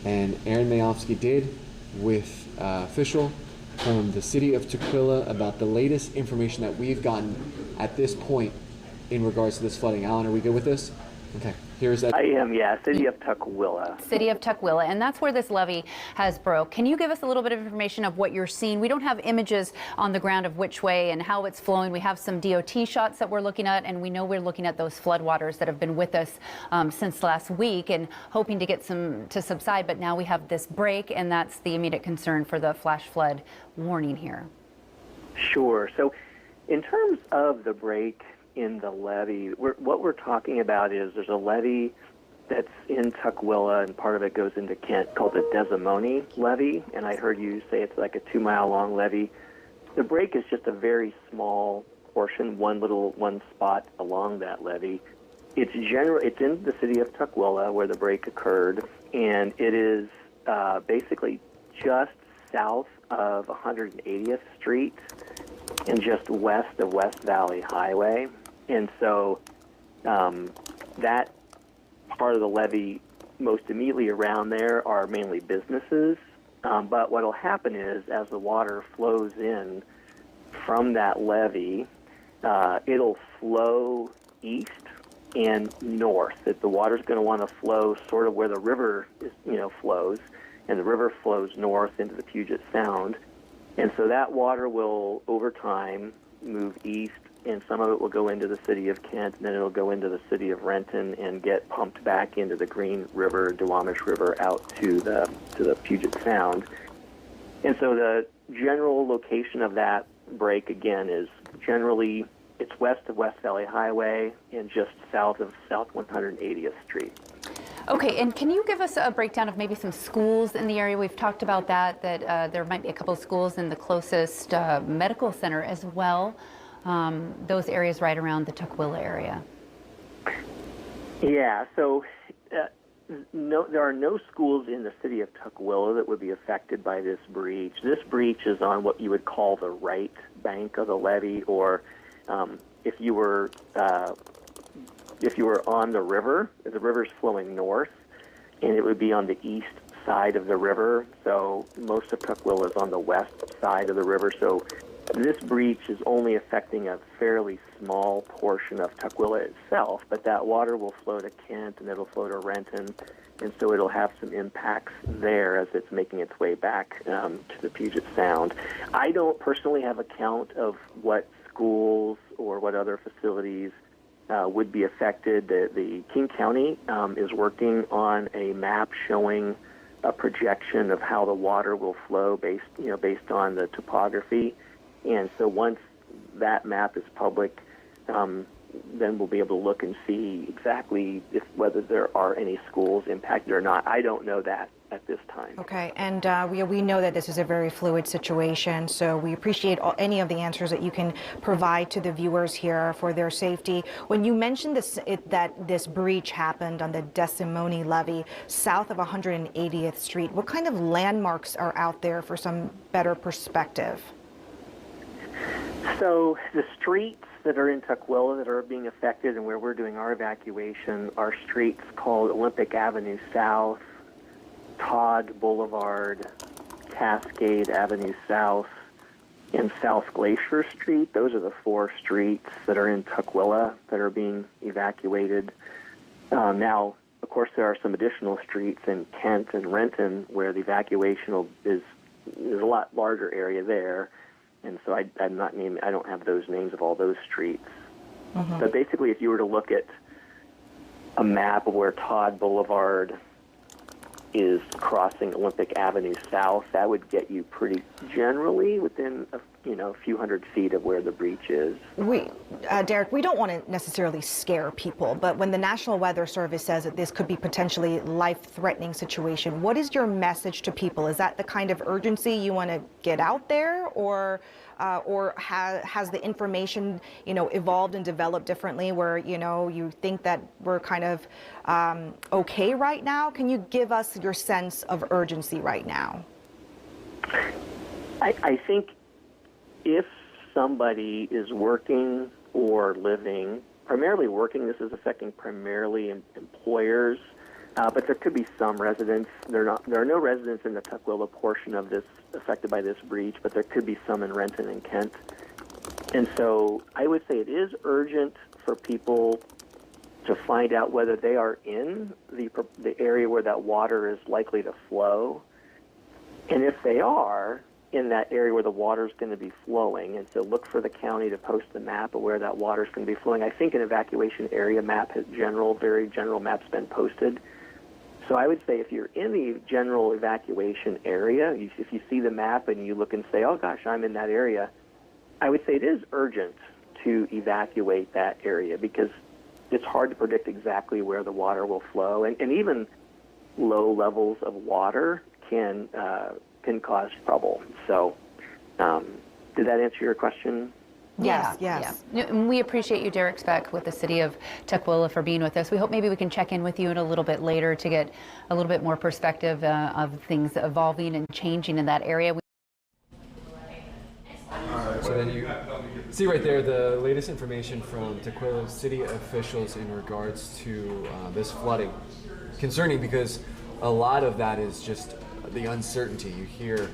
and Aaron Mayofsky did with official from the city of Tukwila about the latest information that we've gotten at this point in regards to this flooding. Alan, are we good with this? Okay, here's that. I am, yeah, city of Tukwila. City of Tukwila, and that's where this levee has broke. Can you give us a little bit of information of what you're seeing? We don't have images on the ground of which way and how it's flowing. We have some DOT shots that we're looking at, and we know we're looking at those floodwaters that have been with us since last week and hoping to get some to subside, but now we have this break, and that's the immediate concern for the flash flood warning here. Sure. So in terms of the break in the levee, what we're talking about is there's a levee that's in Tukwila, and part of it goes into Kent, called the Desimone levee, and I heard you say it's like a 2-mile-long levee. The break is just a very small portion, one spot along that levee. It's in the city of Tukwila where the break occurred, and it is basically just south of 180th Street and just west of West Valley Highway. And so that part of the levee most immediately around there are mainly businesses. But what will happen is as the water flows in from that levee, it'll flow east and north. That the water's going to want to flow sort of where the river flows, and the river flows north into the Puget Sound. And so that water will, over time, move east, and some of it will go into the city of Kent, and then it'll go into the city of Renton and get pumped back into the Green River, Duwamish River, out to the Puget Sound. And so the general location of that break, again, is generally, it's west of West Valley Highway and just south of South 180th Street. Okay, and can you give us a breakdown of maybe some schools in the area? We've talked about that there might be a couple of schools in the closest medical center as well. Those areas right around the Tukwila area. Yeah, so there are no schools in the city of Tukwila that would be affected by this breach. This breach is on what you would call the right bank of the levee, or if you were on the river's flowing north, and it would be on the east side of the river. So most of Tukwila is on the west side of the river. So this breach is only affecting a fairly small portion of Tukwila itself, but that water will flow to Kent and it'll flow to Renton, and so it'll have some impacts there as it's making its way back to the Puget Sound. I don't personally have a count of what schools or what other facilities would be affected. The King County is working on a map showing a projection of how the water will flow based on the topography. And so once that map is public, then we'll be able to look and see exactly whether there are any schools impacted or not. I don't know that at this time. Okay, and we know that this is a very fluid situation, so we appreciate any of the answers that you can provide to the viewers here for their safety. When you mentioned that this breach happened on the Desimone levee south of 180th Street, what kind of landmarks are out there for some better perspective? So the streets that are in Tukwila that are being affected and where we're doing our evacuation are streets called Olympic Avenue South, Todd Boulevard, Cascade Avenue South, and South Glacier Street. Those are the 4 streets that are in Tukwila that are being evacuated. Now, of course, there are some additional streets in Kent and Renton where the evacuation is a lot larger area there. And so I don't have those names of all those streets. Mm-hmm. But basically, if you were to look at a map of where Todd Boulevard is crossing Olympic Avenue South, that would get you pretty generally within a few hundred feet of where the breach is. Derek, we don't want to necessarily scare people, but when the National Weather Service says that this could be potentially life-threatening situation, what is your message to people? Is that the kind of urgency you want to get out there, or has the information, evolved and developed differently where, you think that we're kind of okay right now? Can you give us your sense of urgency right now? I think if somebody is working or living, primarily working, this is affecting primarily employers, but there could be some residents. There are no residents in the Tukwila portion of this affected by this breach, but there could be some in Renton and Kent. And so I would say it is urgent for people to find out whether they are in the area where that water is likely to flow. And if they are in that area where the water is going to be flowing, and so look for the county to post the map of where that water is going to be flowing. I think an evacuation area map has very general maps been posted. So I would say if you're in the general evacuation area, if you see the map and you look and say, oh gosh, I'm in that area, I would say it is urgent to evacuate that area because it's hard to predict exactly where the water will flow. And even low levels of water can cause trouble. So did that answer your question? Yes. Yeah. We appreciate you, Derek Speck, with the city of Tukwila, for being with us. We hope maybe we can check in with you in a little bit later to get a little bit more perspective of things evolving and changing in that area. So then you see right there the latest information from Tukwila city officials in regards to this flooding. Concerning because a lot of that is just the uncertainty. You hear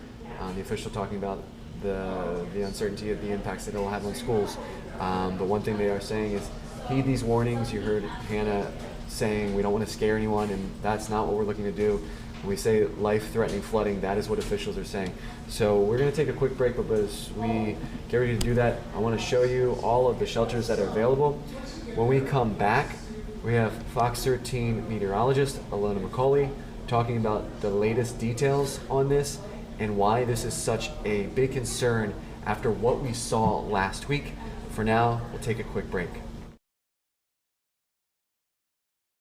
the official talking about the uncertainty of the impacts that it will have on schools. But one thing they are saying is heed these warnings. You heard Hannah saying we don't want to scare anyone, and that's not what we're looking to do. When we say life-threatening flooding, that is what officials are saying. So we're going to take a quick break, but as we get ready to do that, I want to show you all of the shelters that are available. When we come back, we have Fox 13 meteorologist Alona McCauley talking about the latest details on this and why this is such a big concern after what we saw last week. For now, we'll take a quick break.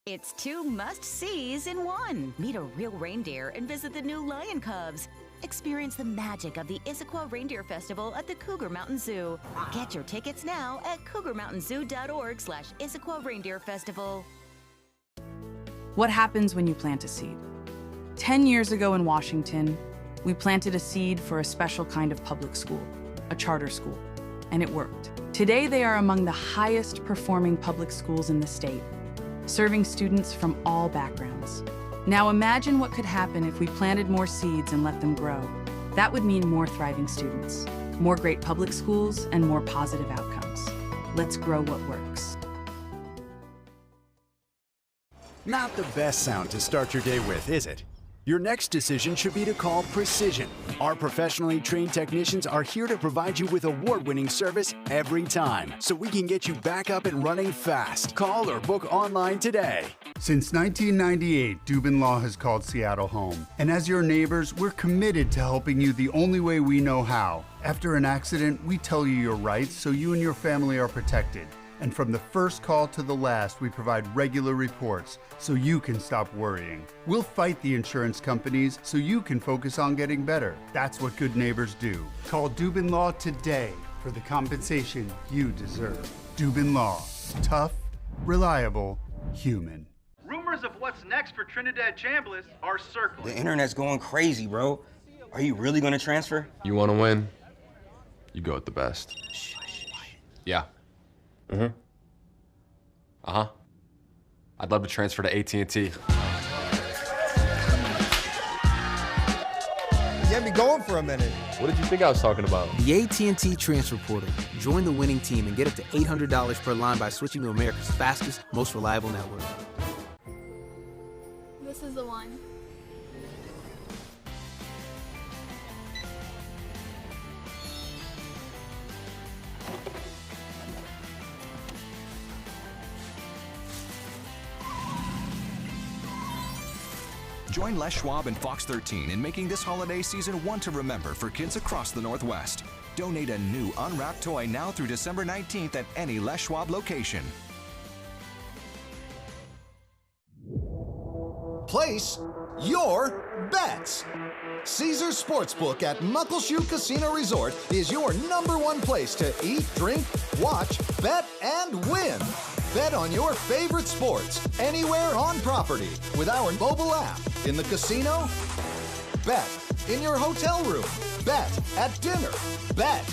It's two must-sees in one. Meet a real reindeer and visit the new lion cubs. Experience the magic of the Issaquah Reindeer Festival at the Cougar Mountain Zoo. Get your tickets now at cougarmountainzoo.org/Issaquah Reindeer Festival. What happens when you plant a seed? 10 years ago in Washington, we planted a seed for a special kind of public school, a charter school, and it worked. Today, they are among the highest performing public schools in the state, serving students from all backgrounds. Now imagine what could happen if we planted more seeds and let them grow. That would mean more thriving students, more great public schools, and more positive outcomes. Let's grow what works. Not the best sound to start your day with, is it? Your next decision should be to call Precision. Our professionally trained technicians are here to provide you with award-winning service every time, so we can get you back up and running fast. Call or book online today. Since 1998, Dubin Law has called Seattle home. And as your neighbors, we're committed to helping you the only way we know how. After an accident, we tell you your rights so you and your family are protected. And from the first call to the last, we provide regular reports so you can stop worrying. We'll fight the insurance companies so you can focus on getting better. That's what good neighbors do. Call Dubin Law today for the compensation you deserve. Dubin Law. Tough, reliable, human. Rumors of what's next for Trinidad Chambliss are circling. The internet's going crazy, bro. Are you really going to transfer? You want to win? You go with the best. Yeah. Mm-hmm. Uh-huh. I'd love to transfer to AT&T. You had me going for a minute. What did you think I was talking about? The AT&T Transfer Portal. Join the winning team and get up to $800 per line by switching to America's fastest, most reliable network. This is the one. Join Les Schwab and Fox 13 in making this holiday season one to remember for kids across the Northwest. Donate a new unwrapped toy now through December 19th at any Les Schwab location. Place your bets. Caesars Sportsbook at Muckleshoot Casino Resort is your #1 place to eat, drink, watch, bet, and win. Bet on your favorite sports anywhere on property with our mobile app. In the casino, bet. In your hotel room, bet. At dinner, bet.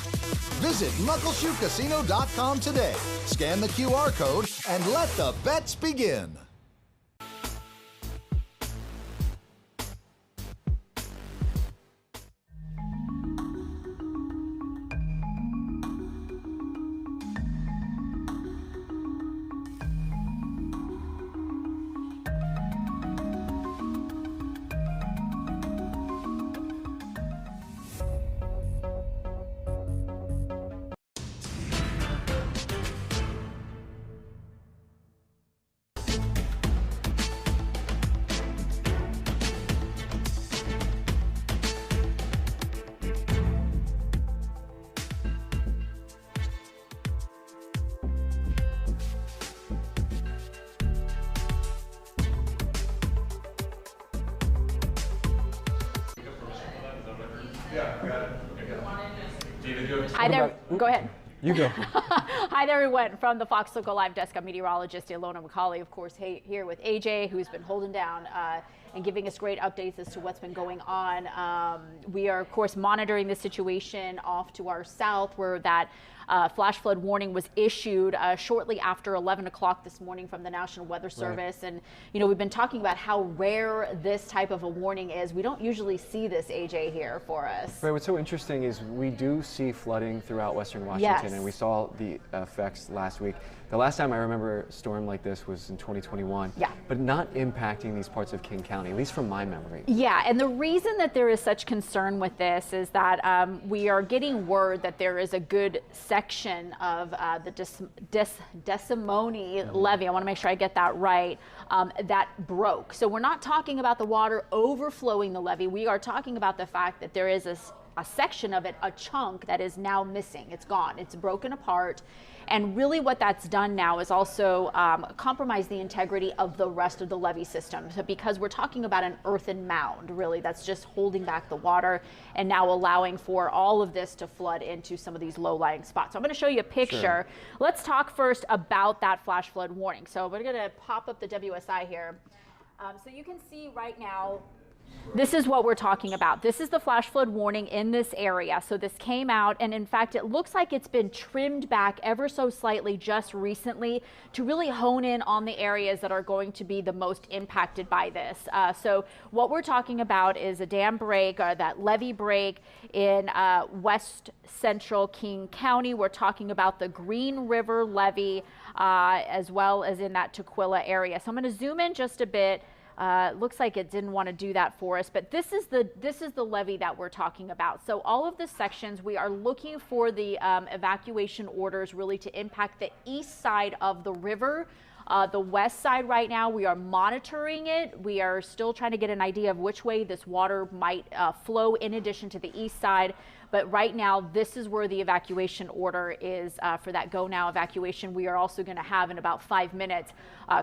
Visit MuckleshootCasino.com today. Scan the QR code and let the bets begin. Hi there. Go ahead. You go. Hi there, everyone. From the Fox Local Live Desk, I'm meteorologist Ilona McCauley, of course, here with AJ, who's been holding down and giving us great updates as to what's been going on. We are, of course, monitoring the situation off to our south, where that flash flood warning was issued shortly after 11 o'clock this morning from the National Weather Service. Right. And, you know, we've been talking about how rare this type of a warning is. We don't usually see this, AJ, here for us. Right. What's so interesting is we do see flooding throughout western Washington, yes. And we saw the effects last week. The last time I remember a storm like this was in 2021, yeah. But not impacting these parts of King County, at least from my memory. Yeah, and the reason that there is such concern with this is that we are getting word that there is a good section of the Desimone levee, I want to make sure I get that right, that broke. So we're not talking about the water overflowing the levee. We are talking about the fact that there is a section of it, a chunk that is now missing. It's gone. It's broken apart. And really what that's done now is also compromise the integrity of the rest of the levee system. So because we're talking about an earthen mound, really, that's just holding back the water and now allowing for all of this to flood into some of these low-lying spots. So I'm going to show you a picture. Sure. Let's talk first about that flash flood warning. So we're going to pop up the WSI here. So you can see right now, this is what we're talking about. This is the flash flood warning in this area. So this came out, and in fact, it looks like it's been trimmed back ever so slightly just recently to really hone in on the areas that are going to be the most impacted by this. So what we're talking about is a dam break, that levee break in west central King County. We're talking about the Green River levee, as well as in that Tukwila area. So I'm going to zoom in just a bit. Looks like it didn't want to do that for us, but this is the levee that we're talking about. So all of the sections, we are looking for the evacuation orders really to impact the east side of the river. The west side right now, we are monitoring it. We are still trying to get an idea of which way this water might flow in addition to the east side. But right now, this is where the evacuation order is for that Go Now evacuation. We are also going to have in about 5 minutes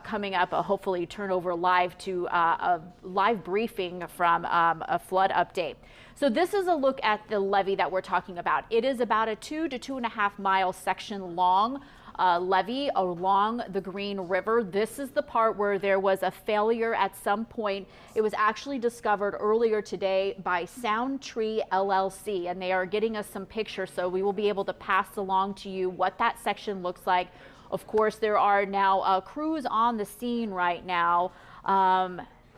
coming up, hopefully turn over live to a live briefing from a flood update. So this is a look at the levee that we're talking about. It is about a 2 to 2.5 mile section long levee along the Green River. This is the part where there was a failure at some point. It was actually discovered earlier today by Sound Tree LLC, and they are getting us some pictures, so we will be able to pass along to you what that section looks like. Of course, there are now crews on the scene right now.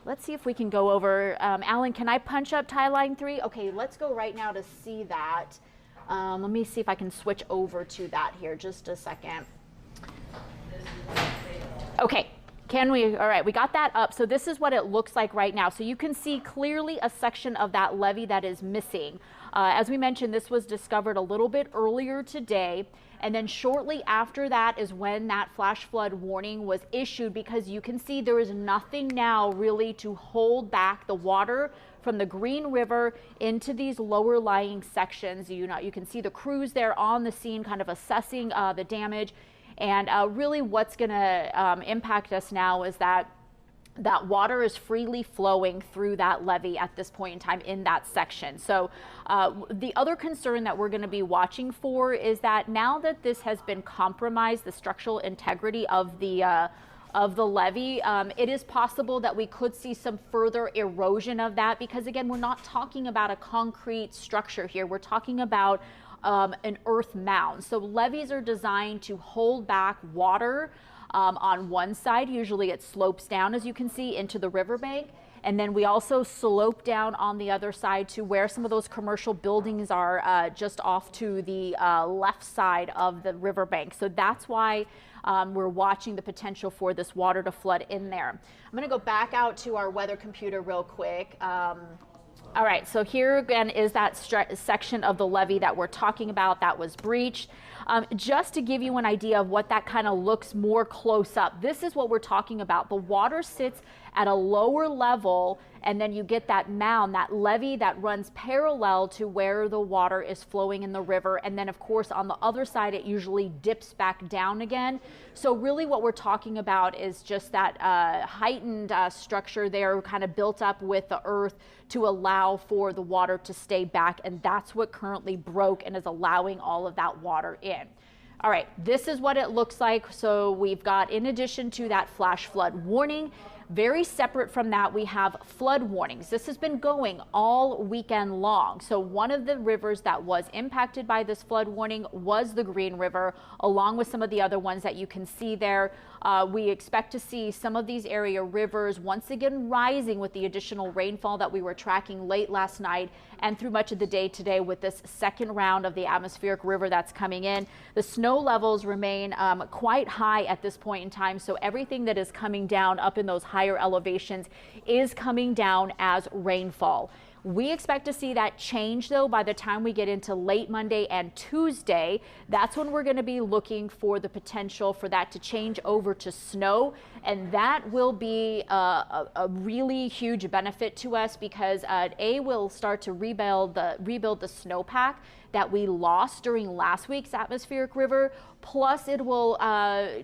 Let's see if we can go over. Alan, can I punch up tie line 3? Okay, let's go right now to see that. Let me see if I can switch over to that here just a second. Okay, can we? All right, we got that up. So this is what it looks like right now. So you can see clearly a section of that levee that is missing. As we mentioned, this was discovered a little bit earlier today. And then shortly after that is when that flash flood warning was issued, because you can see there is nothing now really to hold back the water from the Green River into these lower lying sections. You can see the crews there on the scene kind of assessing the damage. And really what's going to impact us now is that water is freely flowing through that levee at this point in time in that section. So the other concern that we're going to be watching for is that now that this has been compromised, the structural integrity of the levee, it is possible that we could see some further erosion of that, because again, we're not talking about a concrete structure here. We're talking about an earth mound. So levees are designed to hold back water on one side. Usually it slopes down, as you can see, into the riverbank. And then we also slope down on the other side to where some of those commercial buildings are, just off to the left side of the riverbank. So that's why we're watching the potential for this water to flood in there. I'm going to go back out to our weather computer real quick. All right, so here again is that section of the levee that we're talking about that was breached. Just to give you an idea of what that kind of looks more close up, this is what we're talking about. The water sits at a lower level, and then you get that mound, that levee that runs parallel to where the water is flowing in the river. And then of course on the other side, it usually dips back down again. So really what we're talking about is just that heightened structure there, kind of built up with the earth to allow for the water to stay back. And that's what currently broke and is allowing all of that water in. All right, this is what it looks like. So we've got, in addition to that flash flood warning, very separate from that, we have flood warnings. This has been going all weekend long. So one of the rivers that was impacted by this flood warning was the Green River, along with some of the other ones that you can see there. We expect to see some of these area rivers once again rising with the additional rainfall that we were tracking late last night and through much of the day today with this second round of the atmospheric river that's coming in. The snow levels remain quite high at this point in time, so everything that is coming down up in those higher elevations is coming down as rainfall. We expect to see that change, though, by the time we get into late Monday and Tuesday. That's when we're going to be looking for the potential for that to change over to snow. And that will be a really huge benefit to us, because we'll start to rebuild the snowpack that we lost during last week's atmospheric river. Plus, it will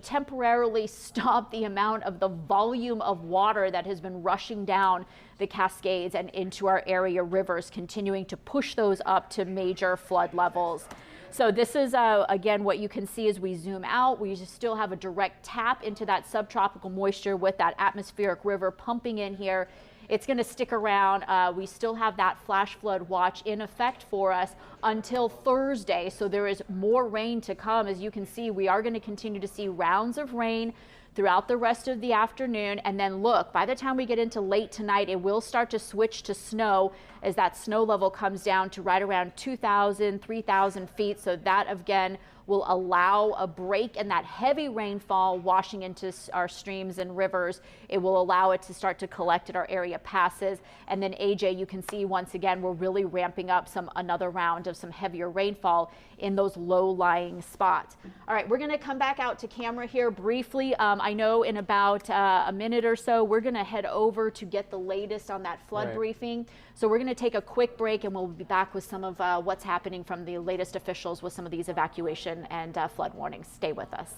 temporarily stop the amount of the volume of water that has been rushing down the Cascades and into our area rivers, continuing to push those up to major flood levels. So this is, again, what you can see as we zoom out. We still have a direct tap into that subtropical moisture with that atmospheric river pumping in here. It's going to stick around. We still have that flash flood watch in effect for us until Thursday. So there is more rain to come. As you can see, we are going to continue to see rounds of rain throughout the rest of the afternoon. And then look, by the time we get into late tonight, it will start to switch to snow as that snow level comes down to right around 2,000, 3,000 feet. So that again will allow a break in that heavy rainfall washing into our streams and rivers. It will allow it to start to collect at our area passes. And then AJ, you can see once again, we're really ramping up another round of some heavier rainfall in those low-lying spots. All right, we're going to come back out to camera here briefly. I know in about a minute or so, we're going to head over to get the latest on that flood briefing. So we're going to take a quick break, and we'll be back with some of what's happening from the latest officials with some of these evacuation and flood warnings. Stay with us.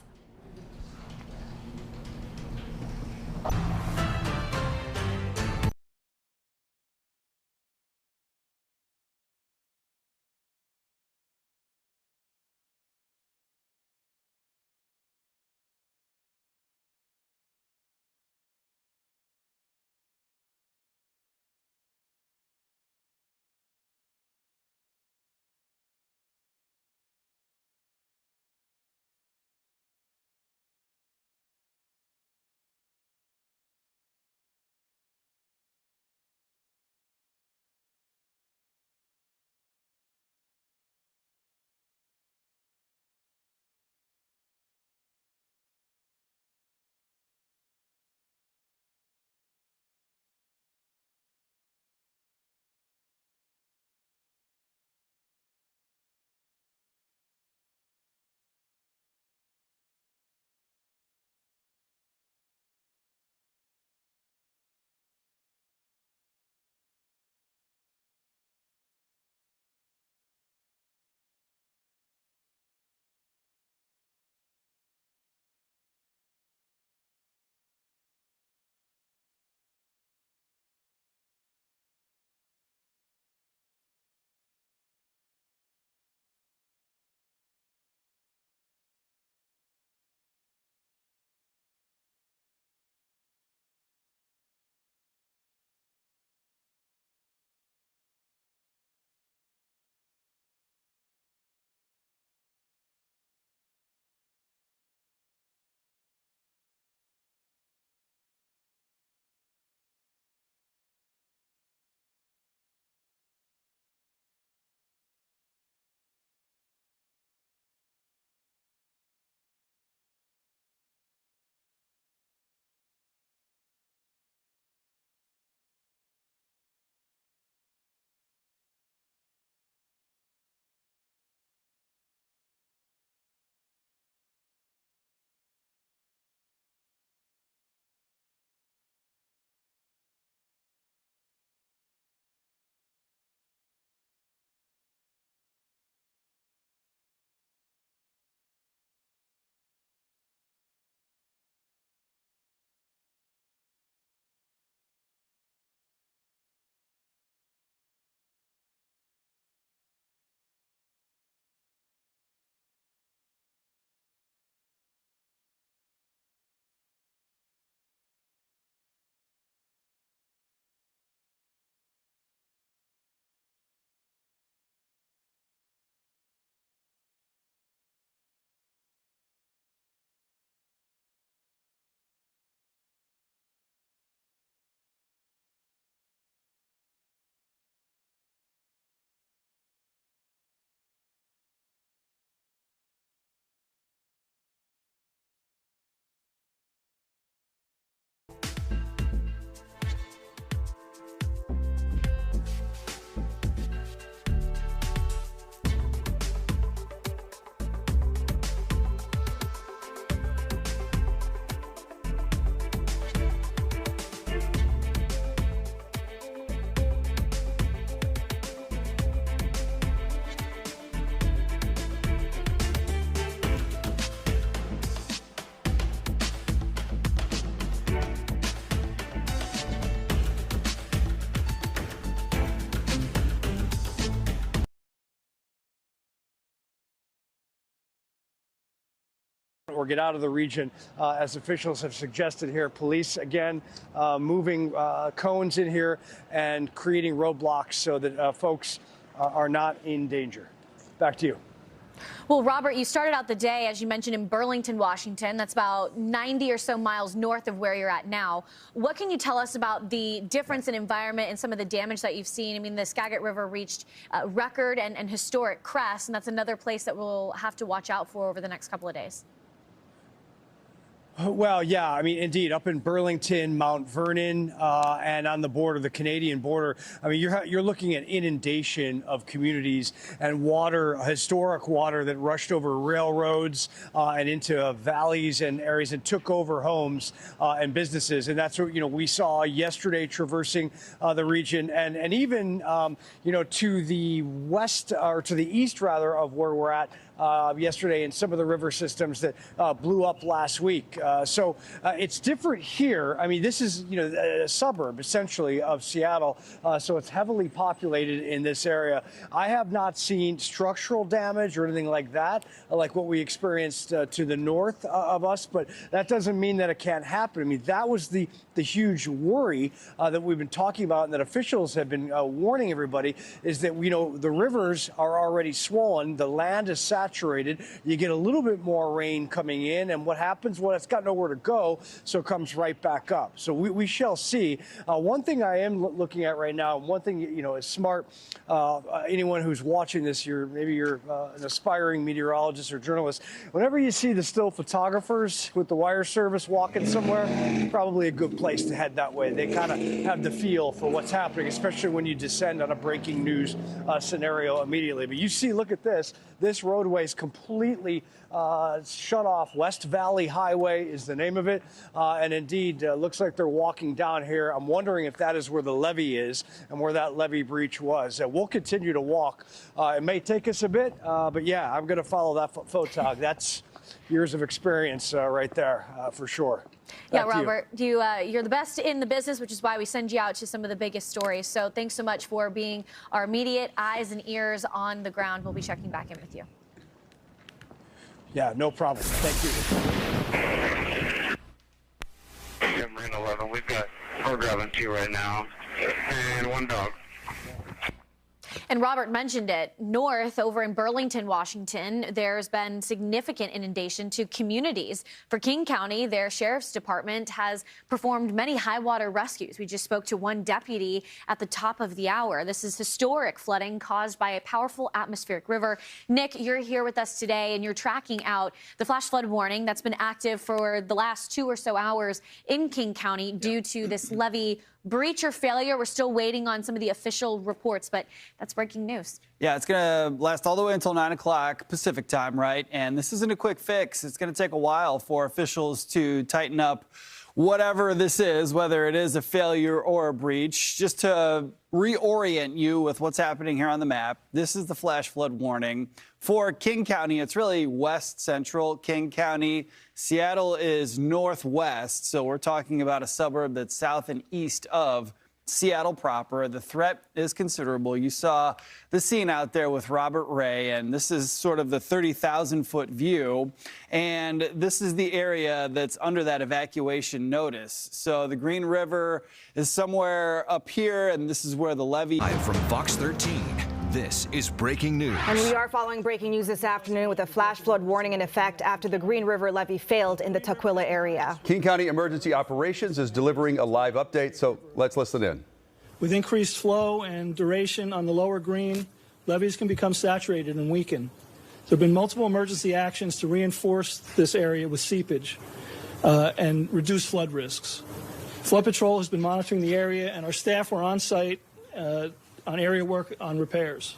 or get out of the region, as officials have suggested here. Police, again, moving cones in here and creating roadblocks so that folks are not in danger. Back to you. Well, Robert, you started out the day, as you mentioned, in Burlington, Washington. That's about 90 or so miles north of where you're at now. What can you tell us about the difference in environment and some of the damage that you've seen? I mean, the Skagit River reached record and historic crests, and that's another place that we'll have to watch out for over the next couple of days. Well, yeah, I mean, indeed, up in Burlington, Mount Vernon, and on the border, the Canadian border, I mean, you're looking at inundation of communities and water, historic water that rushed over railroads and into valleys and areas and took over homes and businesses. And that's what, we saw yesterday traversing the region and even, to the west, or to the east, rather, of where we're at yesterday in some of the river systems that blew up last week. So it's different here. I mean, this is, a suburb essentially of Seattle. So it's heavily populated in this area. I have not seen structural damage or anything like that, like what we experienced to the north of us. But that doesn't mean that it can't happen. I mean, that was the huge worry that we've been talking about and that officials have been warning everybody is that, the rivers are already swollen. The land is saturated. You get a little bit more rain coming in. And what happens? Well, it's got nowhere to go, so it comes right back up. So we shall see. One thing I am looking at right now, one thing, is smart. Anyone who's watching this, maybe you're an aspiring meteorologist or journalist. Whenever you see the still photographers with the wire service walking somewhere, probably a good place to head that way. They kind of have the feel for what's happening, especially when you descend on a breaking news scenario immediately. But you see, look at this. This roadway is completely shut off. West Valley Highway is the name of it. And indeed, looks like they're walking down here. I'm wondering if that is where the levee is and where that levee breach was. We'll continue to walk. It may take us a bit, but yeah, I'm going to follow that photog. That's years of experience right there, for sure. Yeah, Robert, you're the best in the business, which is why we send you out to some of the biggest stories. So thanks so much for being our immediate eyes and ears on the ground. We'll be checking back in with you. Yeah, no problem. Thank you. Marine 11, we've got 4 grabbing 2 right now, and 1 dog. And Robert mentioned it, north over in Burlington, Washington, there's been significant inundation to communities. For King County, their sheriff's department has performed many high water rescues. We just spoke to one deputy at the top of the hour. This is historic flooding caused by a powerful atmospheric river. Nick, you're here with us today and you're tracking out the flash flood warning that's been active for the last 2 or so hours in King County due to this levee breach or failure. We're still waiting on some of the official reports, but that's breaking news. Yeah, it's going to last all the way until 9 o'clock Pacific time, right? And this isn't a quick fix. It's going to take a while for officials to tighten up whatever this is, whether it is a failure or a breach. Just to reorient you with what's happening here on the map, this is the flash flood warning. For King County, it's really west central King County. Seattle is northwest, so we're talking about a suburb that's south and east of Seattle proper. The threat is considerable. You saw the scene out there with Robert Ray, and this is sort of the 30,000-foot view. And this is the area that's under that evacuation notice. So the Green River is somewhere up here, and this is where the levee. Live from Fox 13. This is breaking news. And we are following breaking news this afternoon with a flash flood warning in effect after the Green River levee failed in the Tukwila area. King County Emergency Operations is delivering a live update, so let's listen in. With increased flow and duration on the lower Green, levees can become saturated and weaken. There have been multiple emergency actions to reinforce this area with seepage and reduce flood risks. Flood Patrol has been monitoring the area, and our staff were on site on area work on repairs.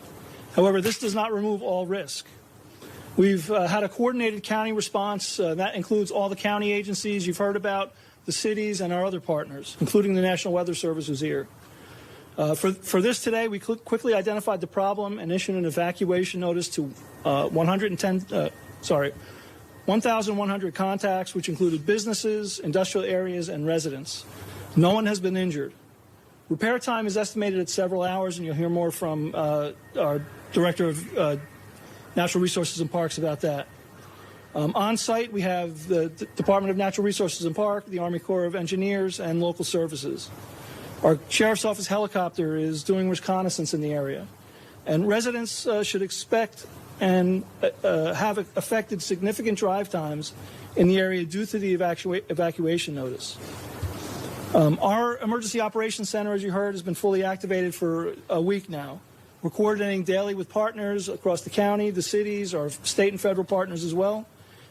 However, this does not remove all risk. We've had a coordinated county response. That includes all the county agencies you've heard about, the cities, and our other partners, including the National Weather Service who's here. For this today, we quickly identified the problem and issued an evacuation notice to 1,100 contacts, which included businesses, industrial areas, and residents. No one has been injured. Repair time is estimated at several hours, and you'll hear more from our Director of Natural Resources and Parks about that. On site, we have the Department of Natural Resources and Park, the Army Corps of Engineers, and local services. Our Sheriff's Office helicopter is doing reconnaissance in the area. And residents should expect and have affected significant drive times in the area due to the evacuation notice. Our Emergency Operations Center, as you heard, has been fully activated for a week now. We're coordinating daily with partners across the county, the cities, our state and federal partners as well.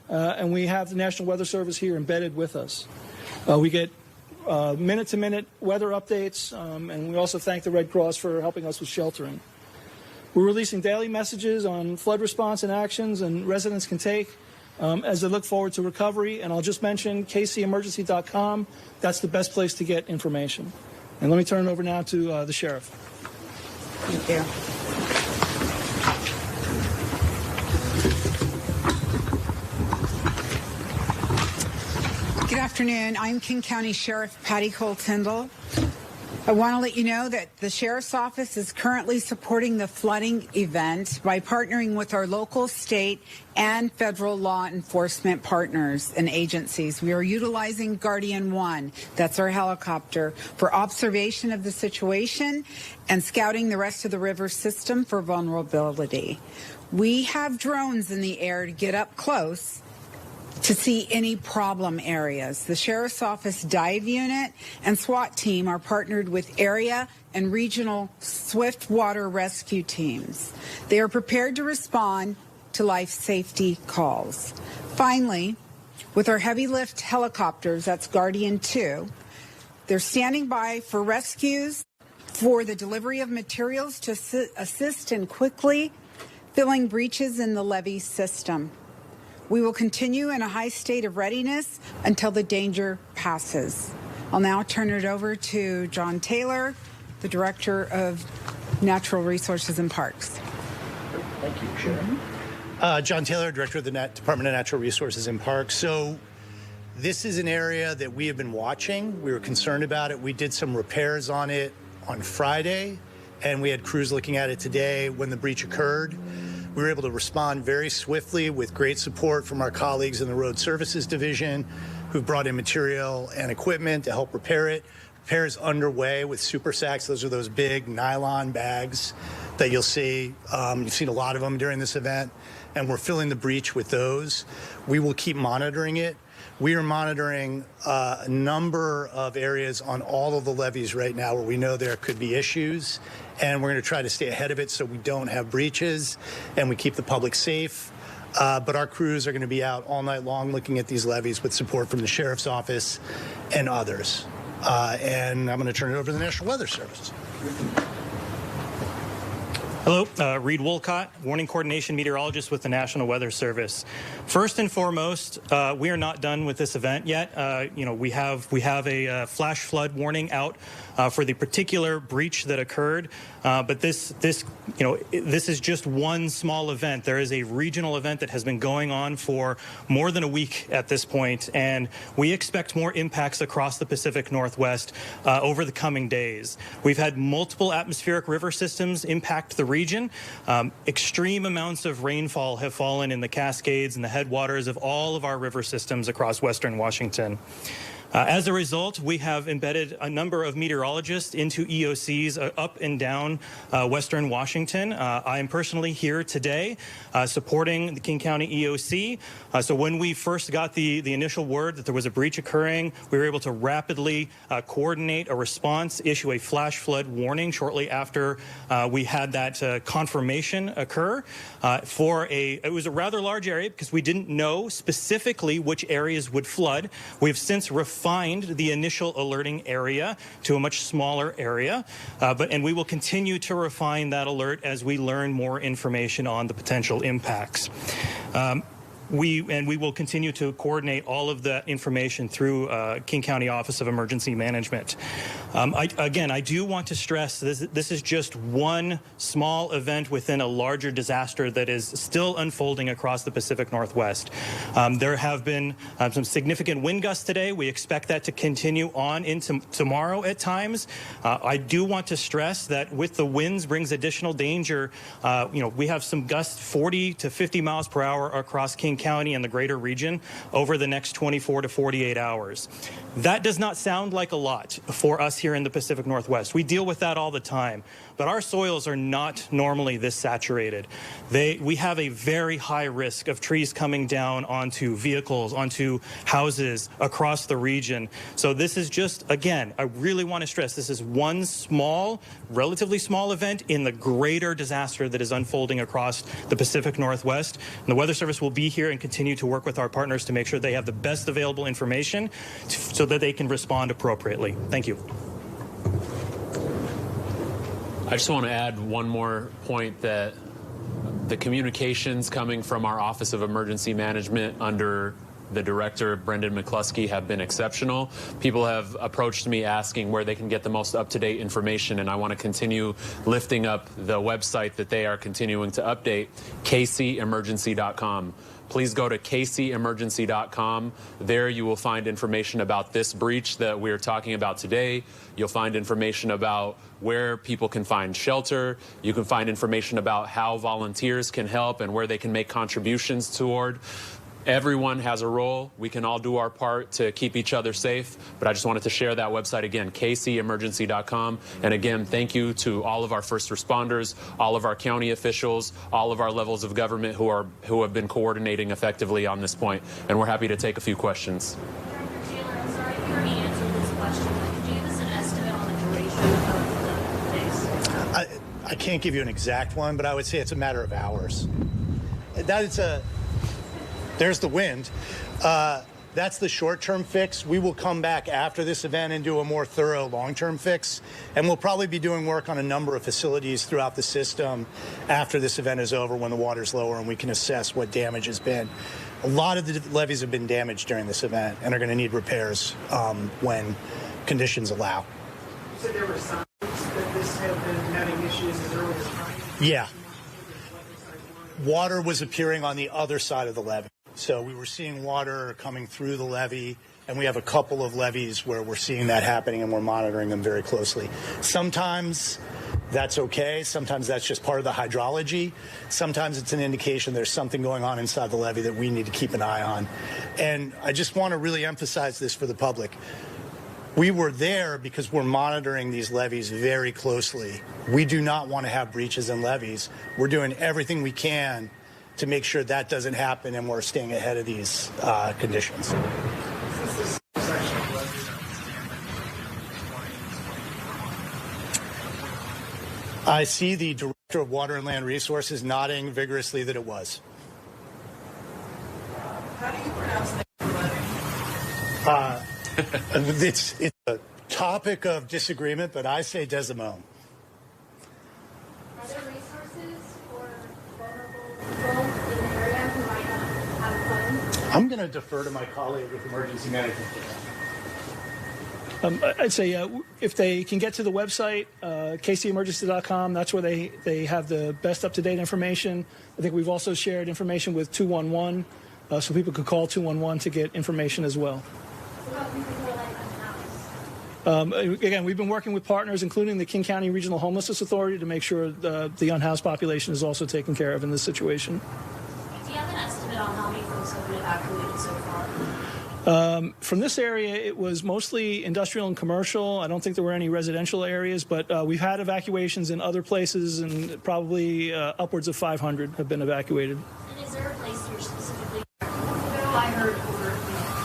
And we have the National Weather Service here embedded with us. We get minute-to-minute weather updates, and we also thank the Red Cross for helping us with sheltering. We're releasing daily messages on flood response and actions and residents can take as they look forward to recovery. And I'll just mention kcemergency.com. That's the best place to get information. And let me turn it over now to the sheriff. Thank you. Good afternoon. I'm King County Sheriff Patty Cole-Tyndall. I want to let you know that the Sheriff's Office is currently supporting the flooding event by partnering with our local, state, and federal law enforcement partners and agencies. We are utilizing Guardian 1, that's our helicopter, for observation of the situation and scouting the rest of the river system for vulnerability. We have drones in the air to get up close to see any problem areas. The Sheriff's Office Dive Unit and SWAT team are partnered with area and regional swift water rescue teams. They are prepared to respond to life safety calls. Finally, with our heavy lift helicopters, that's Guardian 2, they're standing by for rescues, for the delivery of materials to assist in quickly filling breaches in the levee system. We will continue in a high state of readiness until the danger passes. I'll now turn it over to John Taylor, the Director of Natural Resources and Parks. Thank you, Sheriff. John Taylor, Director of the Department of Natural Resources and Parks. So this is an area that we have been watching. We were concerned about it. We did some repairs on it on Friday, and we had crews looking at it today when the breach occurred. We were able to respond very swiftly with great support from our colleagues in the Road Services Division who brought in material and equipment to help repair it. Repair is underway with super sacks. Those are those big nylon bags that you'll see. You've seen a lot of them during this event, and we're filling the breach with those. We will keep monitoring it. We are monitoring a number of areas on all of the levees right now where we know there could be issues, and we're going to try to stay ahead of it so we don't have breaches and we keep the public safe. But our crews are going to be out all night long looking at these levees with support from the Sheriff's Office and others. And I'm going to turn it over to the National Weather Service. Hello, Reed Wolcott, Warning Coordination Meteorologist with the National Weather Service. First and foremost, we are not done with this event yet. We have a flash flood warning out for the particular breach that occurred. But this is just one small event. There is a regional event that has been going on for more than a week at this point, and we expect more impacts across the Pacific Northwest over the coming days. We've had multiple atmospheric river systems impact the region. Extreme amounts of rainfall have fallen in the Cascades and the headwaters of all of our river systems across western Washington. As a result, we have embedded a number of meteorologists into EOCs up and down western Washington. I am personally here today supporting the King County EOC. So when we first got the initial word that there was a breach occurring, we were able to rapidly coordinate a response, issue a flash flood warning shortly after we had that confirmation occur. It was a rather large area because we didn't know specifically which areas would flood. We've since refined the initial alerting area to a much smaller area, and we will continue to refine that alert as we learn more information on the potential impacts. We will continue to coordinate all of that information through King County Office of Emergency Management. I do want to stress this is just one small event within a larger disaster that is still unfolding across the Pacific Northwest. There have been some significant wind gusts today. We expect that to continue on into tomorrow at times. I do want to stress that with the winds brings additional danger. We have some gusts 40 to 50 miles per hour across King King County and the greater region over the next 24 to 48 hours. That does not sound like a lot for us here in the Pacific Northwest. We deal with that all the time, but our soils are not normally this saturated. We have a very high risk of trees coming down onto vehicles, onto houses across the region. So this is just, again, I really want to stress, this is one small, relatively small event in the greater disaster that is unfolding across the Pacific Northwest. And the Weather Service will be here and continue to work with our partners to make sure they have the best available information so that they can respond appropriately. Thank you. I just want to add one more point, that the communications coming from our Office of Emergency Management under the director, Brendan McCluskey, have been exceptional. People have approached me asking where they can get the most up-to-date information, and I want to continue lifting up the website that they are continuing to update, kcemergency.com. Please go to kcemergency.com. There you will find information about this breach that we're talking about today. You'll find information about where people can find shelter. You can find information about how volunteers can help and where they can make contributions toward. Everyone has a role. We can all do our part to keep each other safe. But I just wanted to share that website again, kcemergency.com. And again, thank you to all of our first responders, all of our county officials, all of our levels of government who have been coordinating effectively on this point. And we're happy to take a few questions. Dr. Taylor, I'm sorry if you already answered this question, but could you give us an estimate on the duration of the fix? I can't give you an exact one, but I would say it's a matter of hours. There's the wind. That's the short-term fix. We will come back after this event and do a more thorough long-term fix. And we'll probably be doing work on a number of facilities throughout the system after this event is over, when the water's lower and we can assess what damage has been. A lot of the levees have been damaged during this event and are going to need repairs when conditions allow. You said there were signs that this had been having issues as early as Friday? Yeah. Water was appearing on the other side of the levee. So we were seeing water coming through the levee, and we have a couple of levees where we're seeing that happening, and we're monitoring them very closely. Sometimes that's okay. Sometimes that's just part of the hydrology. Sometimes it's an indication there's something going on inside the levee that we need to keep an eye on. And I just want to really emphasize this for the public. We were there because we're monitoring these levees very closely. We do not want to have breaches in levees. We're doing everything we can to make sure that doesn't happen, and we're staying ahead of these conditions. I see the Director of Water and Land Resources nodding vigorously that it was. How do you pronounce that? It's a topic of disagreement, but I say Desimone. Are there resources for vulnerable people in the area who might not have funds? I'm going to defer to my colleague with emergency management. I'd say if they can get to the website, kcemergency.com, that's where they have the best up-to-date information. I think we've also shared information with 211, so people could call 211 to get information as well. Again, we've been working with partners, including the King County Regional Homelessness Authority, to make sure the unhoused population is also taken care of in this situation. Do you have an estimate on how many folks have been evacuated so far? From this area, it was mostly industrial and commercial. I don't think there were any residential areas, but we've had evacuations in other places, and probably upwards of 500 have been evacuated. And is there a place you're specifically I heard over,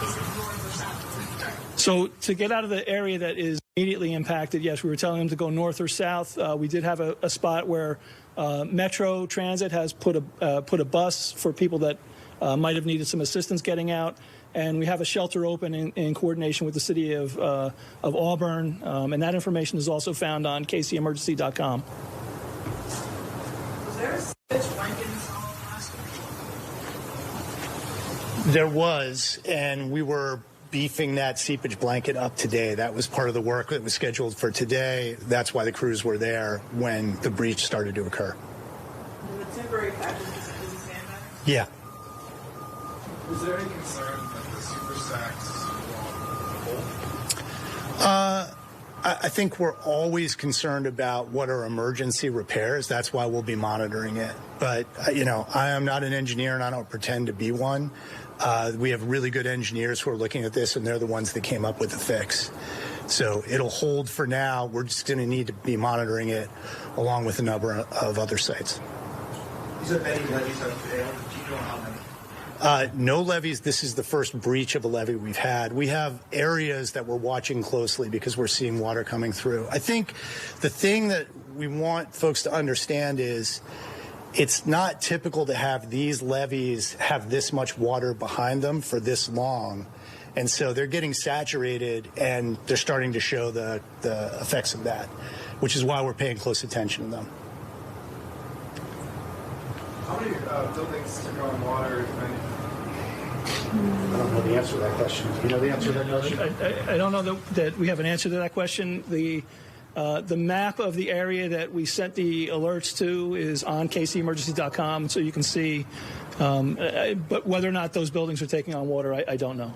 is it north or south? So to get out of the area that is immediately impacted, yes, we were telling them to go north or south. We did have a spot where Metro Transit has put a bus for people that might have needed some assistance getting out. And we have a shelter open in coordination with the city of Auburn, and that information is also found on kcemergency.com. Was there a seepage blanket installed last week? There was, and we were beefing that seepage blanket up today. That was part of the work that was scheduled for today. That's why the crews were there when the breach started to occur. And the temporary packages is sandbags? Yeah. Is there any concern that the super sacks will hold? I think we're always concerned about what are emergency repairs. That's why we'll be monitoring it. But, you know, I am not an engineer and I don't pretend to be one. We have really good engineers who are looking at this, and they're the ones that came up with the fix. So it'll hold for now. We're just going to need to be monitoring it along with a number of other sites. You said many levees have failed. Do you know how many? No levees. This is the first breach of a levee we've had. We have areas that we're watching closely because we're seeing water coming through. I think the thing that we want folks to understand is it's not typical to have these levees have this much water behind them for this long. And so they're getting saturated and they're starting to show the effects of that, which is why we're paying close attention to them. How many buildings took on water, if any? I don't know the answer to that question. Do you know the answer to that question? I don't know that we have an answer to that question. The map of the area that we sent the alerts to is on kcemergency.com, so you can see. But whether or not those buildings are taking on water, I don't know.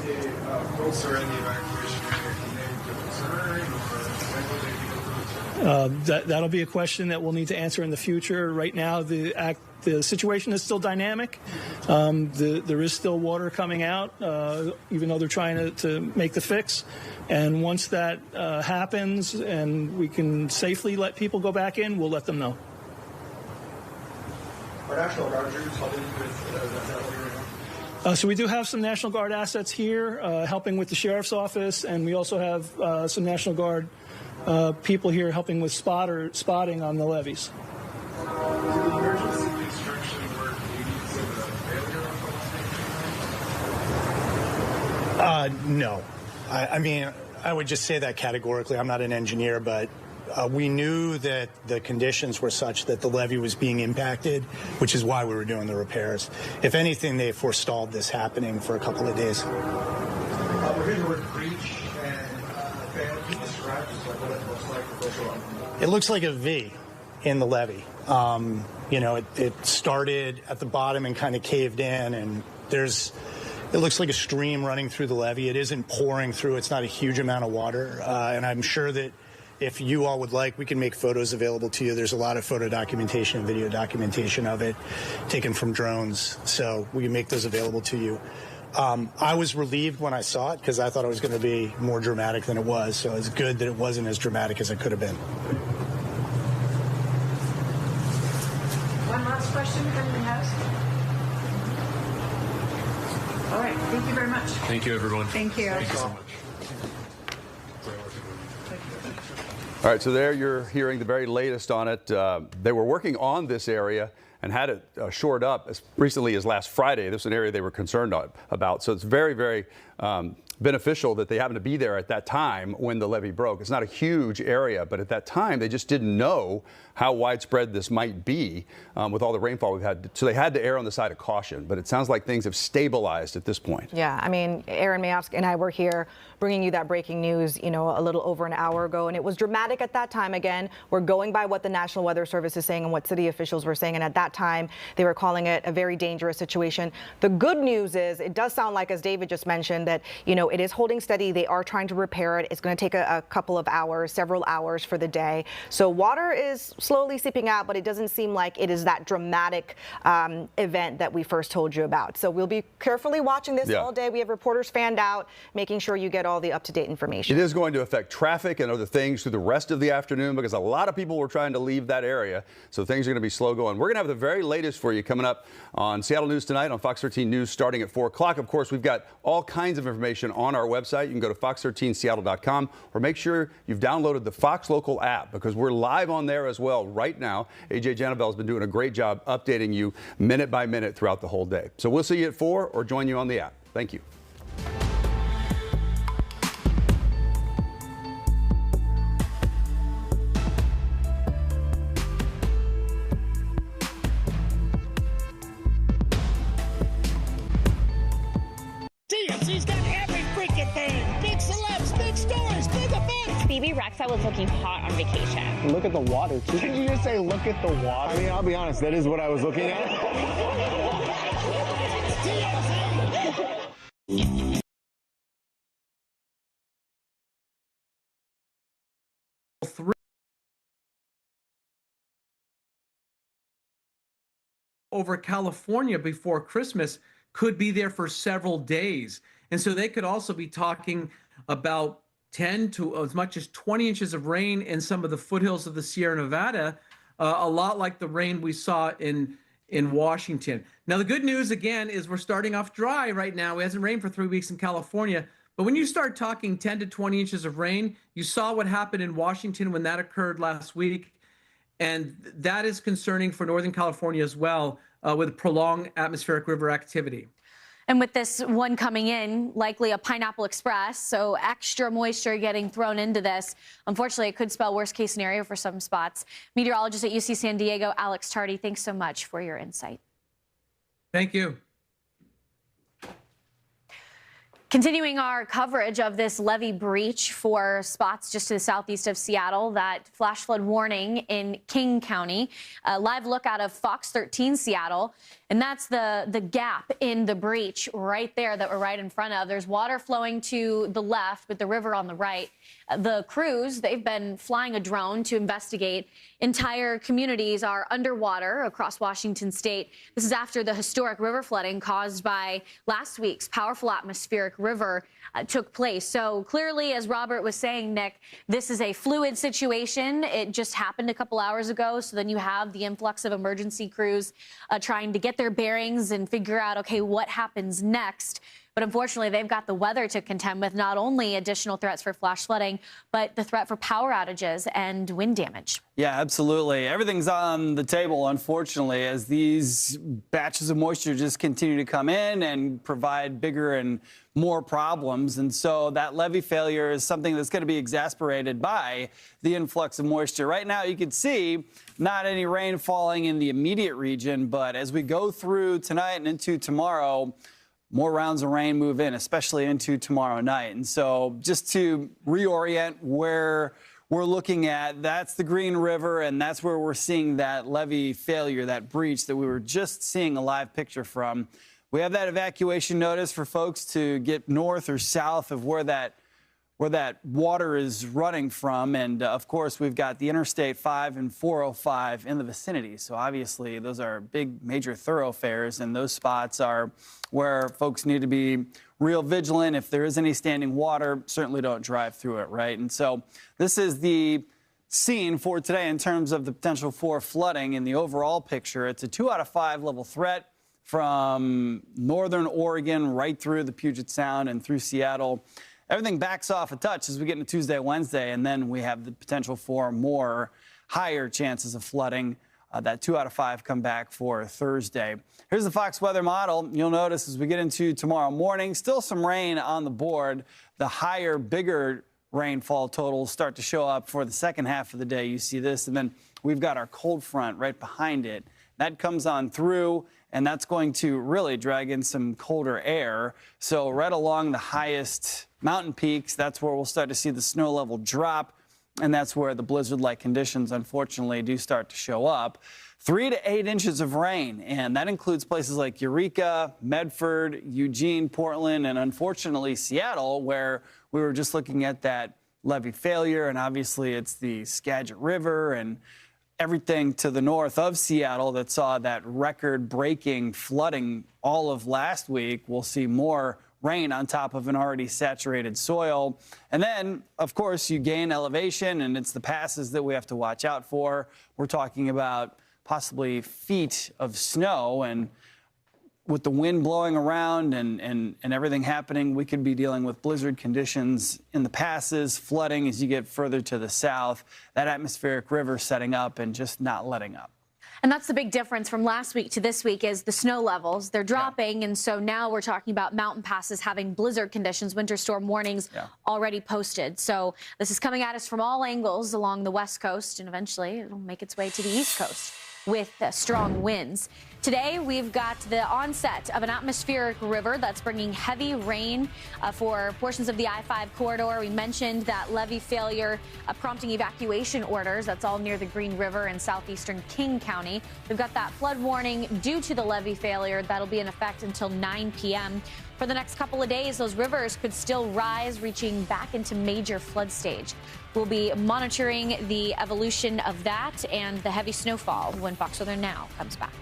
The folks are in the evacuation area, That'll be a question that we'll need to answer in the future. Right now, the situation is still dynamic. There is still water coming out, even though they're trying to make the fix. And once that happens and we can safely let people go back in, we'll let them know. Are National Guard troops helping with that area? So we do have some National Guard assets here helping with the Sheriff's Office, and we also have some National Guard people here helping with spotting on the levees. Emergency construction work needs a failure on No. I mean, I would just say that categorically. I'm not an engineer, but we knew that the conditions were such that the levee was being impacted, which is why we were doing the repairs. If anything, they forestalled this happening for a couple of days. We're hearing the word breach and fail. Can you describe just what it looks like visually? It looks like a V in the levee. You know, it started at the bottom and kind of caved in, and it looks like a stream running through the levee. It isn't pouring through. It's not a huge amount of water. And I'm sure that if you all would like, we can make photos available to you. There's a lot of photo documentation and video documentation of it taken from drones. So we can make those available to you. I was relieved when I saw it because I thought it was going to be more dramatic than it was. So it's good that it wasn't as dramatic as it could have been. One last question from the house. All right. Thank you very much. Thank you, everyone. Thank you. Thank you so much. All right, so there you're hearing the very latest on it. They were working on this area and had it shored up as recently as last Friday. This is an area they were concerned about. So it's very, very beneficial that they happened to be there at that time when the levee broke. It's not a huge area, but at that time they just didn't know how widespread this might be with all the rainfall we've had. So they had to err on the side of caution, but it sounds like things have stabilized at this point. Yeah, I mean, Aaron Mayovsky and I were here bringing you that breaking news, you know, a little over an hour ago, and it was dramatic at that time. Again, we're going by what the National Weather Service is saying and what city officials were saying, and at that time they were calling it a very dangerous situation. The good news is it does sound like, as David just mentioned, that, you know, it is holding steady. They are trying to repair it. It's going to take a couple of hours, several hours for the day. So water is slowly seeping out, but it doesn't seem like it is that dramatic event that we first told you about. So we'll be carefully watching this all day. We have reporters fanned out, making sure you get all the up-to-date information. It is going to affect traffic and other things through the rest of the afternoon because a lot of people were trying to leave that area. So things are going to be slow going. We're going to have the very latest for you coming up on Seattle News Tonight on Fox 13 News starting at 4 o'clock. Of course, we've got all kinds of information on our website. You can go to fox13seattle.com or make sure you've downloaded the Fox Local app because we're live on there as well right now. AJ Janavel has been doing a great job updating you minute by minute throughout the whole day. So we'll see you at 4 or join you on the app. Thank you. TMC's got every freaking thing. Big celebs, big stories, big events. Phoebe Rexa was looking hot on vacation. Look at the water, too. Did you just say look at the water? I mean, I'll be honest, that is what I was looking at. through over California before Christmas could be there for several days. And so they could also be talking about 10 to as much as 20 inches of rain in some of the foothills of the Sierra Nevada, a lot like the rain we saw in Washington. Now, the good news, again, is we're starting off dry right now. It hasn't rained for 3 weeks in California. But when you start talking 10 to 20 inches of rain, you saw what happened in Washington when that occurred last week. And that is concerning for Northern California as well, with prolonged atmospheric river activity. And with this one coming in, likely a Pineapple Express, so extra moisture getting thrown into this. Unfortunately, it could spell worst case scenario for some spots. Meteorologist at UC San Diego, Alex Tardy, thanks so much for your insight. Thank you. Continuing our coverage of this levee breach for spots just to the southeast of Seattle, that flash flood warning in King County. A live look out of Fox 13 Seattle. And that's the gap in the breach right there that we're right in front of. There's water flowing to the left with the river on the right. The crews, they've been flying a drone to investigate. Entire communities are underwater across Washington state. This is after the historic river flooding caused by last week's powerful atmospheric river took place. So clearly, as Robert was saying, Nick, this is a fluid situation. It just happened a couple hours ago. So then you have the influx of emergency crews trying to get their bearings and figure out, okay, what happens next. But unfortunately, they've got the weather to contend with, not only additional threats for flash flooding, but the threat for power outages and wind damage. Yeah, absolutely. Everything's on the table, unfortunately, as these batches of moisture just continue to come in and provide bigger and more problems. And so that levee failure is something that's going to be exacerbated by the influx of moisture. Right now, you can see not any rain falling in the immediate region, but as we go through tonight and into tomorrow, more rounds of rain move in, especially into tomorrow night. And so just to reorient where we're looking at, that's the Green River, and that's where we're seeing that levee failure, that breach that we were just seeing a live picture from. We have that evacuation notice for folks to get north or south of where that water is running from. And of course, we've got the Interstate 5 and 405 in the vicinity. So obviously, those are big major thoroughfares, and those spots are where folks need to be real vigilant. If there is any standing water, certainly don't drive through it, right? And so this is the scene for today in terms of the potential for flooding. In the overall picture, it's a 2 out of 5 level threat from northern Oregon right through the Puget Sound and through Seattle. Everything backs off a touch as we get into Tuesday, Wednesday, and then we have the potential for more higher chances of flooding. That 2 out of 5 come back for Thursday. Here's the Fox weather model. You'll notice as we get into tomorrow morning, still some rain on the board. The higher, bigger rainfall totals start to show up for the second half of the day. You see this, and then we've got our cold front right behind it. That comes on through, and that's going to really drag in some colder air. So right along the highest mountain peaks, that's where we'll start to see the snow level drop, and that's where the blizzard-like conditions, unfortunately, do start to show up. 3 to 8 inches of rain, and that includes places like Eureka, Medford, Eugene, Portland, and unfortunately Seattle, where we were just looking at that levee failure, and obviously it's the Skagit River and everything to the north of Seattle that saw that record-breaking flooding all of last week. We'll see more rain on top of an already saturated soil. And then, of course, you gain elevation, and it's the passes that we have to watch out for. We're talking about possibly feet of snow, and with the wind blowing around and everything happening, we could be dealing with blizzard conditions in the passes, flooding as you get further to the south, that atmospheric river setting up and just not letting up. And that's the big difference from last week to this week is the snow levels. They're dropping, and so now we're talking about mountain passes having blizzard conditions, winter storm warnings already posted. So this is coming at us from all angles along the west coast, and eventually it'll make its way to the east coast with strong winds. Today, we've got the onset of an atmospheric river that's bringing heavy rain for portions of the I-5 corridor. We mentioned that levee failure prompting evacuation orders. That's all near the Green River in southeastern King County. We've got that flood warning due to the levee failure. That'll be in effect until 9 p.m. For the next couple of days, those rivers could still rise, reaching back into major flood stage. We'll be monitoring the evolution of that and the heavy snowfall when Fox Weather Now comes back.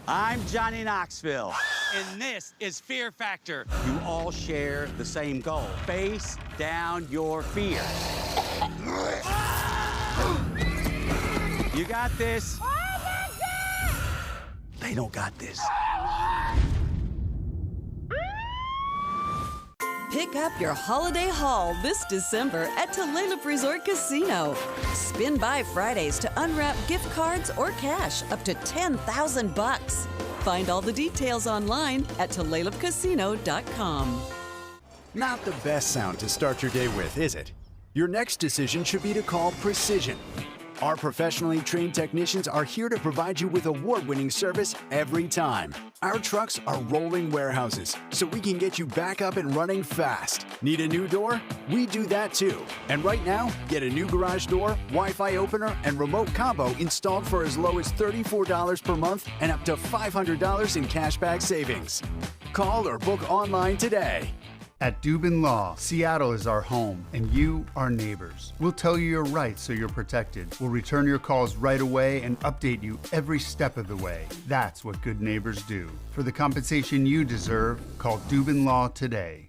I'm Johnny Knoxville, and this is Fear Factor. You all share the same goal. Face down your fear. You got this. Oh my God! They don't got this. Pick up your holiday haul this December at Tukwila Resort Casino. Spin by Fridays to unwrap gift cards or cash up to $10,000. Find all the details online at tukwilacasino.com. Not the best sound to start your day with, is it? Your next decision should be to call Precision. Our professionally trained technicians are here to provide you with award-winning service every time. Our trucks are rolling warehouses, so we can get you back up and running fast. Need a new door? We do that too. And right now, get a new garage door, Wi-Fi opener, and remote combo installed for as low as $34 per month and up to $500 in cashback savings. Call or book online today. At Dubin Law, Seattle is our home, and you are neighbors. We'll tell you your rights so you're protected. We'll return your calls right away and update you every step of the way. That's what good neighbors do. For the compensation you deserve, call Dubin Law today.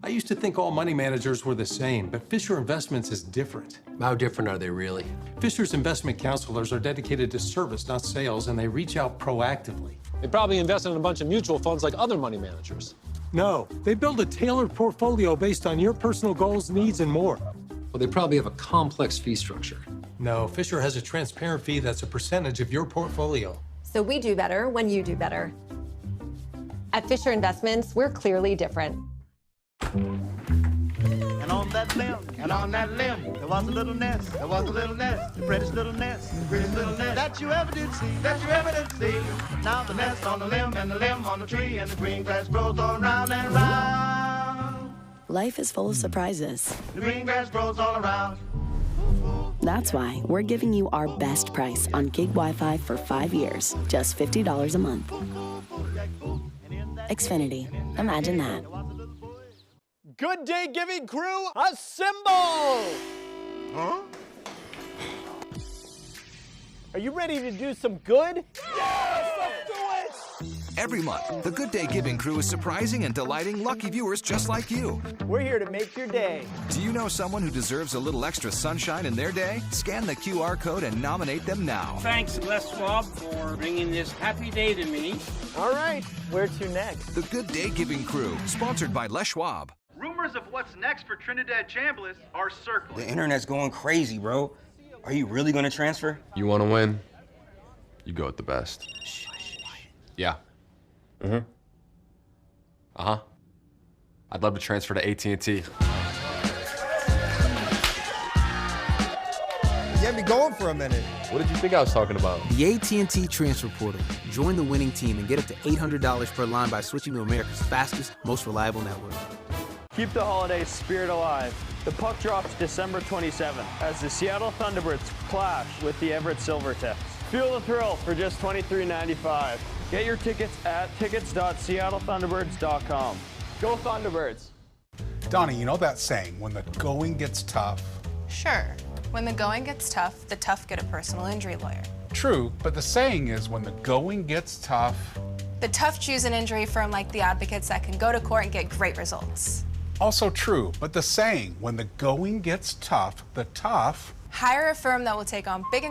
I used to think all money managers were the same, but Fisher Investments is different. How different are they really? Fisher's investment counselors are dedicated to service, not sales, and they reach out proactively. They probably invest in a bunch of mutual funds like other money managers. No, they build a tailored portfolio based on your personal goals, needs, and more. Well, they probably have a complex fee structure. No, Fisher has a transparent fee that's a percentage of your portfolio. So we do better when you do better. At Fisher Investments, we're clearly different. And on that limb, there was a little nest, there was a little nest, the prettiest little nest, that you ever did see, Now the nest on the limb and the limb on the tree, and the green grass grows all round and round. Life is full of surprises. The green grass grows all around. That's why we're giving you our best price on gig Wi-Fi for 5 years, just $50 a month. Xfinity, imagine that. Good Day Giving Crew, assemble! Huh? Are you ready to do some good? Yes, let's do it! Every month, the Good Day Giving Crew is surprising and delighting lucky viewers just like you. We're here to make your day. Do you know someone who deserves a little extra sunshine in their day? Scan the QR code and nominate them now. Thanks, Les Schwab, for bringing this happy day to me. All right, where to next? The Good Day Giving Crew, sponsored by Les Schwab. Rumors of what's next for Trinidad Chambliss are circling. The internet's going crazy, bro. Are you really going to transfer? You want to win? You go with the best. Yeah. Mm-hmm. Uh-huh. I'd love to transfer to AT&T. You had me going for a minute. What did you think I was talking about? The AT&T Transfer Portal. Join the winning team and get up to $800 per line by switching to America's fastest, most reliable network. Keep the holiday spirit alive. The puck drops December 27th as the Seattle Thunderbirds clash with the Everett Silvertips. Feel the thrill for just $23.95. Get your tickets at tickets.seattlethunderbirds.com. Go Thunderbirds! Donnie, you know that saying, when the going gets tough? Sure. When the going gets tough, the tough get a personal injury lawyer. True, but the saying is when the going gets tough. The tough choose an injury firm like the Advocates that can go to court and get great results. Also true, but the saying when the going gets tough, the tough. Hire a firm that will take on big